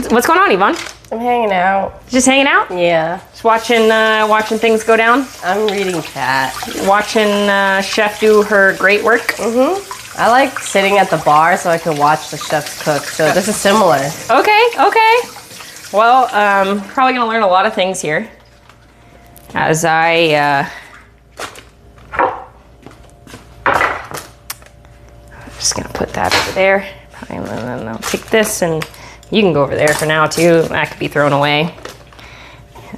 What's going on, Yvonne? I'm hanging out. Just hanging out? Yeah. Just watching things go down? I'm reading chat. Watching Chef do her great work? I like sitting at the bar so I can watch the chefs cook. So this is similar. Okay. Well, probably gonna learn a lot of things here. As I, I'm just gonna put that over there. And then I'll take this and you can go over there for now too. That could be thrown away.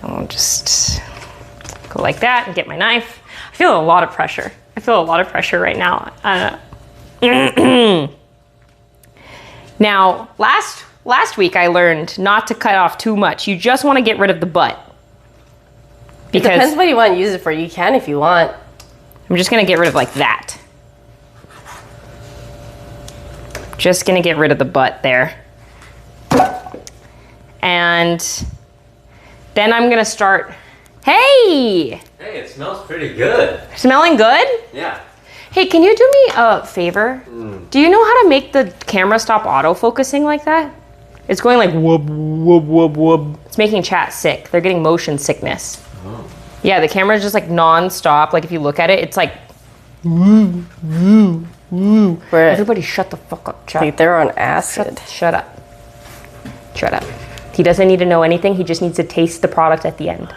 I'll just go like that and get my knife. I feel a lot of pressure. Right now. Now, last week I learned not to cut off too much. You just want to get rid of the butt. It depends what you want to use it for. You can if you want. I'm just gonna get rid of like that. Just gonna get rid of the butt there. And then I'm gonna start, hey! Hey, it smells pretty good. Smelling good? Yeah. Hey, can you do me a favor? Do you know how to make the camera stop auto-focusing like that? It's going like whoop, whoop, whoop, whoop. It's making chat sick. They're getting motion sickness. Oh. Yeah, the camera is just like non-stop. Like if you look at it, it's like woo, woo, woo. Everybody shut the fuck up, chat. Like they're on acid. Shut up. He doesn't need to know anything. He just needs to taste the product at the end.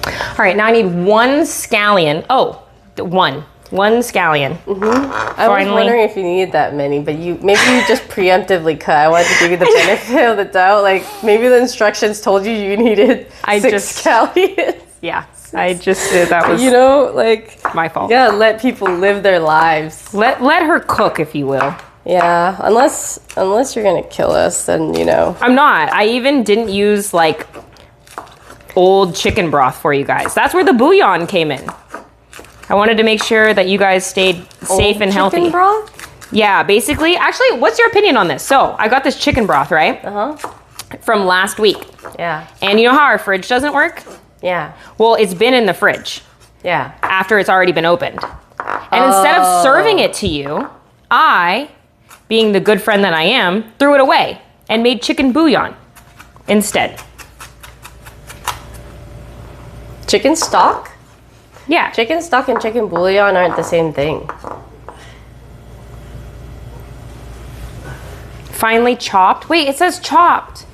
All right, now I need 1 scallion. Oh, one scallion. I was wondering if you needed that many, but maybe you just preemptively cut. I wanted to give you the benefit of the doubt. Like maybe the instructions told you needed 6 scallions. Yeah. I just that was You know, like, my fault. you gotta let people live their lives. Let her cook, if you will. Yeah, unless you're gonna kill us, then, you know. I'm not. I even didn't use like old chicken broth for you guys. That's where the bouillon came in. I wanted to make sure that you guys stayed safe and healthy. Chicken broth? Yeah, basically. Actually, what's your opinion on this? So I got this chicken broth, right? From last week. Yeah. And you know how our fridge doesn't work? Yeah. Well, it's been in the fridge Yeah. after it's already been opened. And instead of serving it to you, I, being the good friend that I am, threw it away and made chicken bouillon instead. Chicken stock? Yeah. Chicken stock and chicken bouillon aren't the same thing. Finely chopped. Wait, it says chopped.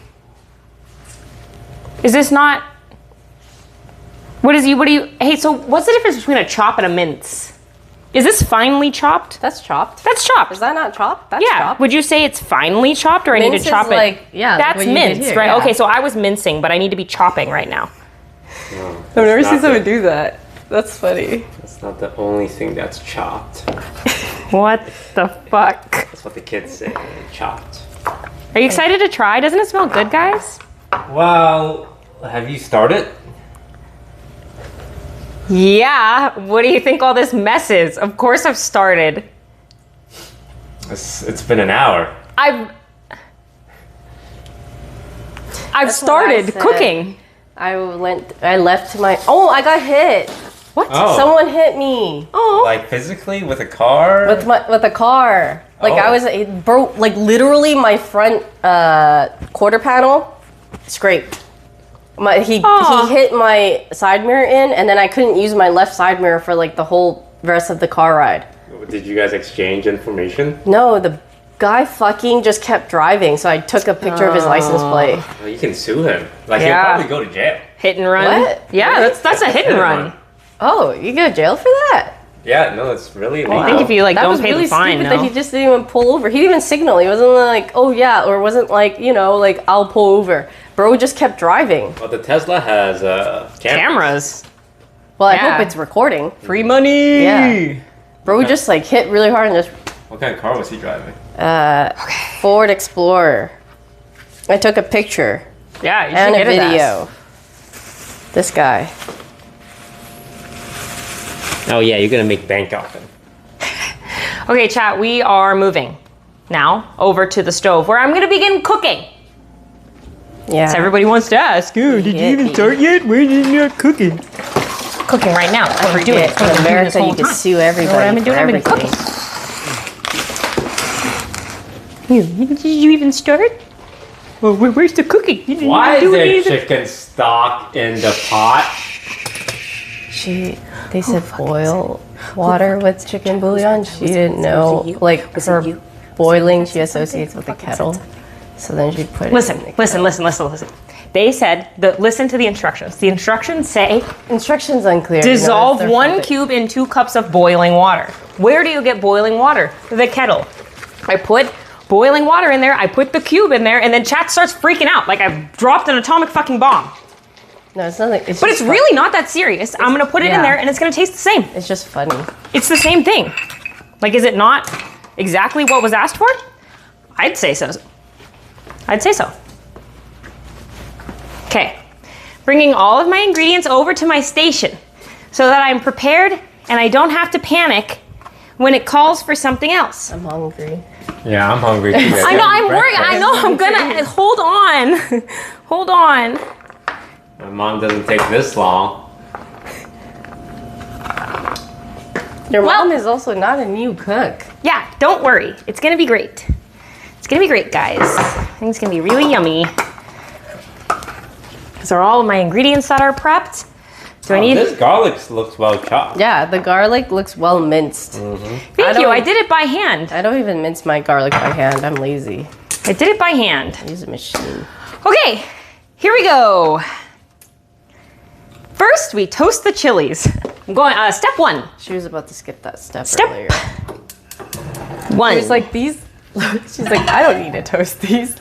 Is this not? What do you? Hey, so what's the difference between a chop and a mince? Is this finely chopped? That's chopped. That's chopped. Is that not chopped? That's Yeah. chopped. Would you say it's finely chopped, or I need Mince to chop is it? like, yeah, That's what you did mince, here, right? yeah. Okay, so I was mincing, but I need to be chopping right now. I've never seen someone do that. That's funny. It's not the only thing that's chopped. What the fuck? That's what the kids say. Chopped. Are you excited to try? Doesn't it smell good, guys? Well, have you started? Yeah. What do you think all this mess is? Of course I've started. It's been an hour. I've what I started said. cooking. I left my, oh, I got hit. What? Oh. Someone hit me Oh. Like physically with a car? with a car. Like Oh. it broke, like literally my front quarter panel scraped. He Aw. hit my side mirror in, and then I couldn't use my left side mirror for like the whole rest of the car ride. Did you guys exchange information? No, the guy fucking just kept driving, so I took a picture of his license plate. Well, you can sue him. Like Yeah. he'll probably go to jail. Hit and run. What? Yeah, that's a hit and run. Oh, you go to jail for that? Yeah, no, it's really illegal. I think if you like That don't was pay really the fine, stupid no. that he just didn't even pull over. He didn't even signal. He wasn't like, oh yeah, or wasn't like, you know, like I'll pull over. Bro just kept driving. Well, the Tesla has Cameras. Well, I Yeah. hope it's recording. Free money. Yeah. Bro just like hit really hard and just What kind of car was he driving? Ford Explorer. I took a picture Yeah, you and should a get his video. ass. This guy. Oh yeah, you're gonna make bank off him. Okay, chat, we are moving now over to the stove where I'm gonna begin cooking. Yeah. So everybody wants to ask, oh, did you even start yet? Why are you not cooking? Cooking right now. That's what we're doing. That's what In I've been doing this America, whole you can time. sue everybody. I've been doing? for I've been everything. cooking. Did you even start? Well, where's the cooking? You didn't Why even is do there anything. chicken stock in the pot? They said boil water with chicken bouillon. She didn't know, like her boiling, she associates with the kettle. So then she put it in Listen, the listen. They said, listen to the instructions. The instructions say, Instructions unclear. dissolve They're 1 fucking- cube in 2 cups of boiling water. Where do you get boiling water? The kettle. I put boiling water in there, I put the cube in there, and then chat starts freaking out like I've dropped an atomic fucking bomb. No, it's nothing. But it's really not that serious. I'm gonna put it in yeah. there and it's gonna taste the same. It's just funny. It's the same thing. Like, is it not exactly what was asked for? I'd say so. I'd say so. Okay. Bringing all of my ingredients over to my station so that I'm prepared and I don't have to panic when it calls for something else. I'm hungry. Yeah, I'm hungry too. I know, I'm worried. I know, I'm gonna. Hold on. Hold on. My mom doesn't take this long. Your Well- mom is also not a new cook. Yeah, don't worry. It's gonna be great. It's gonna be great, guys. I think it's gonna be really yummy. These are all of my ingredients that are prepped. Do I need? This garlic looks well chopped. Yeah, the garlic looks well minced. Thank you. don't- I did it by hand. I don't even mince my garlic by hand. I'm lazy. I did it by hand. I use a machine. Okay, here we go. First, we toast the chilies. I'm going. Step 1. She was about to skip that step, Step earlier. 1. She's like, these. She's like, I don't need to toast these.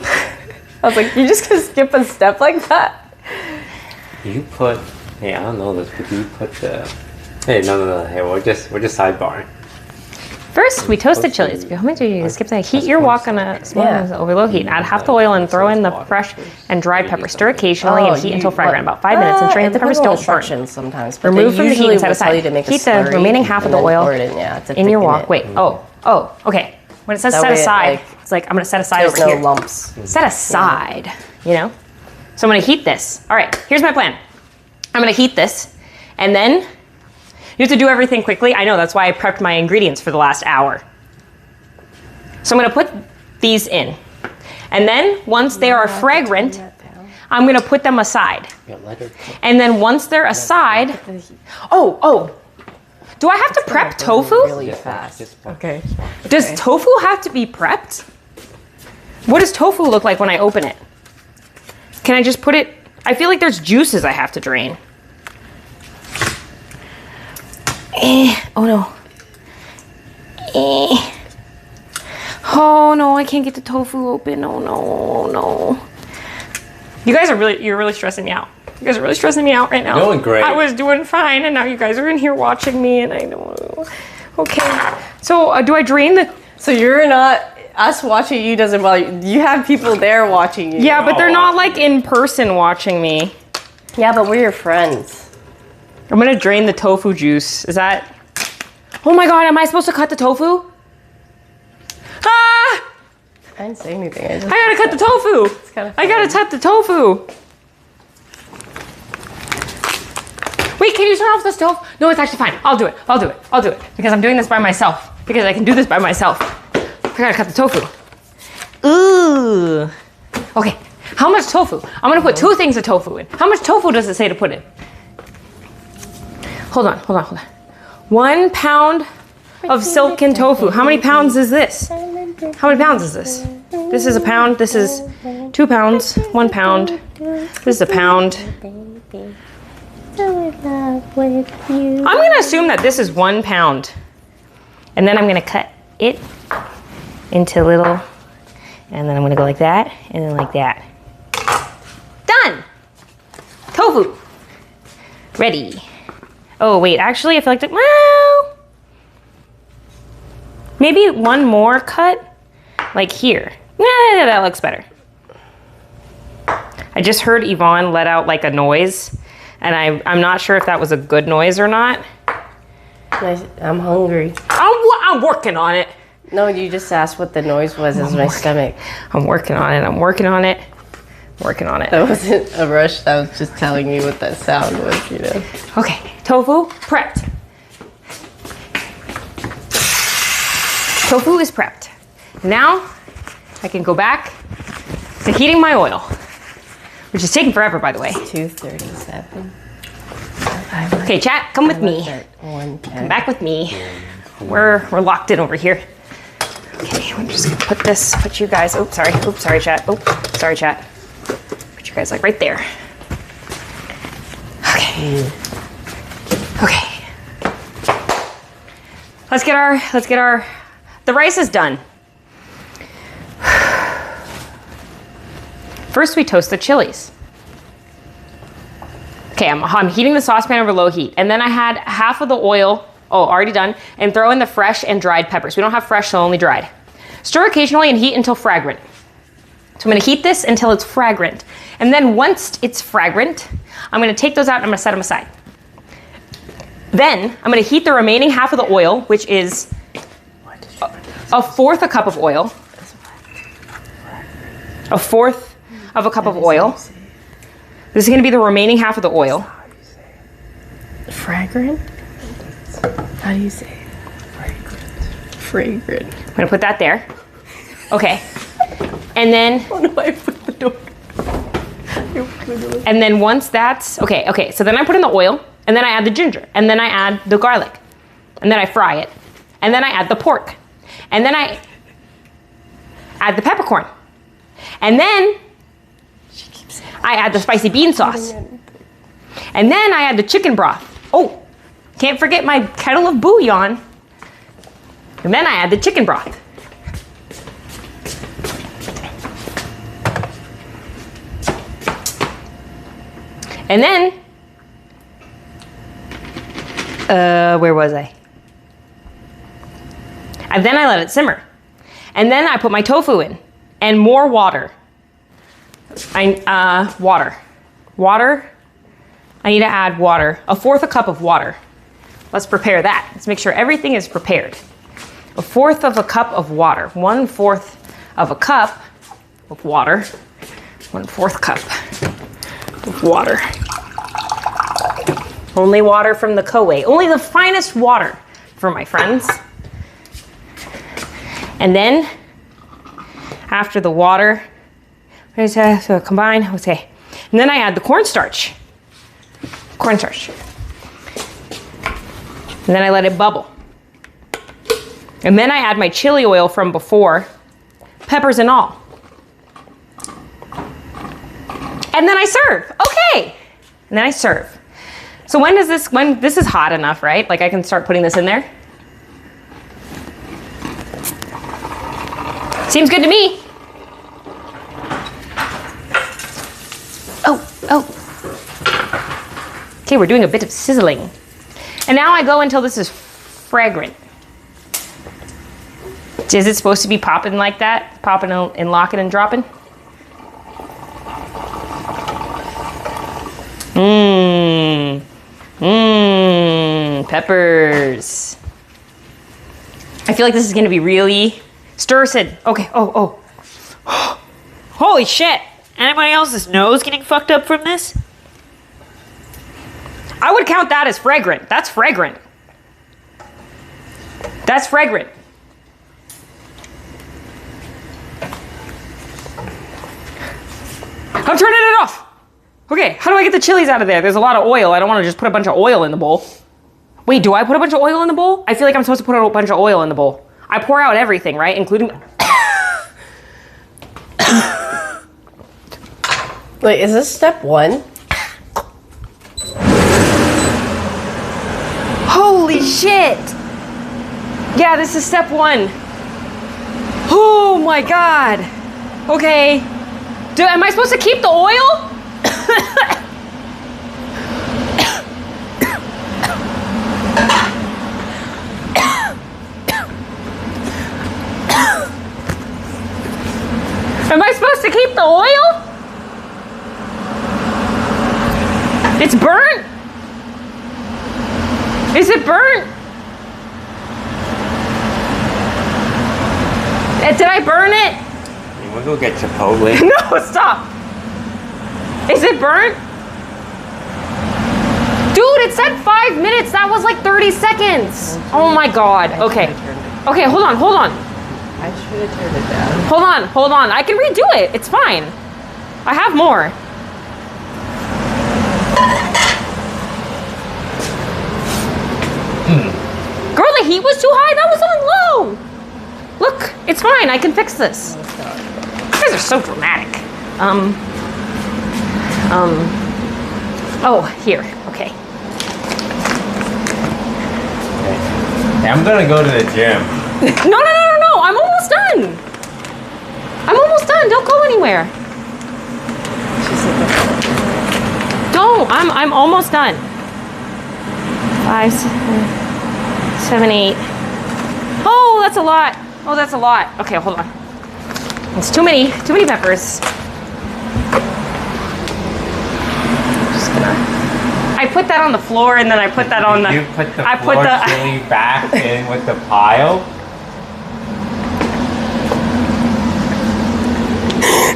I was like, you just gonna skip a step like that? You put Hey, I don't know this, but do you put the... Hey, no. Hey, we're just sidebarring. First, we toast the chilies. How much do you skip that? Heat your wok on a small over low heat. Add half the oil and throw in the fresh and dried pepper. Stir occasionally and heat until fragrant. About 5 minutes and strain the peppers. Don't burn. Sometimes, but Remove from the heat and set will tell you aside. to make a Heat the slurry remaining half of the and then oil pour it in, yeah, to in your thicken wok. it. Wait. Oh. Okay. When it says That set way it, aside, like, it's like I'm gonna set aside There's over no here. lumps. Set aside. You know. So I'm gonna heat this. All right. Here's my plan. I'm gonna heat this, and then you have to do everything quickly. I know, that's why I prepped my ingredients for the last hour. So I'm gonna put these in. And then once they are fragrant, I'm gonna put them aside. And then once they're aside, do I have to prep tofu? Really fast. Okay. Does tofu have to be prepped? What does tofu look like when I open it? Can I just put it? I feel like there's juices I have to drain. Oh no. Oh no, I can't get the tofu open. Oh no. You guys you're really stressing me out. You guys are really stressing me out right now. Doing great. I was doing fine and now you guys are in here watching me and I know. Okay. So do I drain the... So you're not, us watching you doesn't bother you. You have people there watching you. Yeah, but they're not like in person watching me. Yeah, but we're your friends. I'm gonna drain the tofu juice. Is that... Oh my God, am I supposed to cut the tofu? Ah! I didn't say anything. I gotta cut the tofu. kinda I gotta cut the tofu. Wait, can you turn off the stove? No, it's actually fine. I'll do it. Because I'm doing this by myself. Because I can do this by myself. I gotta cut the tofu. Ooh. Okay, how much tofu? I'm gonna put 2 things of tofu in. How much tofu does it say to put in? Hold on. 1 pound of silken tofu. How many pounds is this? How many pounds is this? This is a pound. This is 2 pounds. 1 pound. This is a pound. I'm gonna assume that this is 1 pound. And then I'm gonna cut it into little, and then I'm gonna go like that, and then like that. Done! Tofu. Ready. Oh wait, actually I feel like, well, maybe 1 more cut, like here. Nah, that looks better. I just heard Yvonne let out like a noise, and I'm not sure if that was a good noise or not. I'm hungry. I'm working on it. No, you just asked what the noise was. It was my stomach. I'm working on it. That wasn't a rush. That was just telling me what that sound was, you know. Okay, tofu prepped. Tofu is prepped. Now I can go back to heating my oil, which is taking forever, by the way. 2:37. Okay, chat, come with me. Come back with me. We're locked in over here. Okay, I'm just gonna put you guys, sorry, chat. Sorry, chat. Put you guys like right there. Okay. Let's get our, the rice is done. First we toast the chilies. Okay, I'm heating the saucepan over low heat. And then I had half of the oil, already done, and throw in the fresh and dried peppers. We don't have fresh, so only dried. Stir occasionally and heat until fragrant. So I'm gonna heat this until it's fragrant. And then once it's fragrant, I'm gonna take those out and I'm gonna set them aside. Then I'm gonna heat the remaining half of the oil, which is a 1/4 cup of oil. A 1/4 of a cup of oil. This is gonna be the remaining half of the oil. Fragrant? How do you say it? Fragrant. I'm gonna put that there. Okay. And then, Oh no, I put the door. and then once that's, okay. So then I put in the oil, and then I add the ginger, and then I add the garlic, and then I fry it, and then I add the pork, and then I add the peppercorn, and then I add the spicy bean sauce, and then I add the chicken broth. Oh, can't forget my kettle of bouillon, and then I add the chicken broth. And then Where was I? And then I let it simmer. And then I put my tofu in and more water. Water. I need to add water, 1/4 cup of water. Let's prepare that. Let's make sure everything is prepared. 1/4 cup of water, 1/4 cup of water, 1/4 cup of water. Only water from the Koei, only the finest water for my friends. And then after the water, so combine, okay. And then I add the cornstarch. Cornstarch. And then I let it bubble. And then I add my chili oil from before, peppers and all. And then I serve. Okay. And then I serve. So when this is hot enough, right? Like I can start putting this in there. Seems good to me. Oh. Okay, we're doing a bit of sizzling. And now I go until this is fragrant. Is it supposed to be popping like that? Popping and locking and dropping? Peppers. I feel like this is gonna be really stir, Sid. Okay, oh. Holy shit! Anybody else's nose getting fucked up from this? I would count that as fragrant. That's fragrant. That's fragrant. I'm turning it off. Okay, how do I get the chilies out of there? There's a lot of oil. I don't want to just put a bunch of oil in the bowl. Wait, do I put a bunch of oil in the bowl? I feel like I'm supposed to put a bunch of oil in the bowl. I pour out everything, right? Including... Wait, is this step 1? Holy shit! Yeah, this is step 1. Oh my god. Okay. Am I supposed to keep the oil? Am I supposed to keep the oil? It's burnt? Is it burnt? Did I burn it? You wanna go get Chipotle? No, stop. Is it burnt? Dude, it said 5 minutes. That was like 30 seconds. Oh my god. Okay. Okay, hold on. I should have turned it down. Hold on. I can redo it. It's fine. I have more. Girl, the heat was too high. That was on low. Look, it's fine. I can fix this. You guys are so dramatic. Oh, here. Okay. I'm gonna go to the gym. No. I'm almost done. Don't go anywhere. Don't. I'm almost done. 5, 7, 8. Oh, that's a lot. Okay, hold on. It's too many peppers. Just gonna. I put that on the floor and then I put that on the. You put the chili back in with the pile.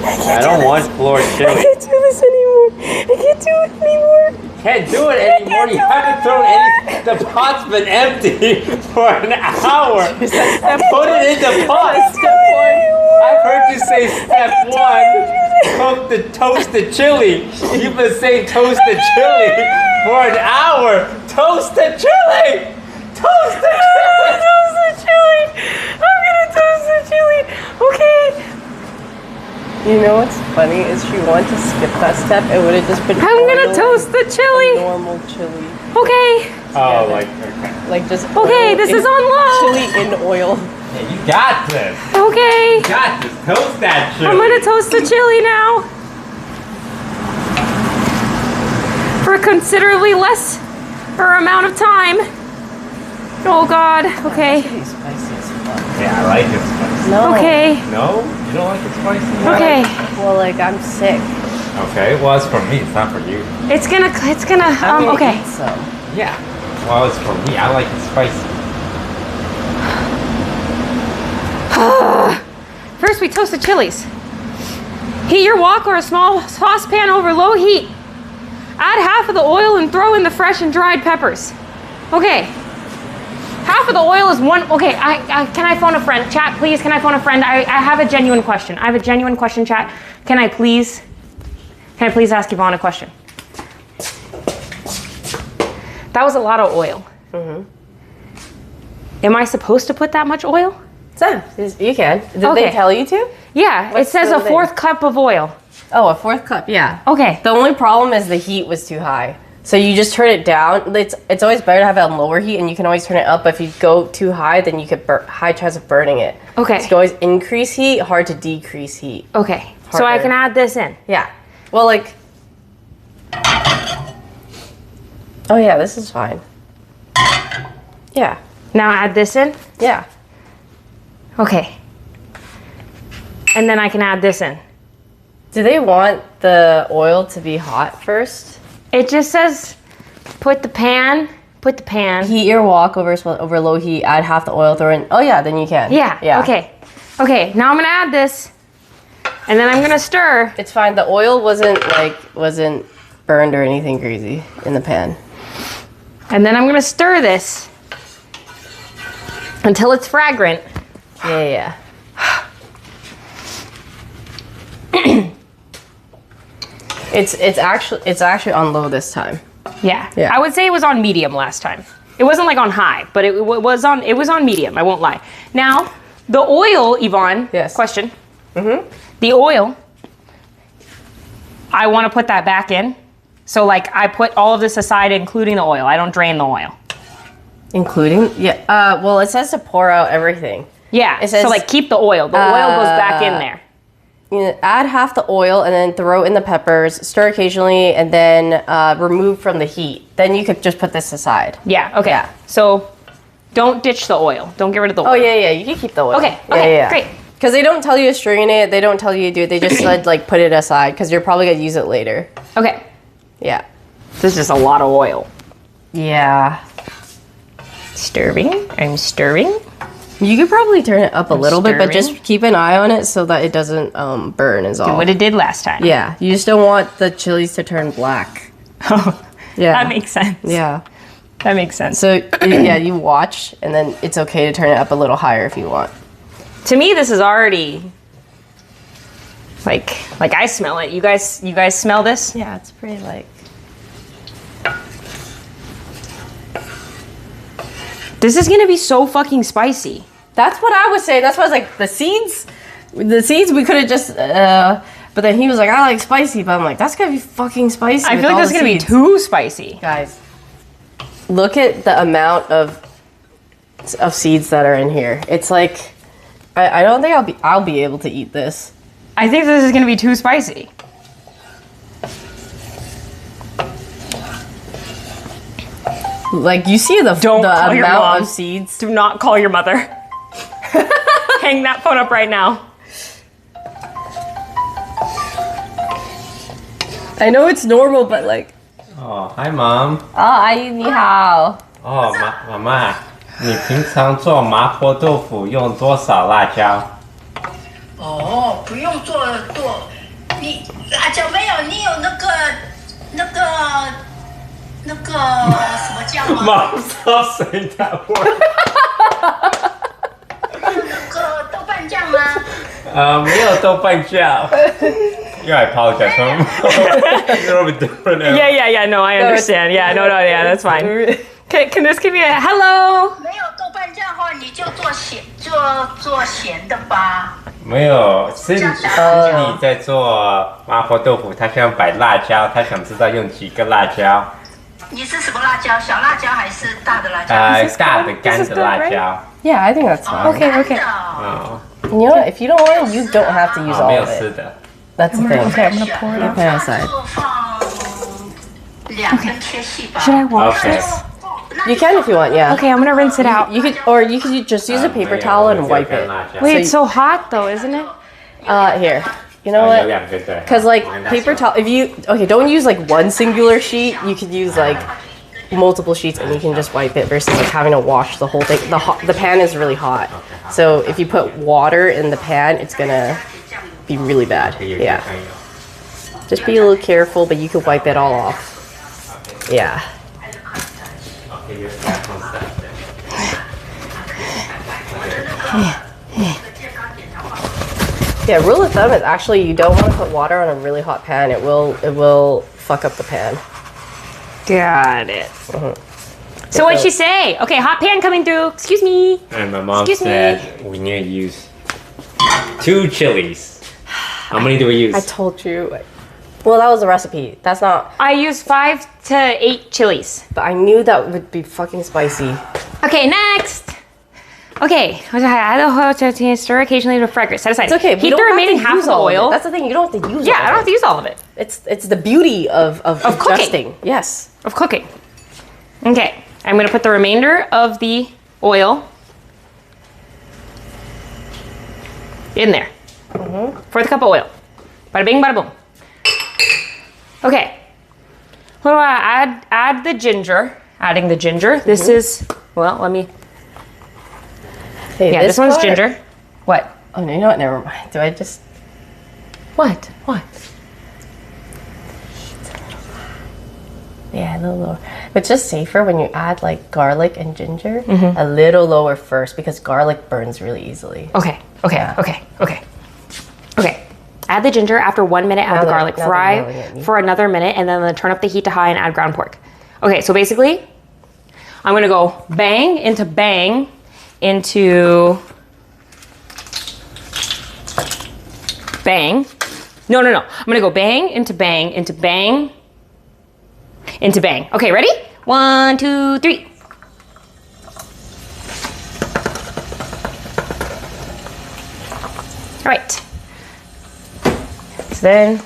I don't want floor chili. I can't do this anymore. Can't do it anymore. You haven't thrown the pot's been empty for an hour. Put it in the pot. I've heard you say step 1. Toast the chili. You've been saying toast the chili for an hour. Toast the chili. Toast the chili. I'm gonna toast the chili. Okay. You know what's funny is she wanted to skip that step. It would have just been. I'm gonna toast the chili. Normal chili. Okay. Oh, Like just. Okay, this is on low. Chili in oil. Yeah, you got this. Okay. You got this. Toast that chili. I'm gonna toast the chili now. For a considerably less amount of time. Oh God. Okay. Yeah, I like it spicy. No. Okay. No? You don't like it spicy? Okay. Well, like I'm sick. Okay, well, it's for me. It's not for you. It's gonna. I'm gonna Okay. eat some. Yeah. Well, it's for me. I like it spicy. First, we toast the chilies. Heat your wok or a small saucepan over low heat. Add half of the oil and throw in the fresh and dried peppers. Okay. Half of the oil is one. Okay, can I phone a friend? Chat, please. Can I phone a friend? I have a genuine question. I have a genuine question, chat. Can I please ask Yvonne a question? That was a lot of oil. Mm-hmm. Am I supposed to put that much oil? So, you can. Did Okay. they tell you to? Yeah, What's it says the a fourth cup of oil. Oh, a fourth cup, yeah. Okay. The only problem is the heat was too high. So you just turn it down. It's always better to have it on lower heat, and you can always turn it up. But if you go too high, then you could high chance of burning it. Okay. So you can always increase heat, hard to decrease heat. Okay. So I Harder. can add this in. Yeah. Well, like. Oh yeah, this is fine. Yeah. Now add this in. Yeah. Okay. And then I can add this in. Do they want the oil to be hot first? It just says put the pan. Heat your wok over low heat. Add half the oil. Throw in. Oh yeah, then you can. Yeah. Okay. Okay. Now I'm gonna add this, and then I'm gonna stir. It's fine. The oil wasn't burned or anything crazy in the pan. And then I'm gonna stir this until it's fragrant. Yeah. It's actually on low this time. Yeah. Yeah. I would say it was on medium last time. It wasn't like on high, but it was on medium. I won't lie. Now the oil, Yvonne. Yes. Question. Mm-hmm. The oil. I want to put that back in. So like I put all of this aside, including the oil. I don't drain the oil. Including? Yeah. Well, it says to pour out everything. Yeah. It says, so like keep the oil. The oil goes back in there. You know, add half the oil and then throw in the peppers. Stir occasionally and then remove from the heat. Then you could just put this aside. Yeah. Okay. Yeah. So don't ditch the oil. Don't get rid of the oil. Oh yeah. You can keep the oil. Okay. Yeah, Okay. yeah. Great. Because they don't tell you to strain it. They don't tell you to do it. They just said like put it aside because you're probably gonna use it later. Okay. Yeah. This is just a lot of oil. Yeah. Stirring. I'm stirring. You could probably turn it up a little bit, but stirring. just keep an eye on it so that it doesn't burn is all. What it did last time. Yeah, you just don't want the chilies to turn black. Yeah. That makes sense. Yeah. That makes sense. So yeah, you watch, and then it's okay to turn it up a little higher if you want. To me, this is already like I smell it. You guys smell this? Yeah, it's pretty like. This is gonna be so fucking spicy. That's what I was saying. That's why I was like, the seeds we could have just. But then he was like, I like spicy, but I'm like, that's gonna be fucking spicy. I feel like that's gonna be too spicy. Guys, look at the amount of seeds that are in here. It's like, I don't think I'll be able to eat this. I think this is gonna be too spicy. Like you see the call your mom. amount of seeds. Do not call your mother. Hang that phone up right now. I know it's normal, but like. Oh, hi, Mom. 阿姨你好。哦，妈妈，你平常做麻婆豆腐用多少辣椒？哦，不用做多，你辣椒没有？你有那个什么酱吗？ Mom, stop saying that word. 那个豆瓣酱吗？没有豆瓣酱。Yeah, I apologize. You're over different. Yeah. No, I understand. Yeah, no, yeah, that's fine. Can this give me a hello? 没有豆瓣酱的话，你就做咸的吧。没有，是你在做麻婆豆腐，他想摆辣椒，他想知道用几个辣椒。你是什么辣椒？小辣椒还是大的辣椒？大的干的辣椒。 Yeah, I think that's fine. Okay. 干的哦， You know what? If you don't want it, you don't have to use 没 all 有 of 吃 it. 的。 That's the thing. Okay, I'm gonna pour it Put it aside. 就放2根切细吧。 Should I wash Okay. this? You can if you want, yeah. Okay, I'm gonna rinse it out. You could just use a paper towel and wipe it. Wait, it's so hot though, isn't it? Here. You know what? Because like paper towel, don't use like one singular sheet. You could use like multiple sheets, and you can just wipe it versus like having to wash the whole thing. The pan is really hot, so if you put water in the pan, it's gonna be really bad. Yeah. Just be a little careful, but you could wipe it all off. Yeah. Yeah, rule of thumb is actually you don't want to put water on a really hot pan. It will fuck up the pan. Got it. So what'd she say? Okay, hot pan coming through. Excuse me. And my mom said we need to use 2 chilies. How many do we use? I told you. Well, that was the recipe. That's not. I used 5 to 8 chilies. But I knew that would be fucking spicy. Okay, next. Okay, stir occasionally to fragrance. Set aside. It's okay. Heat the remaining half of the oil. That's the thing. You don't have to use. Yeah, I don't have to use all of it. It's the beauty of cooking. adjusting. Yes. Of cooking. Okay, I'm gonna put the remainder of the oil in there. 4th cup of oil. Bada bing, bada boom. Okay. What do I add the ginger. Adding the ginger. This is, well, let me. Hey, Yeah, this one's ginger. What? Oh, no, you know what? Never mind. Do I just. What? What? Yeah, a little lower. But just safer when you add like garlic and ginger, a little lower first because garlic burns really easily. Okay. Yeah. Okay. Add the ginger after 1 minute, add the garlic. Fry for another minute, and then turn up the heat to high and add ground pork. Okay, so basically, I'm gonna go bang into bang into bang. No. I'm gonna go bang into bang into bang into bang. Okay, ready? 1, 2, 3. All right. So then,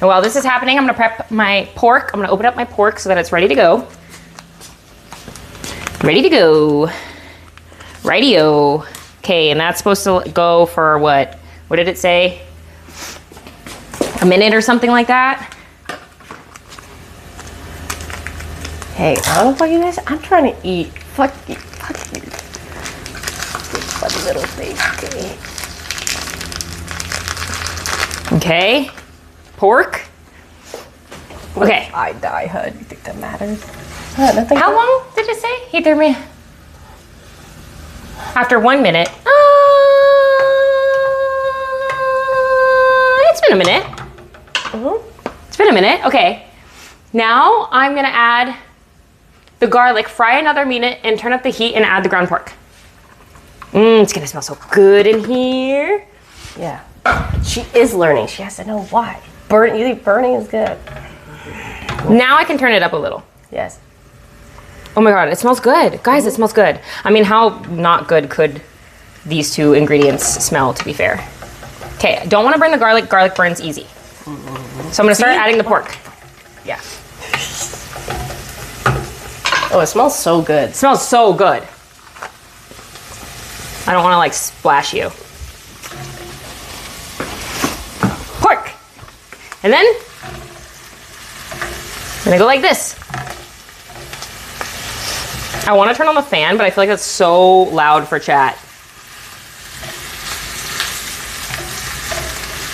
And while this is happening, I'm gonna prep my pork. I'm gonna open up my pork so that it's ready to go. Ready to go. Rightio. Okay, and that's supposed to go for what? What did it say? A minute or something like that? Hey, I don't know about you guys. I'm trying to eat. Fuck you. Funny little thing. Okay. Pork. Okay. I die, Hud. You think that matters? Nothing. How long did it say? He threw me. After 1 minute. It's been a minute. It's been a minute. Okay. Now I'm gonna add the garlic, fry another minute, and turn up the heat and add the ground pork. It's gonna smell so good in here. Yeah. She is learning. She has to know why. You think burning is good? Now I can turn it up a little. Yes. Oh my God, it smells good. Guys, it smells good. I mean, how not good could these two ingredients smell, to be fair? Okay, don't want to burn the garlic. Garlic burns easy. So I'm gonna start adding the pork. Yeah. Oh, it smells so good. It smells so good. I don't want to like splash you. Pork. And then I'm gonna go like this. I want to turn on the fan, but I feel like that's so loud for chat.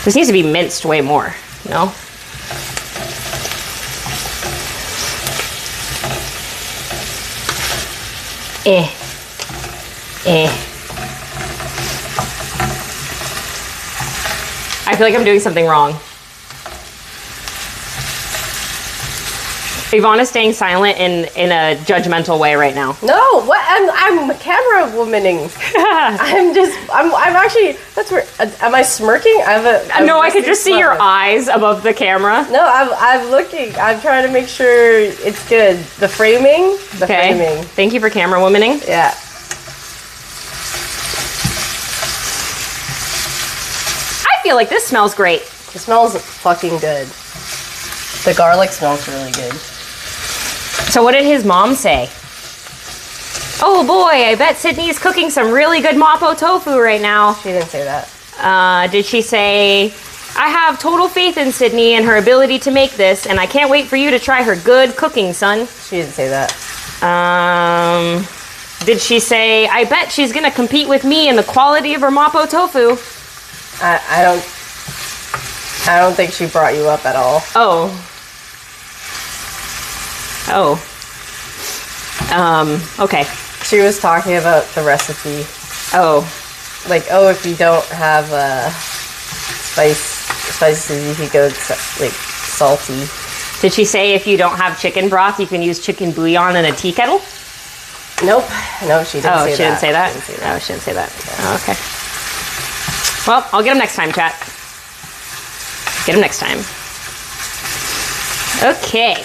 This needs to be minced way more, you know? I feel like I'm doing something wrong. Yvonne is staying silent in a judgmental way right now. No, what? I'm camera womaning. I'm actually, that's where, am I smirking? No, I could just see your eyes above the camera. No, I'm looking. I'm trying to make sure it's good. The framing. Framing. Thank you for camera womaning. Yeah. I feel like this smells great. It smells fucking good. The garlic smells really good. So what did his mom say? Oh boy, I bet Sydney's cooking some really good Mapo tofu right now. She didn't say that. Did she say, I have total faith in Sydney and her ability to make this, and I can't wait for you to try her good cooking, son? She didn't say that. Did she say, I bet she's gonna compete with me in the quality of her Mapo tofu? I don't think she brought you up at all. Oh. Okay. She was talking about the recipe. Oh. Like, if you don't have spices, you could go like salty. Did she say if you don't have chicken broth, you can use chicken bouillon in a tea kettle? Nope. No, she didn't say that. She didn't say that? She didn't say that. Oh, she didn't say that. Oh, okay. Well, I'll get him next time, chat. Get him next time. Okay.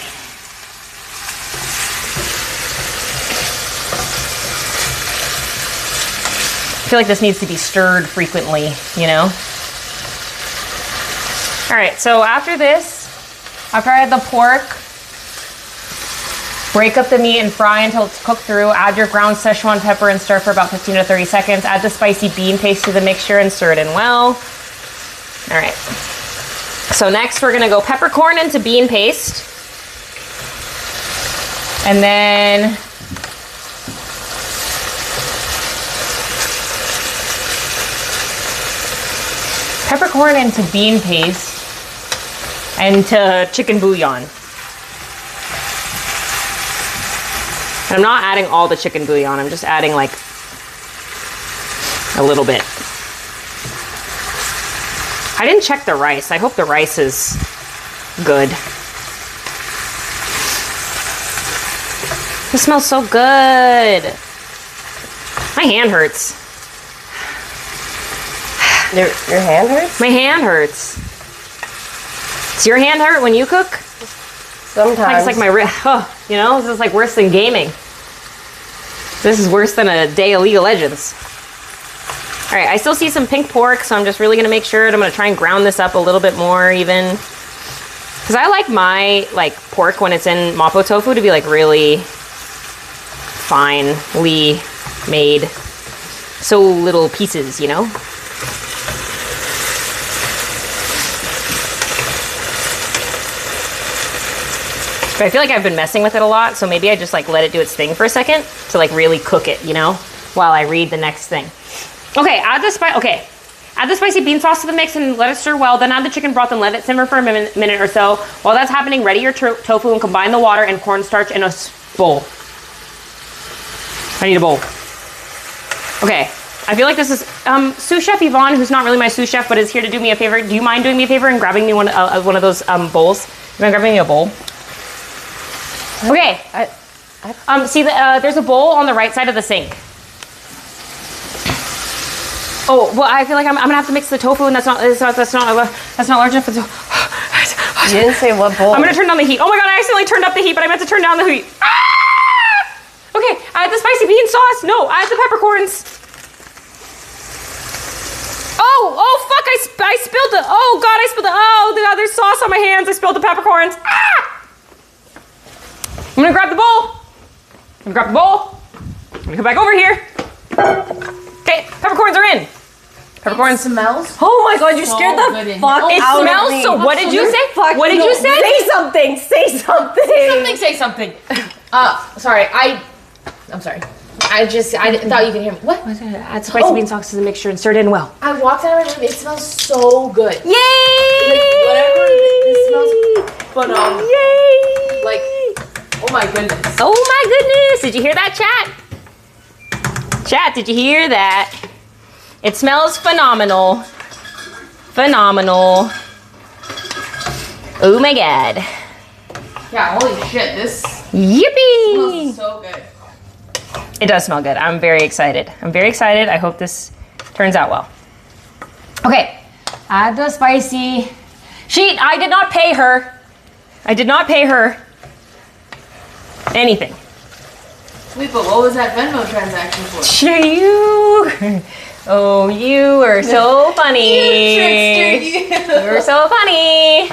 I feel like this needs to be stirred frequently, you know? All right, so after this, after I add the pork, break up the meat and fry until it's cooked through. Add your ground Szechuan pepper and stir for about 15 to 30 seconds. Add the spicy bean paste to the mixture and stir it in well. All right. So next we're gonna go peppercorn into bean paste. And then peppercorn into bean paste and to chicken bouillon. And I'm not adding all the chicken bouillon, I'm just adding like a little bit. I didn't check the rice. I hope the rice is good. This smells so good. My hand hurts. Your hand hurts? My hand hurts. Does your hand hurt when you cook? Sometimes. It's like my wrist. Oh, you know, this is like worse than gaming. This is worse than a day of League of Legends. All right, I still see some pink pork, so I'm just really gonna make sure. I'm gonna try and ground this up a little bit more even. Cause I like my pork when it's in Mapo tofu to be like really finely made. So little pieces, you know? But I feel like I've been messing with it a lot, so maybe I just like let it do its thing for a second to like really cook it, you know, while I read the next thing. Okay, add the spicy bean sauce to the mix and let it stir well. Then add the chicken broth and let it simmer for a minute or so. While that's happening, ready your tofu and combine the water and cornstarch in a bowl. I need a bowl. Okay, I feel like this is sous chef Yvonne, who's not really my sous chef, but is here to do me a favor. Do you mind doing me a favor and grabbing me one of those bowls? You mind grabbing me a bowl? Okay. See, there's a bowl on the right side of the sink. Oh, well, I feel like I'm gonna have to mix the tofu, and that's not large enough. You didn't say what bowl. I'm gonna turn down the heat. Oh my god, I accidentally turned up the heat, but I meant to turn down the heat. Ah! Okay, add the spicy bean sauce. No, add the peppercorns. Oh, fuck, I spilled the, oh god, oh god, there's sauce on my hands. I spilled the peppercorns. Ah! I'm gonna grab the bowl. I'm gonna come back over here. Okay, peppercorns are in. Peppercorns. It smells. Oh my god, you scared the fuck It out smells of me. so. What did you say? What did you say? Say something. Say something. Say something. Sorry. I'm sorry. I thought you could hear me. What? Add spicy bean sauce to the mixture and stir it in well. I walked out of my room. It smells so good. Yay! Like whatever. This smells phenomenal. Yay! Like, oh my goodness. Oh my goodness! Did you hear that, chat? Chat, did you hear that? It smells phenomenal. Phenomenal. Oh my god. Yeah, holy shit, this Yippee! smells so good. It does smell good. I'm very excited. I hope this turns out well. Okay, add the spicy. I did not pay her. Anything. Wait, but what was that Venmo transaction for? You are so funny. You trickster, you. You're so funny.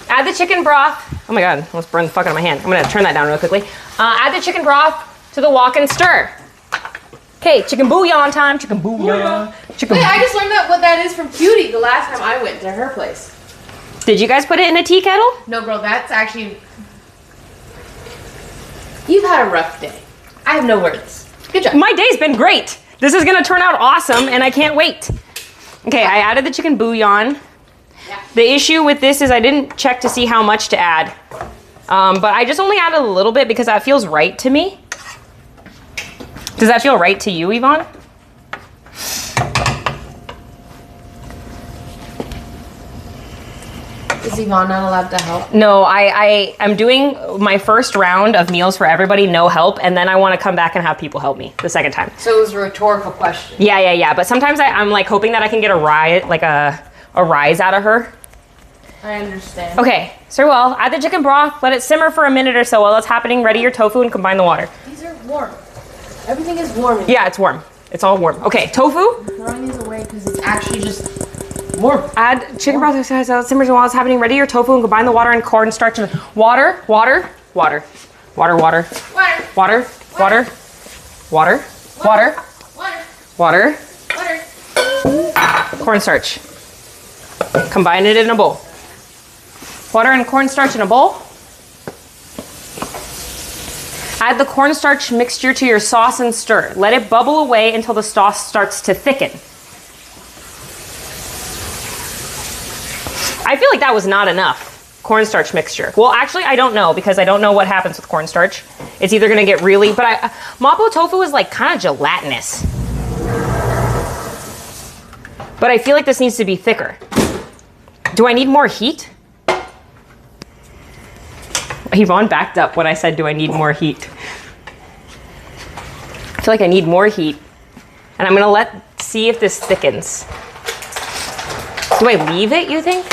Add the chicken broth. Oh my god, almost burned the fuck out of my hand. I'm gonna turn that down real quickly. Add the chicken broth to the wok and stir. Okay, chicken bouillon time. Chicken bouillon. Chicken. Wait, I just learned what that is from Cutie the last time I went to her place. Did you guys put it in a tea kettle? No, girl, that's actually... You've had a rough day. I have no words. Good job. My day's been great. This is gonna turn out awesome and I can't wait. Okay, I added the chicken bouillon. Yeah. The issue with this is I didn't check to see how much to add. But I just only added a little bit because that feels right to me. Does that feel right to you, Yvonne? Is Yvonne not allowed to help? No, I'm doing my first round of meals for everybody, no help, and then I want to come back and have people help me the second time. So it was a rhetorical question. Yeah. But sometimes I'm like hoping that I can get a rise out of her. I understand. Okay, so well, add the chicken broth, let it simmer for a minute or so while it's happening. Ready your tofu and combine the water. These are warm. Everything is warm. Yeah, it's warm. It's all warm. Okay, tofu. Throwing these away because it's actually just warm. Add chicken broth so it simmers while it's happening. Ready your tofu and combine the water and cornstarch and water. Water. Cornstarch. Combine it in a bowl. Water and cornstarch in a bowl. Add the cornstarch mixture to your sauce and stir. Let it bubble away until the sauce starts to thicken. I feel like that was not enough cornstarch mixture. Well, actually, I don't know because I don't know what happens with cornstarch. It's either gonna get really, but Mapo tofu is like kind of gelatinous. But I feel like this needs to be thicker. Do I need more heat? Yvonne backed up when I said, do I need more heat? I feel like I need more heat. And I'm gonna see if this thickens. Do I leave it, you think?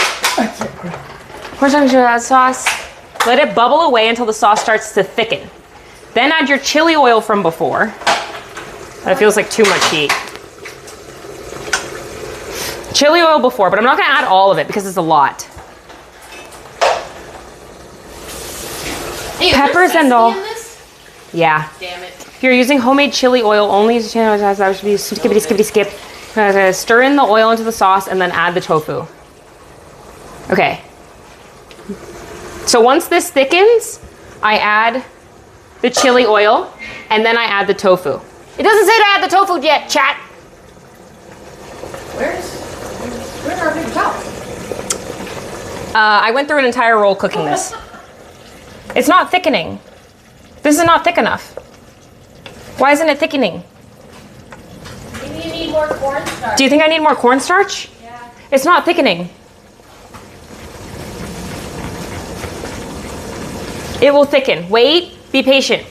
Cornstarch sauce. Let it bubble away until the sauce starts to thicken. Then add your chili oil from before. That feels like too much heat. Chili oil before, but I'm not gonna add all of it because it's a lot. Hey, Peppers and all. in this? Yeah. Damn it. If you're using homemade chili oil only, that should be skippity skip. Stir in the oil into the sauce and then add the tofu. Okay. So once this thickens, I add the chili oil and then I add the tofu. It doesn't say to add the tofu yet, chat. Where's our big towel? I went through an entire roll cooking this. It's not thickening. This is not thick enough. Why isn't it thickening? Maybe you need more cornstarch. Do you think I need more cornstarch? Yeah. It's not thickening. It will thicken. Wait, be patient.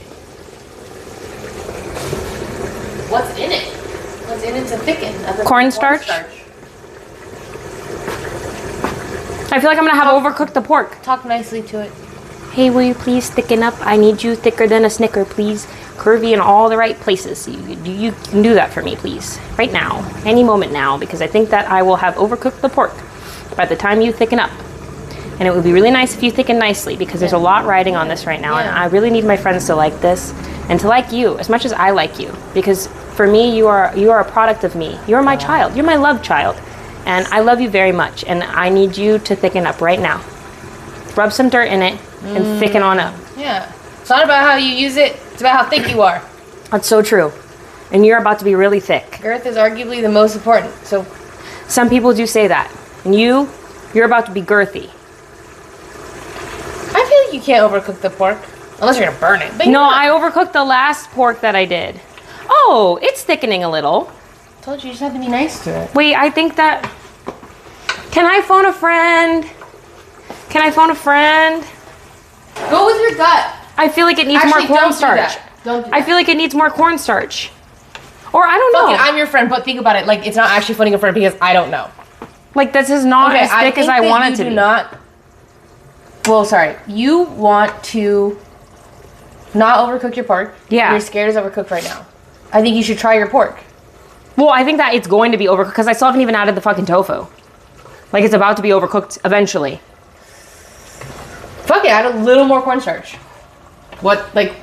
What's in it? What's in it to thicken? Other than Cornstarch? I feel like I'm gonna have overcooked the pork. Talk nicely to it. Hey, will you please thicken up? I need you thicker than a Snicker, please. Curvy in all the right places. You can do that for me, please. Right now. Any moment now, because I think that I will have overcooked the pork by the time you thicken up. And it would be really nice if you thicken nicely, because there's a lot riding on this right now, and I really need my friends to like this, and to like you as much as I like you. Because for me, you are a product of me. You're my child. You're my love child. And I love you very much, and I need you to thicken up right now. Rub some dirt in it and thicken on up. Yeah. It's not about how you use it, it's about how thick you are. That's so true. And you're about to be really thick. Girth is arguably the most important, so. Some people do say that. And you're about to be girthy. I feel like you can't overcook the pork. Unless you're gonna burn it. But No, I overcooked the last pork that I did. Oh, it's thickening a little. I told you, you just have to be nice to it. Wait, I think that... Can I phone a friend? Can I phone a friend? Go with your gut. I feel like it needs Actually, more cornstarch. Don't do that. I feel like it needs more cornstarch. Or I don't know. Fuck it, I'm your friend, but think about it. Like, it's not actually phoning a friend because I don't know. Like, this is not as thick as I want it to be. Well, sorry. You want to not overcook your pork. Yeah. You're scared it's overcooked right now. I think you should try your pork. Well, I think that it's going to be overcooked because I still haven't even added the fucking tofu. Like, it's about to be overcooked eventually. Fuck it, add a little more cornstarch. What, like,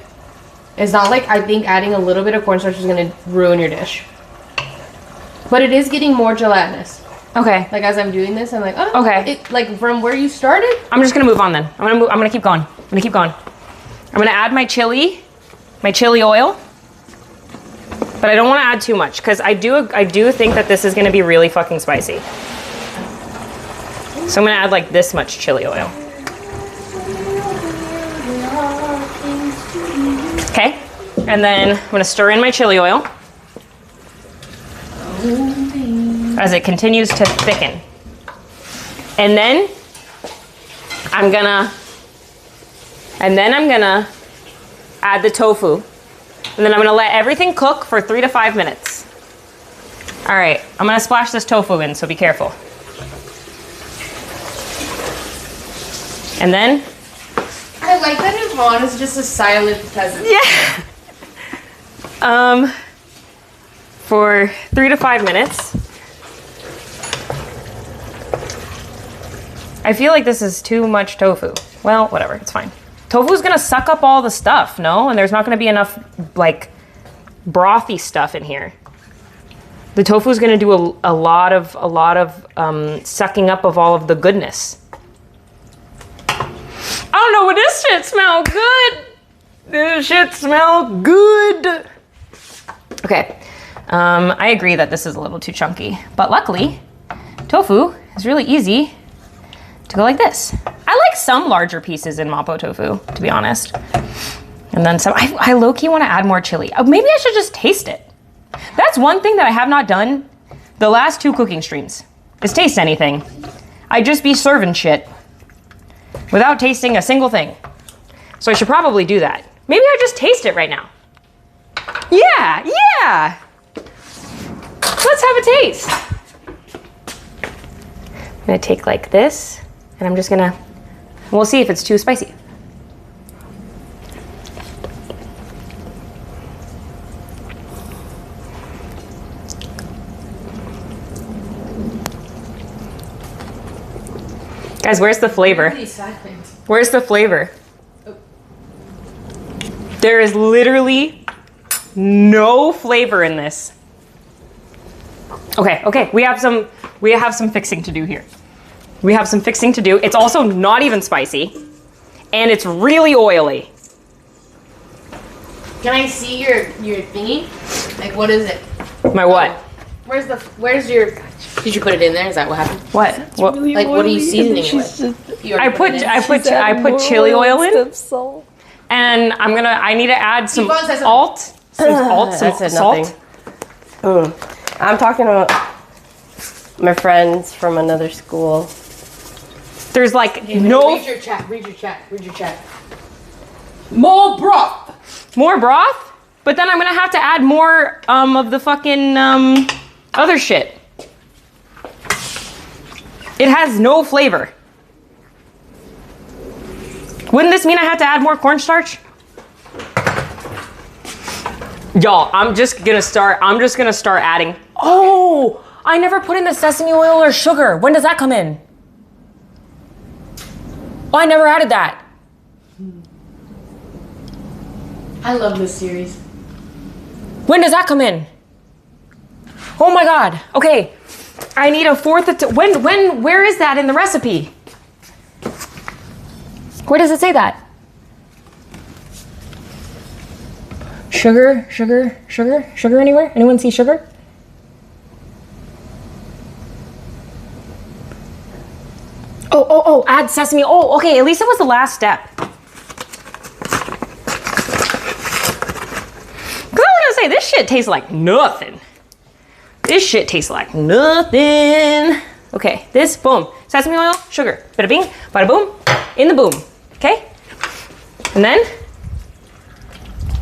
it's not like I think adding a little bit of cornstarch is gonna ruin your dish. But it is getting more gelatinous. Okay. Like as I'm doing this, I'm like, oh, Okay. It, like from where you started. I'm just gonna move on then. I'm gonna keep going. I'm gonna keep going. I'm gonna add my chili oil. But I don't want to add too much because I do think that this is gonna be really fucking spicy. So I'm gonna add like this much chili oil. Okay. And then I'm gonna stir in my chili oil as it continues to thicken. And then I'm gonna add the tofu. And then I'm gonna let everything cook for 3 to 5 minutes. All right, I'm gonna splash this tofu in, so be careful. And then, I like that Yvonne is just a silent peasant. yeah. For 3 to 5 minutes. I feel like this is too much tofu. Well, whatever, it's fine. Tofu's gonna suck up all the stuff, no? And there's not gonna be enough, like, brothy stuff in here. The tofu's gonna do a lot of sucking up of all of the goodness. I don't know, but this shit smell good. This shit smell good. Okay, I agree that this is a little too chunky, but luckily, tofu is really easy to go like this. I like some larger pieces in Mapo tofu, to be honest. And then some, I low-key wanna add more chili. Maybe I should just taste it. That's one thing that I have not done the last 2 cooking streams, is taste anything. I'd just be serving shit without tasting a single thing. So I should probably do that. Maybe I just taste it right now. Yeah. Let's have a taste. I'm gonna take like this, and I'm just gonna, we'll see if it's too spicy. Guys, where's the flavor? Where's the flavor? There is literally no flavor in this. Okay, we have some fixing to do here. We have some fixing to do. It's also not even spicy, and it's really oily. Can I see your thingy? Like, what is it? My what? Where's your? Did you put it in there? Is that what happened? What? Really Like, what are you seasoning with? I put chili oil in, and I need to add some salt. Some salt. I'm talking about my friends from another school. There's like no Read your chat. More broth. more broth, but then I'm gonna have to add more of the fucking other shit. It has no flavor. Wouldn't this mean I have to add more cornstarch? Y'all, I'm just gonna start adding. Oh, I never put in the sesame oil or sugar. When does that come in? Oh, I never added that. I love this series. When does that come in? Oh my God. Okay, I need a fourth of, where is that in the recipe? Where does it say that? Sugar anywhere? Anyone see sugar? Oh, add sesame. Oh, okay, at least it was the last step. Because I was gonna say, this shit tastes like nothing. Okay, this, boom. Sesame oil, sugar. Bada bing, bada boom, in the boom. Okay?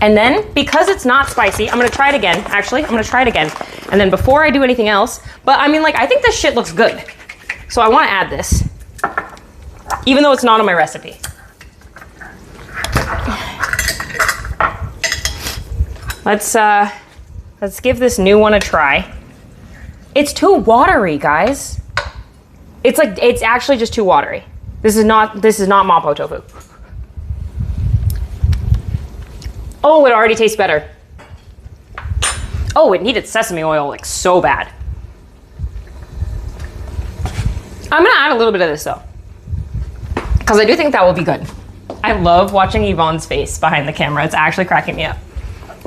And then, because it's not spicy, I'm gonna try it again. Actually, I'm gonna try it again. And then before I do anything else, but I mean, like, I think this shit looks good. So I wanna add this, even though it's not on my recipe. Let's give this new one a try. It's too watery, guys. It's actually just too watery. This is not Mapo tofu. Oh, it already tastes better. Oh, it needed sesame oil like so bad. I'm gonna add a little bit of this though, because I do think that will be good. I love watching Yvonne's face behind the camera. It's actually cracking me up.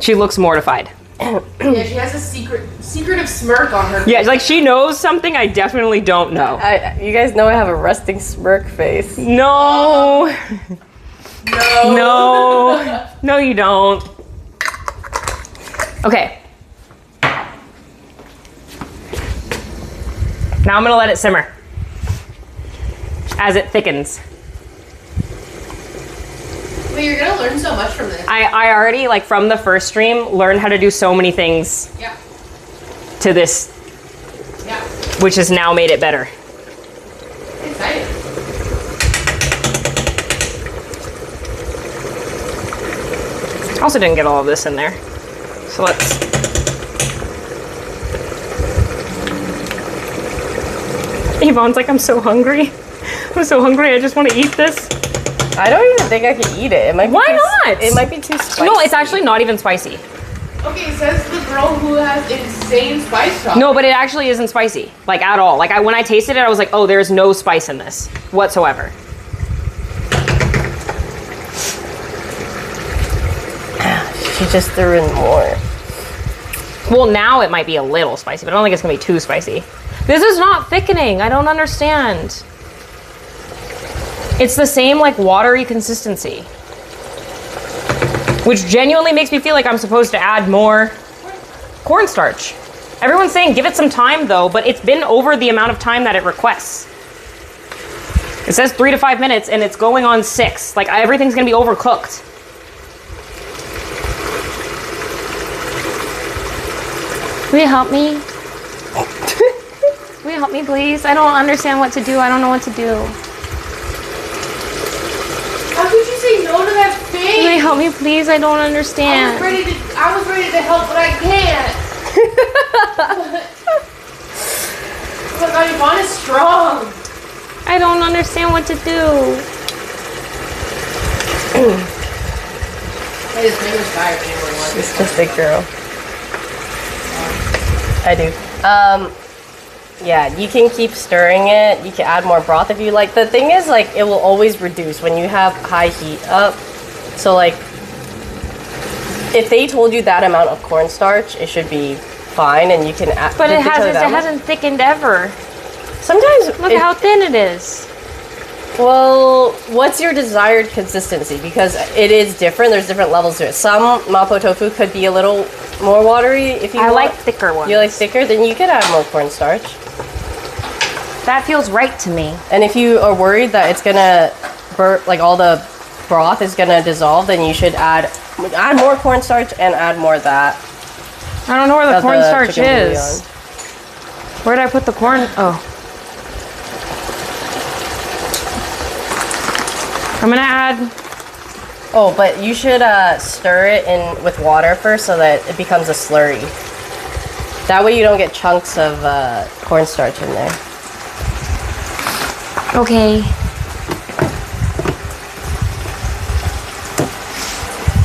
She looks mortified. Yeah, she has a secretive smirk on her face. Yeah, like she knows something I definitely don't know. You guys know I have a resting smirk face. No. No. No, you don't. Okay. Now I'm gonna let it simmer as it thickens. But you're gonna learn so much from this. I already, like from the first stream, learned how to do so many things Yeah. to this, Yeah. which has now made it better. Exciting. I also didn't get all of this in there. So let's... Yvonne's like, I'm so hungry. I'm so hungry, I just want to eat this. I don't even think I can eat it. It might be Why too, not? It might be too spicy. No, it's actually not even spicy. Okay, says the girl who has insane spice tolerance. No, but it actually isn't spicy, like at all. Like when I tasted it, I was like, oh, there's no spice in this whatsoever. She just threw in more. Well, now it might be a little spicy, but I don't think it's gonna be too spicy. This is not thickening. I don't understand. It's the same like watery consistency, which genuinely makes me feel like I'm supposed to add more cornstarch. Everyone's saying give it some time though, but it's been over the amount of time that it requests. It says 3 to 5 minutes and it's going on 6. Like everything's gonna be overcooked. Will you help me? Will you help me, please? I don't understand what to do. I don't know what to do. How could you say no to that face? Will you help me, please? I don't understand. I was ready to help, but I can't. Oh my god, Yvonne is strong. I don't understand what to do. Hey, this mango's fire. She's just a girl. I do. Yeah, you can keep stirring it. You can add more broth if you like. The thing is, like, it will always reduce when you have high heat up. So, like, if they told you that amount of cornstarch, it should be fine, and you can add. But it hasn't thickened ever. Sometimes Look how thin it is. Well, what's your desired consistency? Because it is different. There's different levels to it. Some Mapo tofu could be a little more watery if you I want. like thicker ones. You like thicker? Then you could add more cornstarch. That feels right to me. And if you are worried that it's gonna burn, like all the broth is gonna dissolve, then you should add more cornstarch and add more of that. I don't know where the cornstarch chicken is. bouillon. Where did I put the corn? Oh. I'm gonna add. Oh, but you should stir it in with water first so that it becomes a slurry. That way you don't get chunks of cornstarch in there. Okay.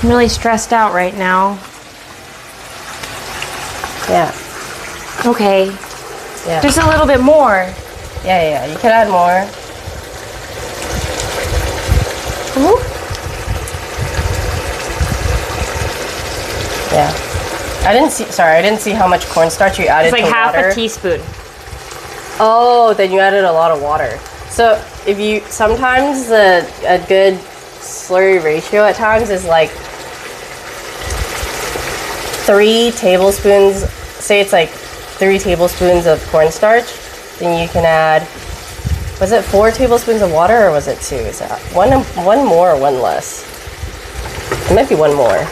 I'm really stressed out right now. Yeah. Okay. Yeah. Just a little bit more. Yeah. You can add more. Ooh. Yeah. I didn't see how much cornstarch you added It's like to half water. a teaspoon. Oh, then you added a lot of water. So if you sometimes a good slurry ratio at times is like 3 tablespoons. Say it's like 3 tablespoons of cornstarch, then you can add. Was it 4 tablespoons of water or was it 2? Is that one more or one less? It might be one more.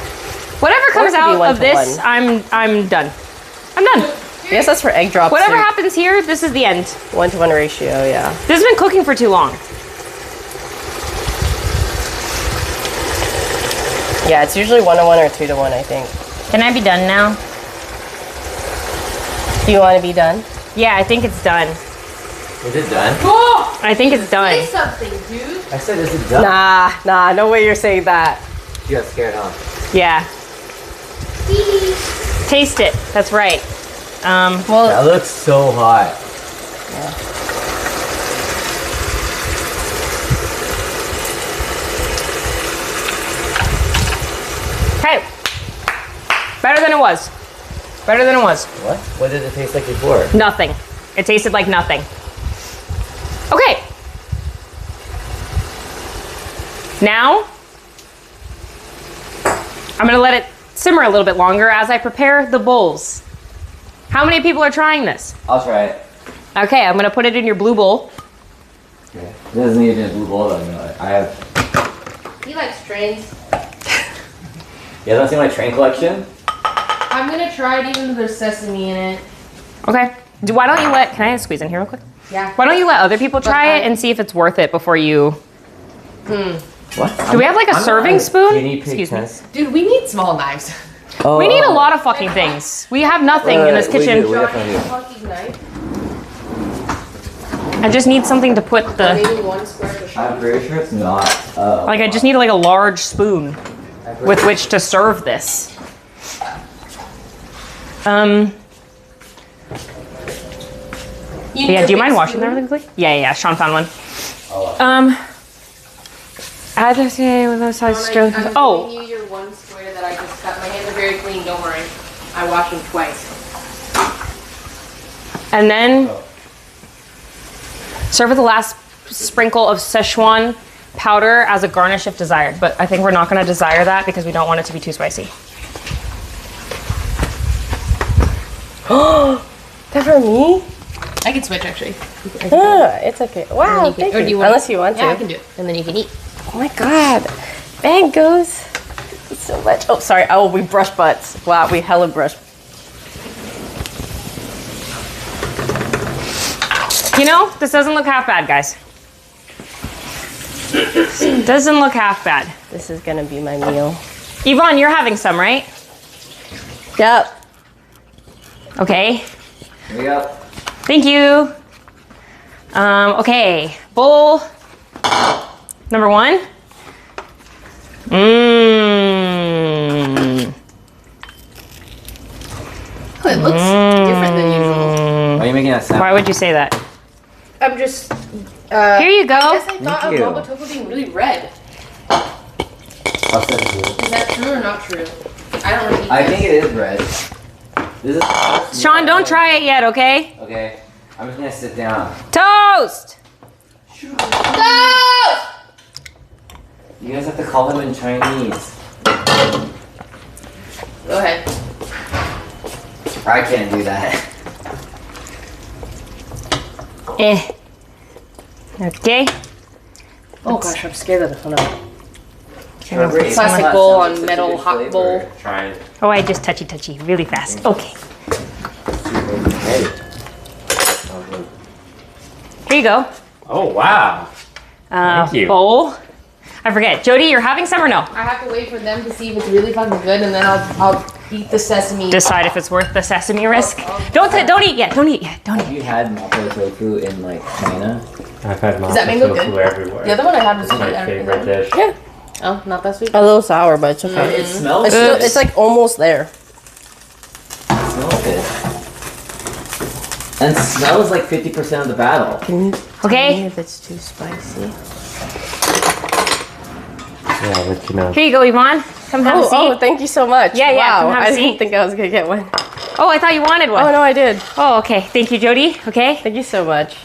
Whatever Or comes it could be out 1 of to this, 1. I'm done. I'm done. I guess that's for egg drops. Whatever too. happens here, this is the end. 1-to-1 ratio, yeah. This has been cooking for too long. Yeah, it's usually 1-to-1 or 2-to-1, I think. Can I be done now? Do you want to be done? Yeah, I think it's done. Is it done? Oh! I think it's done. Say something, dude. I said, is it done? Nah, no way you're saying that. You got scared, huh? Yeah. Taste it. That's right. Well, That looks so hot. Hey. Better than it was. Better than it was. What? What did it taste like before? Nothing. It tasted like nothing. Okay. Now, I'm gonna let it simmer a little bit longer as I prepare the bowls. How many people are trying this? I'll try it. Okay, I'm gonna put it in your blue bowl. Okay. It doesn't need a blue bowl though. No, I have. He likes trains. You haven't seen my train collection? I'm gonna try it even though there's sesame in it. Okay. Why don't you let, can I squeeze in here real quick? Yeah. Why don't you let other people try it and see if it's worth it before you... What? Do we have like a serving spoon? Excuse me. Dude, we need small knives. Oh, We need a lot of fucking things. We have nothing in this we kitchen. do, we definitely do. Fucking knife. I just need something to put the... Maybe one square to I'm pretty sure it's not. Like I just need like a large spoon with which to serve this. Yeah, do you mind washing that really quickly? Yeah, Sean found one. Add this with those size stroke. I'm Oh, giving you your one square that I just cut. My hands are very clean, don't worry. I wash them twice. and then serve with the last sprinkle of Szechuan powder as a garnish if desired. But I think we're not going to desire that because we don't want it to be too spicy. that for me? I can switch actually. It's okay. Wow, thank or do you. you want- Unless you want Yeah, I to. can do it. And then you can eat. Oh my god. Mangoes. Thank you so much. Oh, sorry. Oh, we brush butts. Wow, we hella brush. You know, this doesn't look half bad, guys. Doesn't look half bad. This is gonna be my meal. Yvonne, you're having some, right? Yep. Okay. Here we go. Thank you. Okay, bowl number 1. Mmm. Oh, it looks different than usual. Why are you making that sound? Why would you say that? I'm just. Here you go. I guess I thought Thank of you. Mapo tofu being really red. I'll send it to you. Is that true or not true? I don't really eat I this. think it is red. This is. Sean, don't try it yet, okay? Okay. I'm just gonna sit down. Toast! No! You guys have to call him in Chinese. Go ahead. I can't do that. Okay. Oh gosh, I'm scared of the phone. Plastic bowl on metal hot bowl. Try it. Oh, I just touchy really fast. Okay. Here you go. Oh wow. Thank you. Bowl. I forget. Jody, you're having some or no? I have to wait for them to see if it's really fucking good, and then I'll eat the sesame. Decide if it's worth the sesame risk. Don't eat yet. Don't eat yet. Don't Have eat. you had Mapo tofu in like China? I've had Does that mango good? everywhere. The other one I had was It's my sweet. favorite dish. Yeah. Oh, not that sweet. A little sour, but it's okay. It smells It's, good. still, it's like almost there. It smells good. And smell is like 50% of the battle. Can you Okay. if it's too spicy? Yeah, I'll let you know. Here you go, Yvonne. Come have a seat. Oh, thank you so much. Yeah, wow, come have a I didn't seat. think I was gonna get one. Oh, I thought you wanted one. Oh no, I did. Oh, okay. Thank you, Jody. Okay. Thank you so much.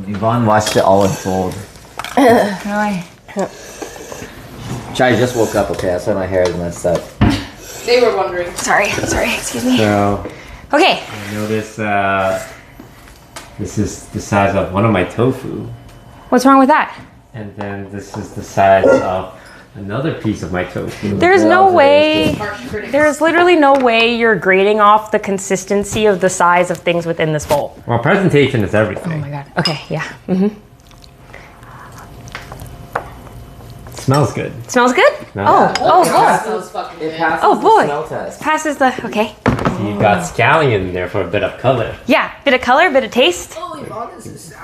Yvonne watched it all unfold. Alright. I just woke up, okay? That's why my hair is messed up. They were wondering. Sorry. Excuse me. So, Okay. I noticed this is the size of one of my tofu. What's wrong with that? And then this is the size of another piece of my tofu. There's Good no way. Harsh critics. There's literally no way you're grading off the consistency of the size of things within this bowl. Well, presentation is Oh everything. my god. Okay. Yeah. Mm-hmm. Smells good. Smells good. No. Oh boy. Smells fucking It good. passes Oh, boy. the smell test. Passes the. Okay. So you got scallion in there for a bit of color. Yeah. Bit of color, bit of taste. Oh,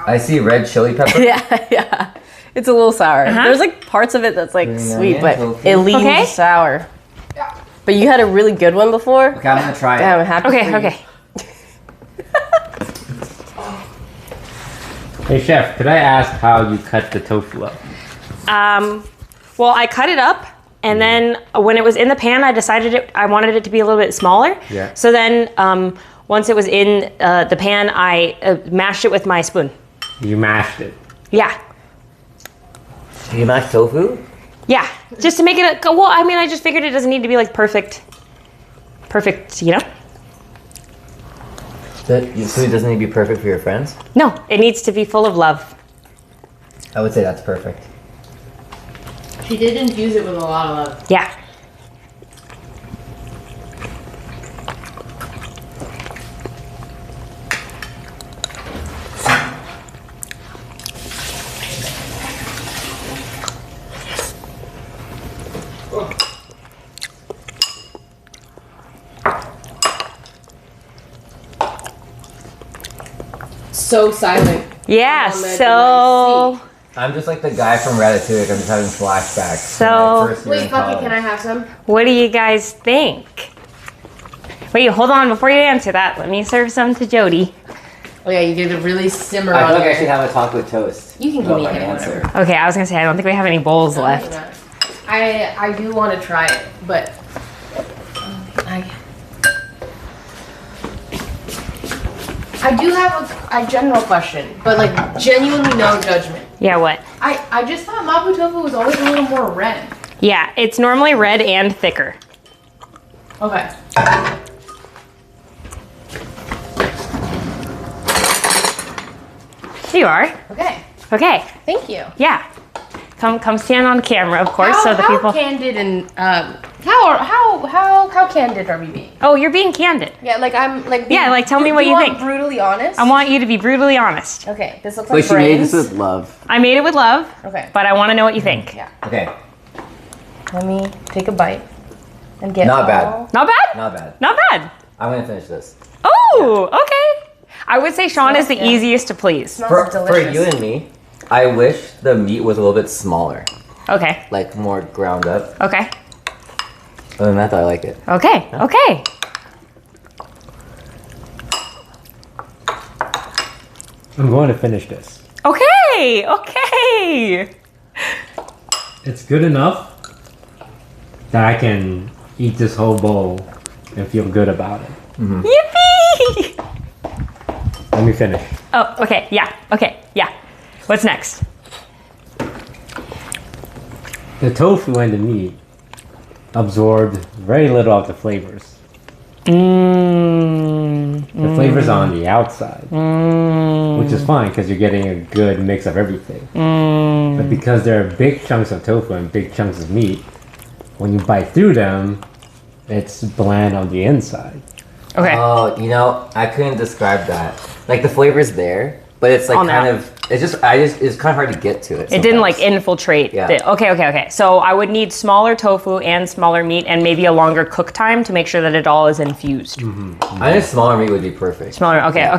I see red chili pepper. Yeah. It's a little sour. There's like parts of it that's like sweet, but it leans sour. But you had a really good one before. Okay, I'm gonna try it. I'm happy. Okay. Hey chef, could I ask how you cut the tofu up? Well, I cut it up, and then when it was in the pan, I decided I wanted it to be a little bit smaller. Yeah. So then, once it was in the pan, I mashed it with my spoon. You mashed it. Yeah. You mashed tofu? Yeah, just to make it. Well, I mean, I just figured it doesn't need to be like perfect, you know? That your food doesn't need to be perfect for your friends? No, it needs to be full of love. I would say that's perfect. She did infuse it with a lot of love. Yeah. So silent. Yeah, On the so... I'm just like the guy from Ratatouille. I'm just having flashbacks. So- Wait, Bucky, can I have some? What do you guys think? Wait, hold on, before you answer that, let me serve some to Jody. Oh yeah, you did a really simmer I on feel like I it. should have a taco with toast. You can give Well, me my any, answer. whatever. Okay, I was gonna say, I don't think we have any bowls left. I do want to try it, but I do have a general question, but like genuinely no judgment. Yeah, what? I just thought Mapo tofu was always a little more red. Yeah, it's normally red and thicker. Okay. Here you are. Okay. Okay, Thank you. yeah. Come stand on camera, of course, so the people... How candid and how candid are we being? Oh, you're being candid. Yeah, like I'm like. Yeah, like tell me what you want think. Brutally honest. I want you to be brutally honest. Okay, this looks Wait, like she made this brains. with love. I made it with love, Okay. but I want to know what you think. Yeah. Okay, Let me take a bite and get. Not bad. all- Not bad? not bad. Not bad. I'm gonna finish this. Oh, okay. I would say Sean is the Smells good. easiest to please. Smells For delicious. you and me, I wish the meat was a little bit smaller, Okay, like more ground up. okay, Other than that, though, I like it. okay, okay. I'm going to finish this. Okay, okay. It's good enough that I can eat this whole bowl and feel good about it. Yippee! Let me finish. Oh, okay, yeah. What's next? The tofu and the meat absorbed very little of the flavors. The flavors are on the outside, which is fine because you're getting a good mix of everything. But because there are big chunks of tofu and big chunks of meat, when you bite through them, it's bland on the inside. Okay. Oh, you know, I couldn't describe that. Like the flavor's there, but it's like On kind that. of. It's kind of hard to get to it. It didn't like sometimes. infiltrate. Yeah. Okay. So I would need smaller tofu and smaller meat and maybe a longer cook time to make sure that it all is infused. I think smaller meat would be perfect. Smaller. Okay.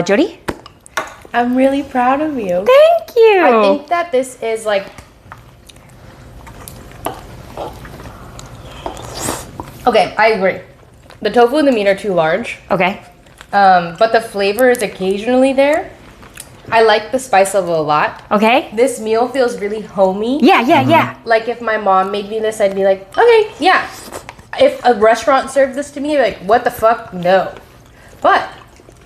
Jody? I'm really proud of you. Thank you. I think that this is like. Okay, I agree. The tofu and the meat are too large, Okay. but the flavor is occasionally there. I like the spice level a lot. Okay. This meal feels really homey. Yeah. Like if my mom made me this, I'd be like, okay, yeah. If a restaurant served this to me, I'd be like, what the fuck? No. But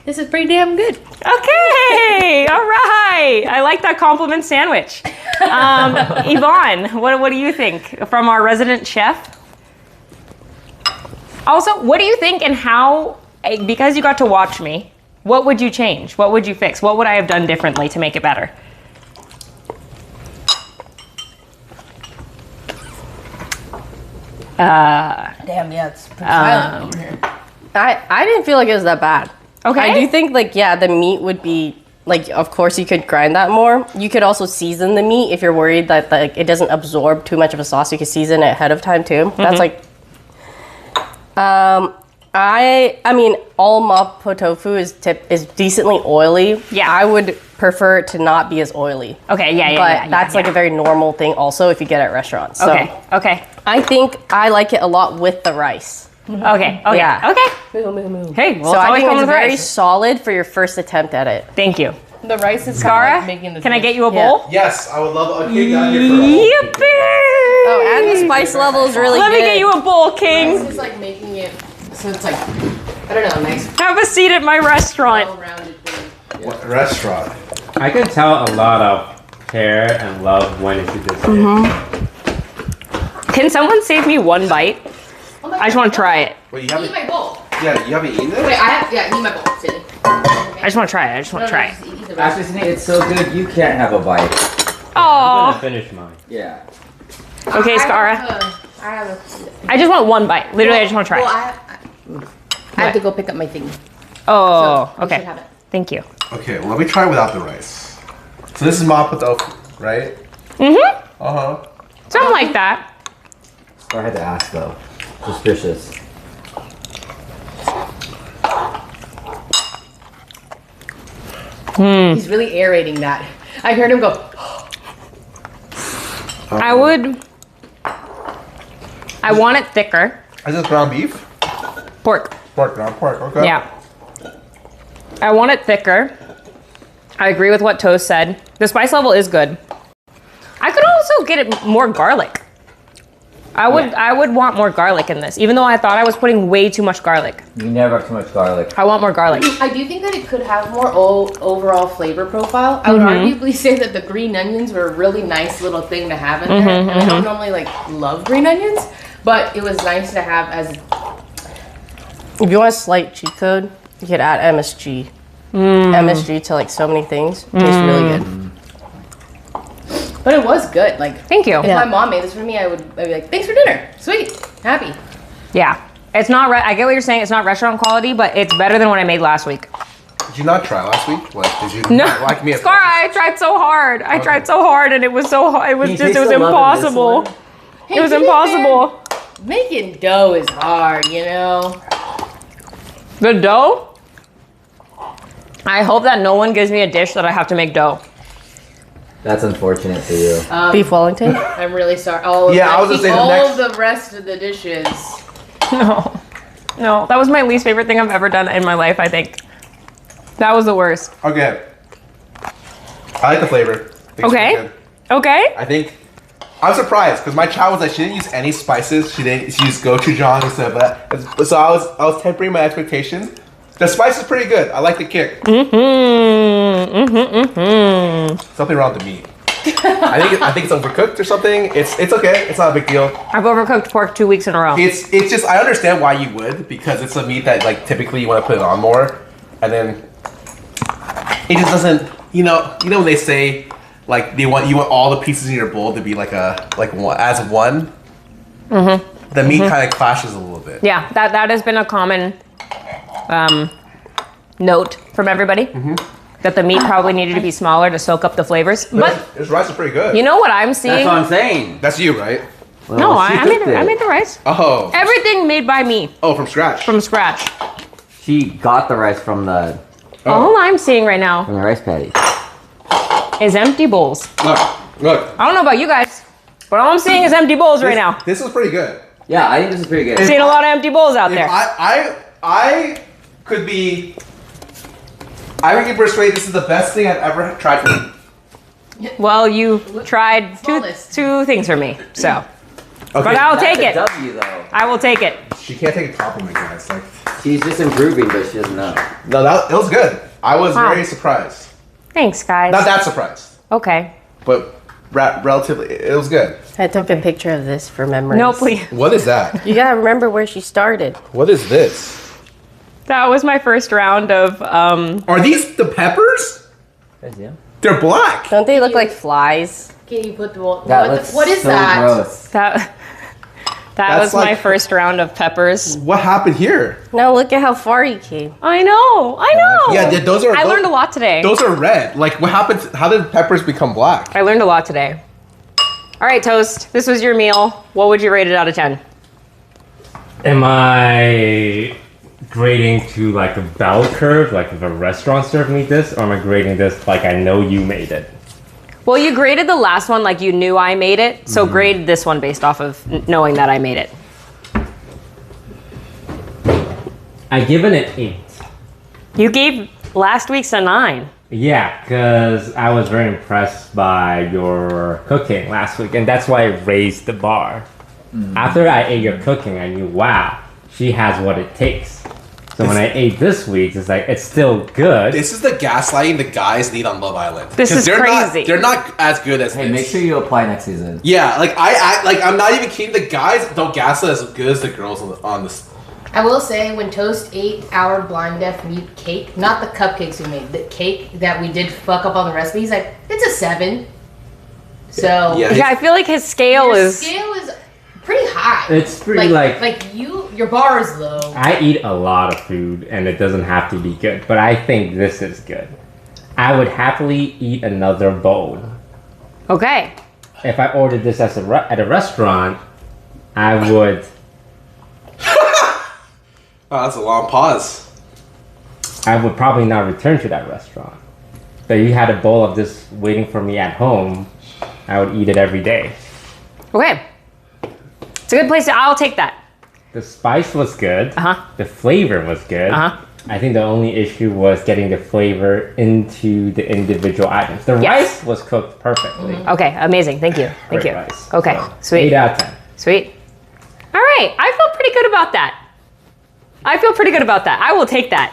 this is pretty damn good. Okay. All right. I like that compliment sandwich. Yvonne, what do you think from our resident chef? Also, what do you think and how, because you got to watch me, what would you change? What would you fix? What would I have done differently to make it better? Damn, yeah, it's pretty silent over here. I didn't feel like it was that bad. Okay. I do think like the meat would be like, of course you could grind that more. You could also season the meat if you're worried that like it doesn't absorb too much of a sauce. You could season it ahead of time too. That's like I I mean, all Mapo tofu is decently oily. Yeah. I would prefer it to not be as oily. Okay, yeah. But that's like a very normal thing also if you get it at restaurants. So Okay. I think I like it a lot with the rice. Okay. Yeah. Okay. Move. Hey, well, So I always think come it's with very rice. solid for your first attempt at it. Thank you. The rice is Cara, like making the can I get dish. you a bowl? Yes, I would love a cake down here for Yippee! Oh, and the spice level is really Let good. me get you a bowl, King. Rice is like making it so it's like, I don't know, nice, Have a seat at my restaurant. well-rounded thing. What restaurant? I can tell a lot of care and love when it's this Can someone save me one bite? Oh my I just want to try it. Wait, you Eat haven't? my bowl. Yeah, you haven't eaten it? Wait, need my bowl, Sydney. I just want to try it. I just want to try it. Just eat the rest. Actually, Sydney, it's so good you can't have a bite. I'm Oh. gonna finish mine. Yeah. Okay, Skara. I have a. I just want one bite. Literally, I just want to try Well, it. I have to go pick up my thing. Oh, So, you should okay. have it. Thank you. Okay, well, let me try without the rice. So this is Mapo tofu, right? Mm-hmm. Uh-huh. Something like that. I had to ask though. Suspicious. He's really aerating that. I heard him go. I would. I want it thicker. Is this ground beef? Pork. Ground pork, okay. Yeah. I want it thicker. I agree with what Toast said. The spice level is good. I could also get it more garlic. I would want more garlic in this, even though I thought I was putting way too much garlic. You never have too much garlic. I want more garlic. I do think that it could have more overall flavor profile. I would arguably say that the green onions were a really nice little thing to have in there. And I don't normally like love green onions, but it was nice to have as. If you want a slight cheat code, you could add MSG. MSG to like so many things. Tastes really good. But it was good. Like, Thank you. if my mom made this for me, I'd be like, thanks for dinner. Sweet. Happy. Yeah. It's not. I get what you're saying. It's not restaurant quality, but it's better than what I made last week. Did you not try last week? What, did you not like me as Scar, I tried so hard. I tried so hard, and it was so. It was Can you just. It taste was the love in this impossible. one? It was to be impossible. fair, making dough is hard, you know? The dough. I hope that no one gives me a dish that I have to make dough. That's unfortunate for you. Beef Wellington. I'm really sorry. Oh, Yeah, I was gonna say the all next- of the rest of the dishes. No, that was my least favorite thing I've ever done in my life. I think that was the worst. Okay. I like the flavor. I think it's pretty Okay. good. Okay. I think I'm surprised because my child was like she didn't use any spices. She used gochujang and stuff like that. So I was tempering my expectations. The spice is pretty good. I like the kick. Something wrong with the meat. I think it's overcooked or something. It's okay. It's not a big deal. I've overcooked pork 2 weeks in a row. It's just I understand why you would because it's a meat that like typically you want to put it on more, and then it just doesn't. You know when they say like you want all the pieces in your bowl to be like one as one. The meat kind of clashes a little bit. Yeah, that has been a common note from everybody. That the meat probably needed to be smaller to soak up the flavors. But This rice is pretty good. you know what I'm seeing? That's what I'm saying. That's you, right? Well, No, she I cooked I it. made the rice. Oh. Everything made by me Oh, from scratch. from scratch. She got the rice from the All I'm seeing right now rice patty. is empty bowls. Look. I don't know about you guys, but all I'm seeing is empty bowls right now. This is pretty good. Yeah, I think this is pretty good. Seeing a lot of empty bowls out If there. I could be. I would get persuaded this is the best thing I've ever tried for me. Well, you tried Flawless. two things for me, so. Okay. But I'll take it. That's a W though. I will take it. She can't take a compliment, guys. Like, She's just improving, but she doesn't know. no, it was good. I was Wow. very surprised. Thanks, guys. Not that surprised, Okay. but relatively, it was good. I took a picture of this for memories. No, please. What is that? You gotta remember where she started. What is this? That was my first round of Are these the peppers? Yeah. They're black. Don't they look like flies? Can you put the bowl? That looks What is so that? gross. that That's was my like- first round of peppers. What happened here? Now look at how far you came. I know. Yeah, those are. I learned a lot today. Those are red. Like, what happened? How did peppers become black? I learned a lot today. All right, Toast. This was your meal. What would you rate it out of 10? Am I grading to like a bell curve, like if a restaurant served me this, or am I grading this like I know you made it? Well, you graded the last one like you knew I made it, so grade this one based off of knowing that I made it. I give it an 8. You gave last week's a 9. Yeah, because I was very impressed by your cooking last week, and that's why I raised the bar. After I ate your cooking, I knew, wow, she has what it takes. So when I ate this week, it's like, it's still good. This is the gaslighting the guys need on Love Island. This is crazy. They're not as good as Hey, this. make sure you apply next season. Yeah, like I'm not even kidding. The guys don't gaslight as good as the girls on this. I will say, when Toast ate our blind deaf meat cake, not the cupcakes we made, the cake that we did fuck up on the recipe, he's like, it's a 7. So Yeah. Yeah, I feel like his scale your is... scale is pretty high. It's pretty like your bar is low. I eat a lot of food, and it doesn't have to be good, but I think this is good. I would happily eat another bowl. Okay. If I ordered this at a restaurant, I would. Oh, that's a long pause. I would probably not return to that restaurant. But if you had a bowl of this waiting for me at home, I would eat it every day. Okay. It's a good place to... I'll take that. The spice was good. Uh-huh. The flavor was good. Uh-huh. I think the only issue was getting the flavor into the individual items. The Yes. rice was cooked perfectly. Okay, amazing. Thank you. Thank Great you. rice. Okay, So, sweet. 8 out of 10. Sweet. All right, I feel pretty good about that. I feel pretty good about that. I will take that.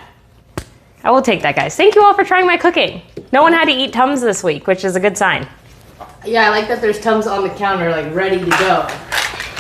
I will take that, guys. Thank you all for trying my cooking. No one had to eat Tums this week, which is a good sign. Yeah, I like that there's Tums on the counter, like, ready to go.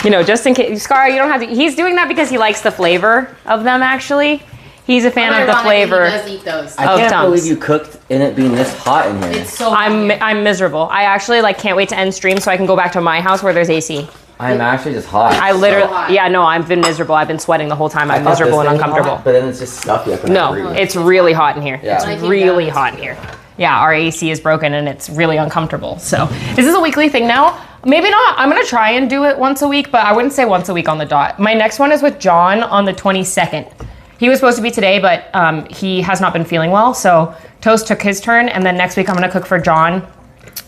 You know, just in case, Scar, you don't have to. He's doing that because he likes the flavor of them, actually. He's a fan of the flavor. He does eat those. I Of can't Tums. believe you cooked and it being this hot in here. It's so hot here. I'm miserable. I actually like can't wait to end stream so I can go back to my house where there's AC. I'm actually just hot. I literally, hot. yeah, no, I've been miserable. I've been sweating the whole time. I'm I thought miserable this and thing was uncomfortable. hot, but then it's just stuffy. I couldn't No, breathe. it's really hot in here. Yeah. It's When I came really down, hot in here. Yeah, our AC is broken and it's really uncomfortable. So, is this a weekly thing now? Maybe not. I'm gonna try and do it once a week, but I wouldn't say once a week on the dot. My next one is with John on the 22nd. He was supposed to be today, but he has not been feeling well. So Toast took his turn, and then next week I'm gonna cook for John.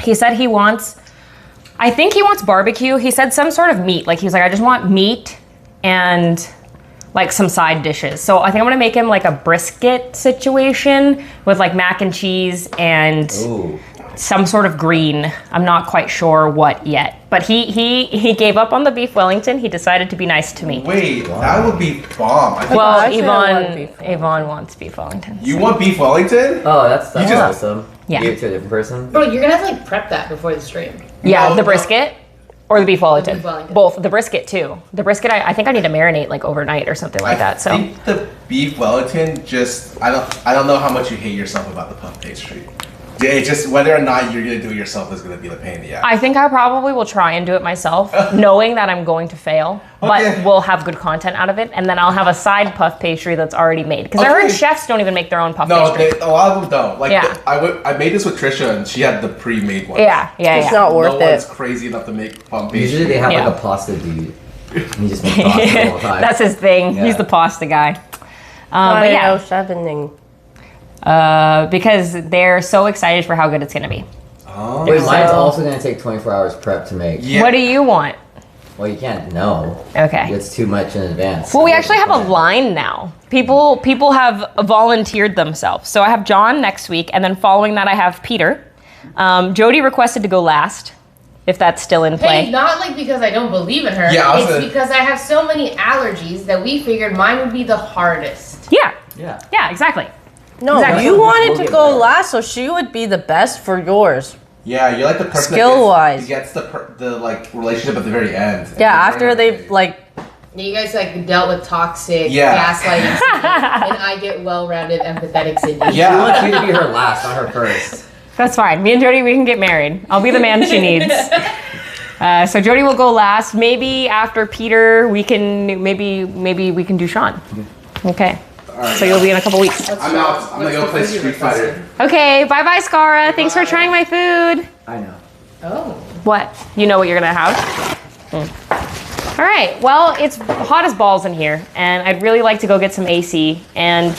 He said he wants, I think he wants barbecue. He said some sort of meat. Like he was like, I just want meat and like some side dishes. So I think I'm gonna make him like a brisket situation with like mac and cheese and Ooh. some sort of green. I'm not quite sure what yet. But he gave up on the beef Wellington. He decided to be nice to me. Wait, that would be bomb. I think Well, actually, I want beef Yvonne wants beef Wellington. you want beef Wellington? Oh, that's just- awesome. Yeah. Give it to a different person. Bro, you're gonna have to like prep that before the stream. Yeah, No, the no. brisket or the beef Wellington. beef Wellington. Both. The brisket too. The brisket, I think I need to marinate like overnight or something like that. So I think the beef Wellington just I don't know how much you hate yourself about the puff pastry. It's just whether or not you're gonna do it yourself is gonna be the pain in the ass. I think I probably will try and do it myself, knowing that I'm going to fail, Okay. but we'll have good content out of it. And then I'll have a side puff pastry that's already made. Because I heard Okay. chefs don't even make their own puff No, pastry. a lot of them don't. Like Yeah. I made this with Trisha and she had the pre-made one. Yeah. It's not No worth one's it. crazy enough to make puff pastry. Usually they have Yeah. like a pasta dude. He just makes pasta all the time. That's his thing. Yeah. He's the pasta guy. But yeah, because they're so excited for how good it's going to be. Oh. Wait, mine's So- also gonna take 24 hours prep to make. Yeah. What do you want? Well, you can't know. Okay. It's too much in advance. Well, we actually have a line now. People have volunteered themselves. So I have John next week, and then following that I have Peter. Jody requested to go last, if that's still in play. Hey, not like because I don't believe in her. Yeah, I was it's gonna- because I have so many allergies that we figured mine would be the hardest. Yeah, Yeah. yeah, exactly. No, Exactly. you wanted We'll to get go there. last, so she would be the best for yours. Yeah, you're like the person Skill-wise. that gets the like relationship at the very end. Yeah, after they've like You guys like dealt with toxic, Yeah. gaslighting, Sydney, and I get well-rounded, empathetic Sydney. She Yeah. wants you to be her last, not her first. That's fine. Me and Jody, we can get married. I'll be the man she needs. So Jody will go last. Maybe after Peter, we can maybe we can do Sean. Okay. Alright. So you'll be in a couple weeks. I'm out. I'm gonna go play Street Fighter. Okay. Bye bye, Scara. Thanks for trying my food. I know. Oh. What? You know what you're gonna have? All right, well, it's hot as balls in here, and I'd really like to go get some AC, and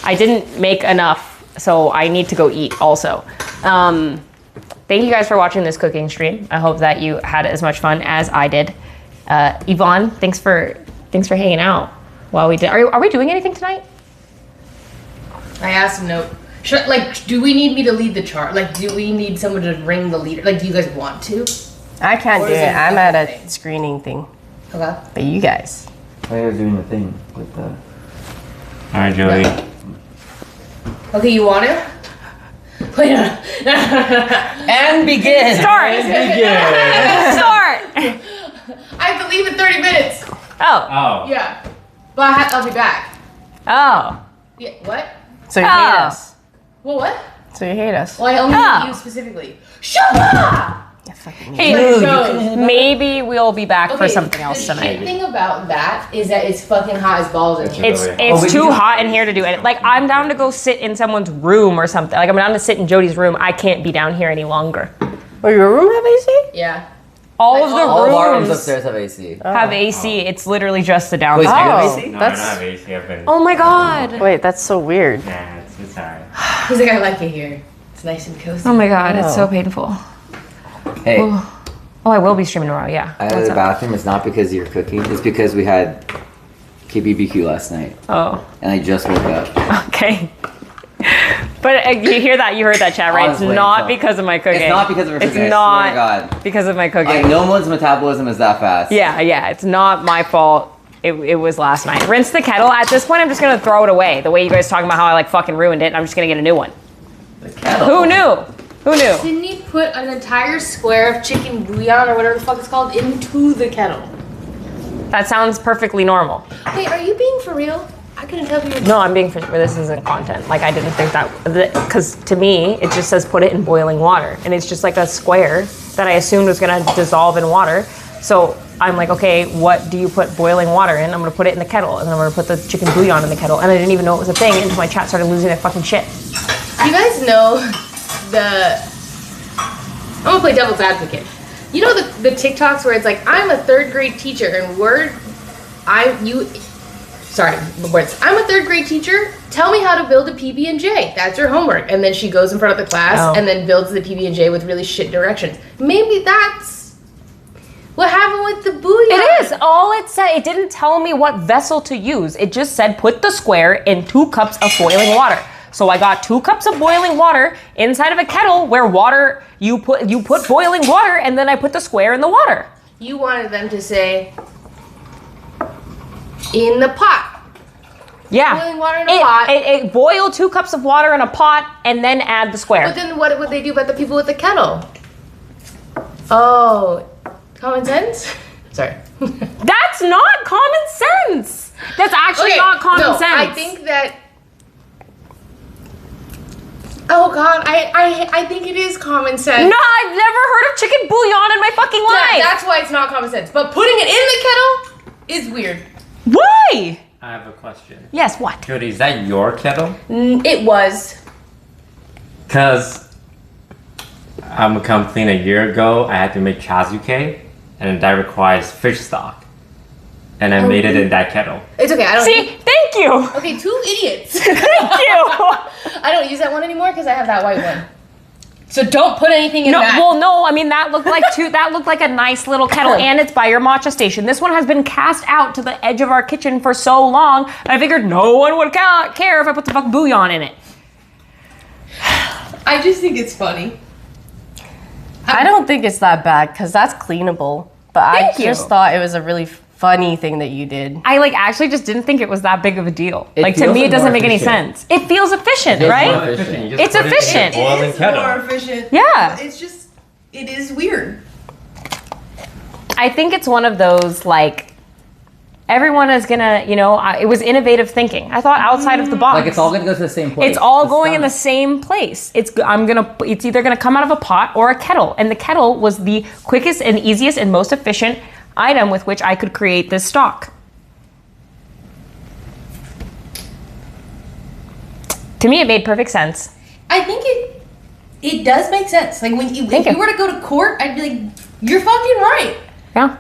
I didn't make enough, so I need to go eat also. Thank you guys for watching this cooking stream. I hope that you had as much fun as I did. Yvonne, thanks for hanging out while we did. Are we doing anything tonight? I asked him no. Do we need me to lead the chart? Like, do we need someone to ring the leader? Like, do you guys want to? I can't Or do is it. it I'm a at a thing? screening thing. Okay. But you guys. Why are you doing the thing with the? All right, Joey. Okay, you want it? Wait, no. And begin. Start. Start. I have to leave in 30 minutes. Oh. Oh. Yeah. But I'll be back. Oh. Yeah, what? So you hate us. Well, what? So you hate us. Well, I only Oh. hate you specifically. Shut up! Hey, maybe we'll be back for something else The tonight. shit thing about that is that it's fucking hot as balls in here. It's too hot in here to do it. Like, I'm down to go sit in someone's room or something. Like, I'm down to sit in Jody's room. I can't be down here any longer. Oh, your room have AC? Yeah. All of the All of our rooms rooms upstairs have AC. have AC. It's literally just the Wait, downstairs. do you have Oh, AC? No, that's. I don't have AC. I've been. Oh my god. Wait, that's so weird. Nah, it's alright. He's like, I like it here. It's nice and cozy. Oh my god, it's so Oh. painful. Hey, Oh, I will be streaming tomorrow, yeah. I had the bathroom. It's not because you're cooking. It's because we had KBBQ last night, Oh, and I just woke up. okay. But you hear that? You heard that, chat, right? It's Honestly, not so- because of my cooking. It's not because of her It's cooking. I not swear to God. because of my cooking. Like, no one's metabolism is that fast. Yeah, it's not my fault. It was last night. Rinse the kettle. At this point, I'm just gonna throw it away. The way you guys talking about how I like fucking ruined it, and I'm just gonna get a new one. The kettle. Who knew? Who knew? Didn't you put an entire square of chicken bouillon or whatever the fuck it's called into the kettle? That sounds perfectly normal. Wait, are you being for real? I couldn't tell if you were. No, I'm being for this isn't content. Like, I didn't think that, because to me, it just says put it in boiling water. And it's just like a square that I assumed was gonna dissolve in water. So I'm like, okay, what do you put boiling water in? I'm gonna put it in the kettle, and then I'm gonna put the chicken bouillon in the kettle. And I didn't even know it was a thing until my chat started losing their fucking shit. You guys know I'm gonna play devil's advocate. You know the TikToks where it's like, I'm a 3rd grade teacher and I'm a 3rd grade teacher. Tell me how to build a PB&J. That's your homework. And then she goes in front of the class Oh. and then builds the PB&J with really shit directions. Maybe that's what happened with the bouillon. It is. All it said, it didn't tell me what vessel to use. It just said put the square in 2 cups of boiling water. So I got 2 cups of boiling water inside of a kettle where water, you put boiling water, and then I put the square in the water. You wanted them to say, in the pot. Yeah. Boiling water in a pot. It boil 2 cups of water in a pot and then add the square. But then what would they do about the people with the kettle? Oh, common sense? Sorry. That's not common sense. That's actually not common sense. I think that. Oh God, I think it is common sense. No, I've never heard of chicken bouillon in my fucking life. Yeah, that's why it's not common sense. But putting it in the kettle is weird. Why? I have a question. Yes, what? Jody, is that your kettle? It was. Because I'm gonna come clean a year ago, I had to make chazuke, and that requires fish stock. And I made it in that kettle. It's okay. I don't. See, thank you. Okay, 2 idiots. Thank you. I don't use that one anymore because I have that white one. So don't put anything in No, that. well, no. I mean, that looked like that looked like a nice little kettle, and it's by your matcha station. This one has been cast out to the edge of our kitchen for so long. I figured no one would care if I put the fucking bouillon in it. I just think it's funny. I don't think it's that bad because that's cleanable. But Thank I you. just thought it was a really funny thing that you did. I actually just didn't think it was that big of a deal. It Like, to feels me, it more doesn't make any efficient. sense. It feels efficient, It feels right? more efficient. You just It's put it in a efficient. boiling kettle. efficient. Yeah. It's just, it is weird. I think it's one of those, like, everyone is gonna, it was innovative thinking. I thought outside of the box. Like, it's all gonna go to the same place. It's all going in the same place. It's either gonna come out of a pot or a kettle. And the kettle was the quickest and easiest and most efficient item with which I could create this stock. To me, it made perfect sense. I think it does make sense. Like if you. you were to go to court, I'd be like, you're fucking right. Yeah.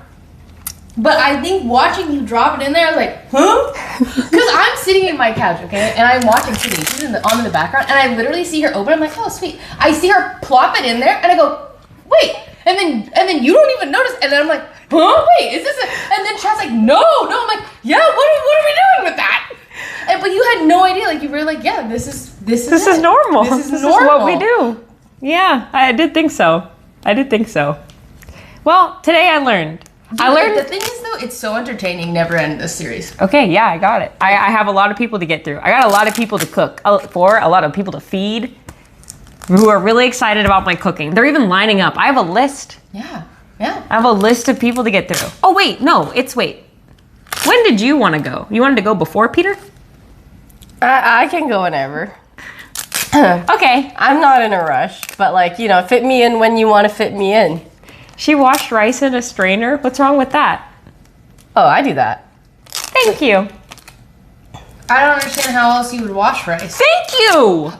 But I think watching you drop it in there, I was like, huh? Because I'm sitting in my couch, okay, and I'm watching Sydney. She's on in the background, and I literally see her open. I'm like, oh, sweet. I see her plop it in there, and I go, wait. And then you don't even notice. And then I'm like, huh? Wait, is this a... And then Chad's like, no. I'm like, yeah, what are we doing with that? But you had no idea. Like, you were like, yeah, this is normal. This is normal. Is what we do. Yeah, I did think so. Well, today I learned. The thing is, though, it's so entertaining. Never end this series. Okay, yeah, I got it. I have a lot of people to get through. I got a lot of people to cook for, a lot of people to feed, who are really excited about my cooking. They're even lining up. I have a list. Yeah. I have a list of people to get through. Oh, wait, no, wait. When did you want to go? You wanted to go before Peter? I can go whenever. Okay. I'm not in a rush, but like, you know, fit me in when you want to fit me in. She washed rice in a strainer. What's wrong with that? Oh, I do that. Thank you. I don't understand how else you would wash rice. Thank you.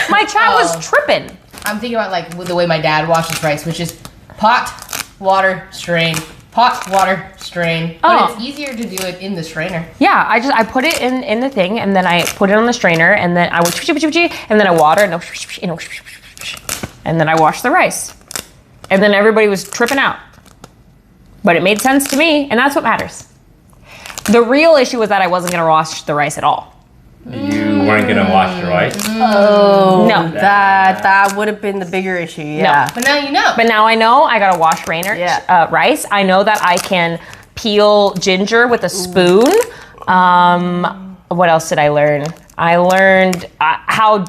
My chat was tripping. I'm thinking about like the way my dad washes rice, which is pot, water, strain. Pot, water, strain. But it's easier to do it in the strainer. Yeah, I put it in the thing, and then I put it on the strainer, and then I would and then I water, and then I wash the rice. And then everybody was tripping out. But it made sense to me, and that's what matters. The real issue was that I wasn't gonna wash the rice at all. You weren't gonna wash the rice? Oh, no. That would have been the bigger issue, yeah. No. But now you know. But now I know I gotta wash rice. I know that I can peel ginger with a spoon. What else did I learn? I learned how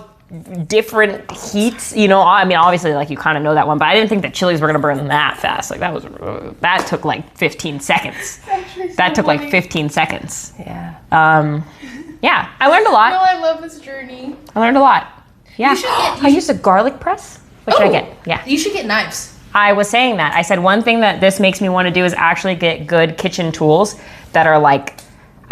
different heats, you know, I mean, obviously, like, you kind of know that one, but I didn't think that chilies were gonna burn that fast. Like, that took like 15 seconds. That took like 15 seconds. Yeah. Yeah, I learned a lot. No, I love this journey. I learned a lot. Yeah. I used a garlic press. What should I get? Yeah. You should get knives. I was saying that. I said one thing that this makes me want to do is actually get good kitchen tools that are like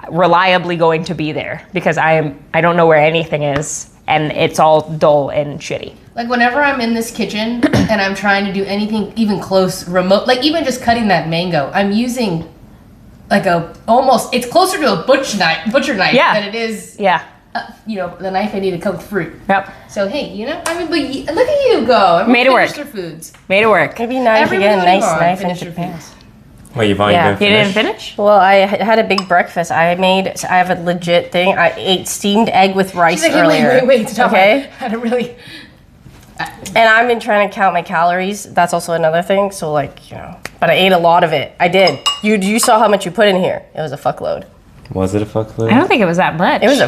reliably going to be there, because I don't know where anything is, and it's all dull and shitty. Like whenever I'm in this kitchen and I'm trying to do anything even close, remote, like even just cutting that mango, I'm using like it's closer to a butcher knife than it is, you know, the knife I need to cook fruit. Yep. So hey, you know, I mean, but look at you go. Made it work. Their foods. Made it work. It'd be nice to get a nice knife in Japan. Wait, you've already You didn't finish? Well, I had a big breakfast. I have a legit thing. I ate steamed egg with rice She's like, earlier. Wait, stop. Okay. I had a really... And I've been trying to count my calories. That's also another thing. So like, you know, but I ate a lot of it. I did. You saw how much you put in here. It was a fuckload. Was it a fuckload? I don't think it was that much. It was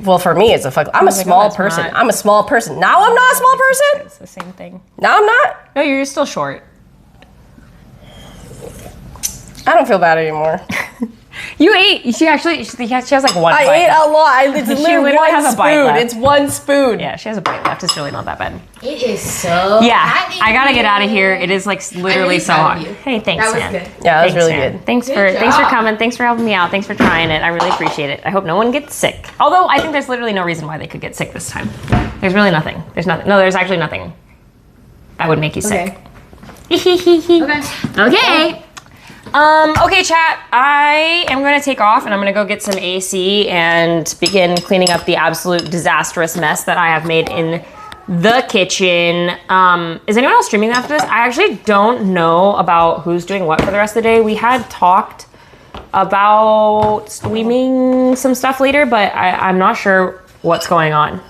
well, for me, it's a fuckload. I'm a small person. I'm a small person. Now I'm not a small person. It's the same thing. Now I'm not. No, you're still short. I don't feel bad anymore. You ate. She has like one bite. I ate a lot. It's literally one has a bite spoon. left. It's one spoon. Yeah, she has a bite left. It's really not that bad. It is so Yeah, I gotta get out of here. It is like literally so hot. Hey, thanks, That was man. good. Yeah, that was really man. good. Thanks for coming. Thanks for helping me out. Thanks for trying it. I really appreciate it. I hope no one gets sick. Although I think there's literally no reason why they could get sick this time. There's really nothing. There's nothing. No, there's actually nothing that would make you sick. Okay. Okay, chat. I am going to take off and I'm going to go get some AC and begin cleaning up the absolute disastrous mess that I have made in the kitchen. Is anyone else streaming after this? I actually don't know about who's doing what for the rest of the day. We had talked about streaming some stuff later, but I'm not sure what's going on.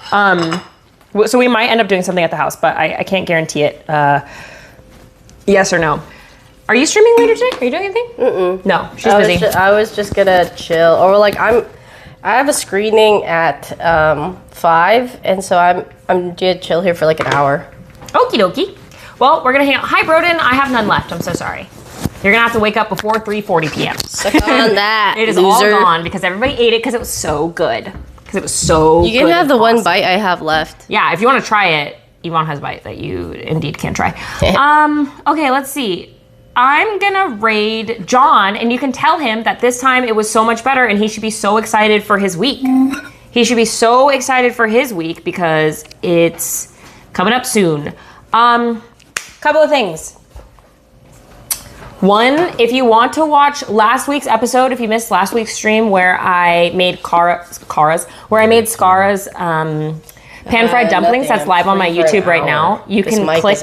So we might end up doing something at the house, but I can't guarantee it. Yes or no. Are you streaming later today? Are you doing anything? Mm-mm. No, she's busy. I was just gonna chill, or like I have a screening at 5, and so I'm gonna chill here for like an hour. Okie dokie. Well, we're gonna hang out. Hi, Broden. I have none left. I'm so sorry. You're gonna have to wake up before 3:40 p.m. Suck on that. It is loser. all gone because everybody ate it because it was so good. Because it was so good. You can have the one bite I have left. Yeah, if you want to try it, Yvonne has a bite that you indeed can try. Okay, let's see. I'm gonna raid John, and you can tell him that this time it was so much better, and he should be so excited for his week. He should be so excited for his week because it's coming up soon. Couple of things. One, if you want to watch last week's episode, if you missed last week's stream where I made Skara's pan-fried dumplings, that's live on my YouTube right now. You can click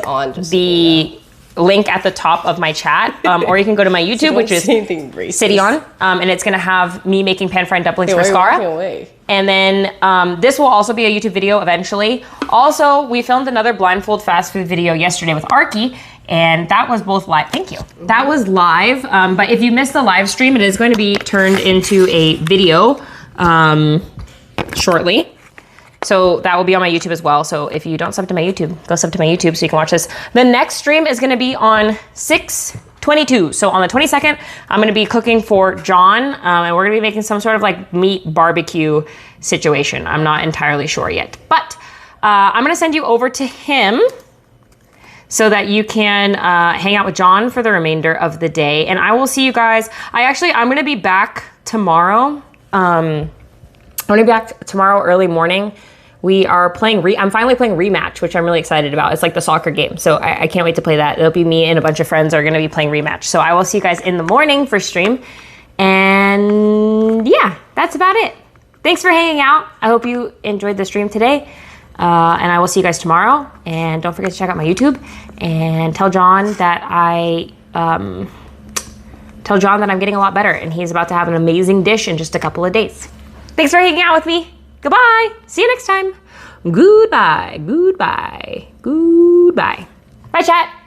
the link at the top of my chat, or you can go to my YouTube, which is Sydeon, and it's gonna have me making pan-fried dumplings for Skara. And then this will also be a YouTube video eventually. Also, we filmed another blindfold fast food video yesterday with Arky, and that was both live. Thank you. That was live, but if you missed the live stream, it is going to be turned into a video shortly. So that will be on my YouTube as well. So if you don't sub to my YouTube, go sub to my YouTube so you can watch this. The next stream is gonna be on 6/22. So on the 22nd, I'm gonna be cooking for John, and we're gonna be making some sort of like meat barbecue situation. I'm not entirely sure yet, but I'm gonna send you over to him so that you can hang out with John for the remainder of the day. And I will see you guys. I'm gonna be back tomorrow. I'm gonna be back tomorrow early morning. We are playing, I'm finally playing Rematch, which I'm really excited about. It's like the soccer game. So I can't wait to play that. It'll be me and a bunch of friends are gonna be playing Rematch. So I will see you guys in the morning for stream. And yeah, that's about it. Thanks for hanging out. I hope you enjoyed the stream today. And I will see you guys tomorrow. And don't forget to check out my YouTube and tell John that I'm getting a lot better and he's about to have an amazing dish in just a couple of days. Thanks for hanging out with me. Goodbye. See you next time. Goodbye. Goodbye. Goodbye. Bye, chat.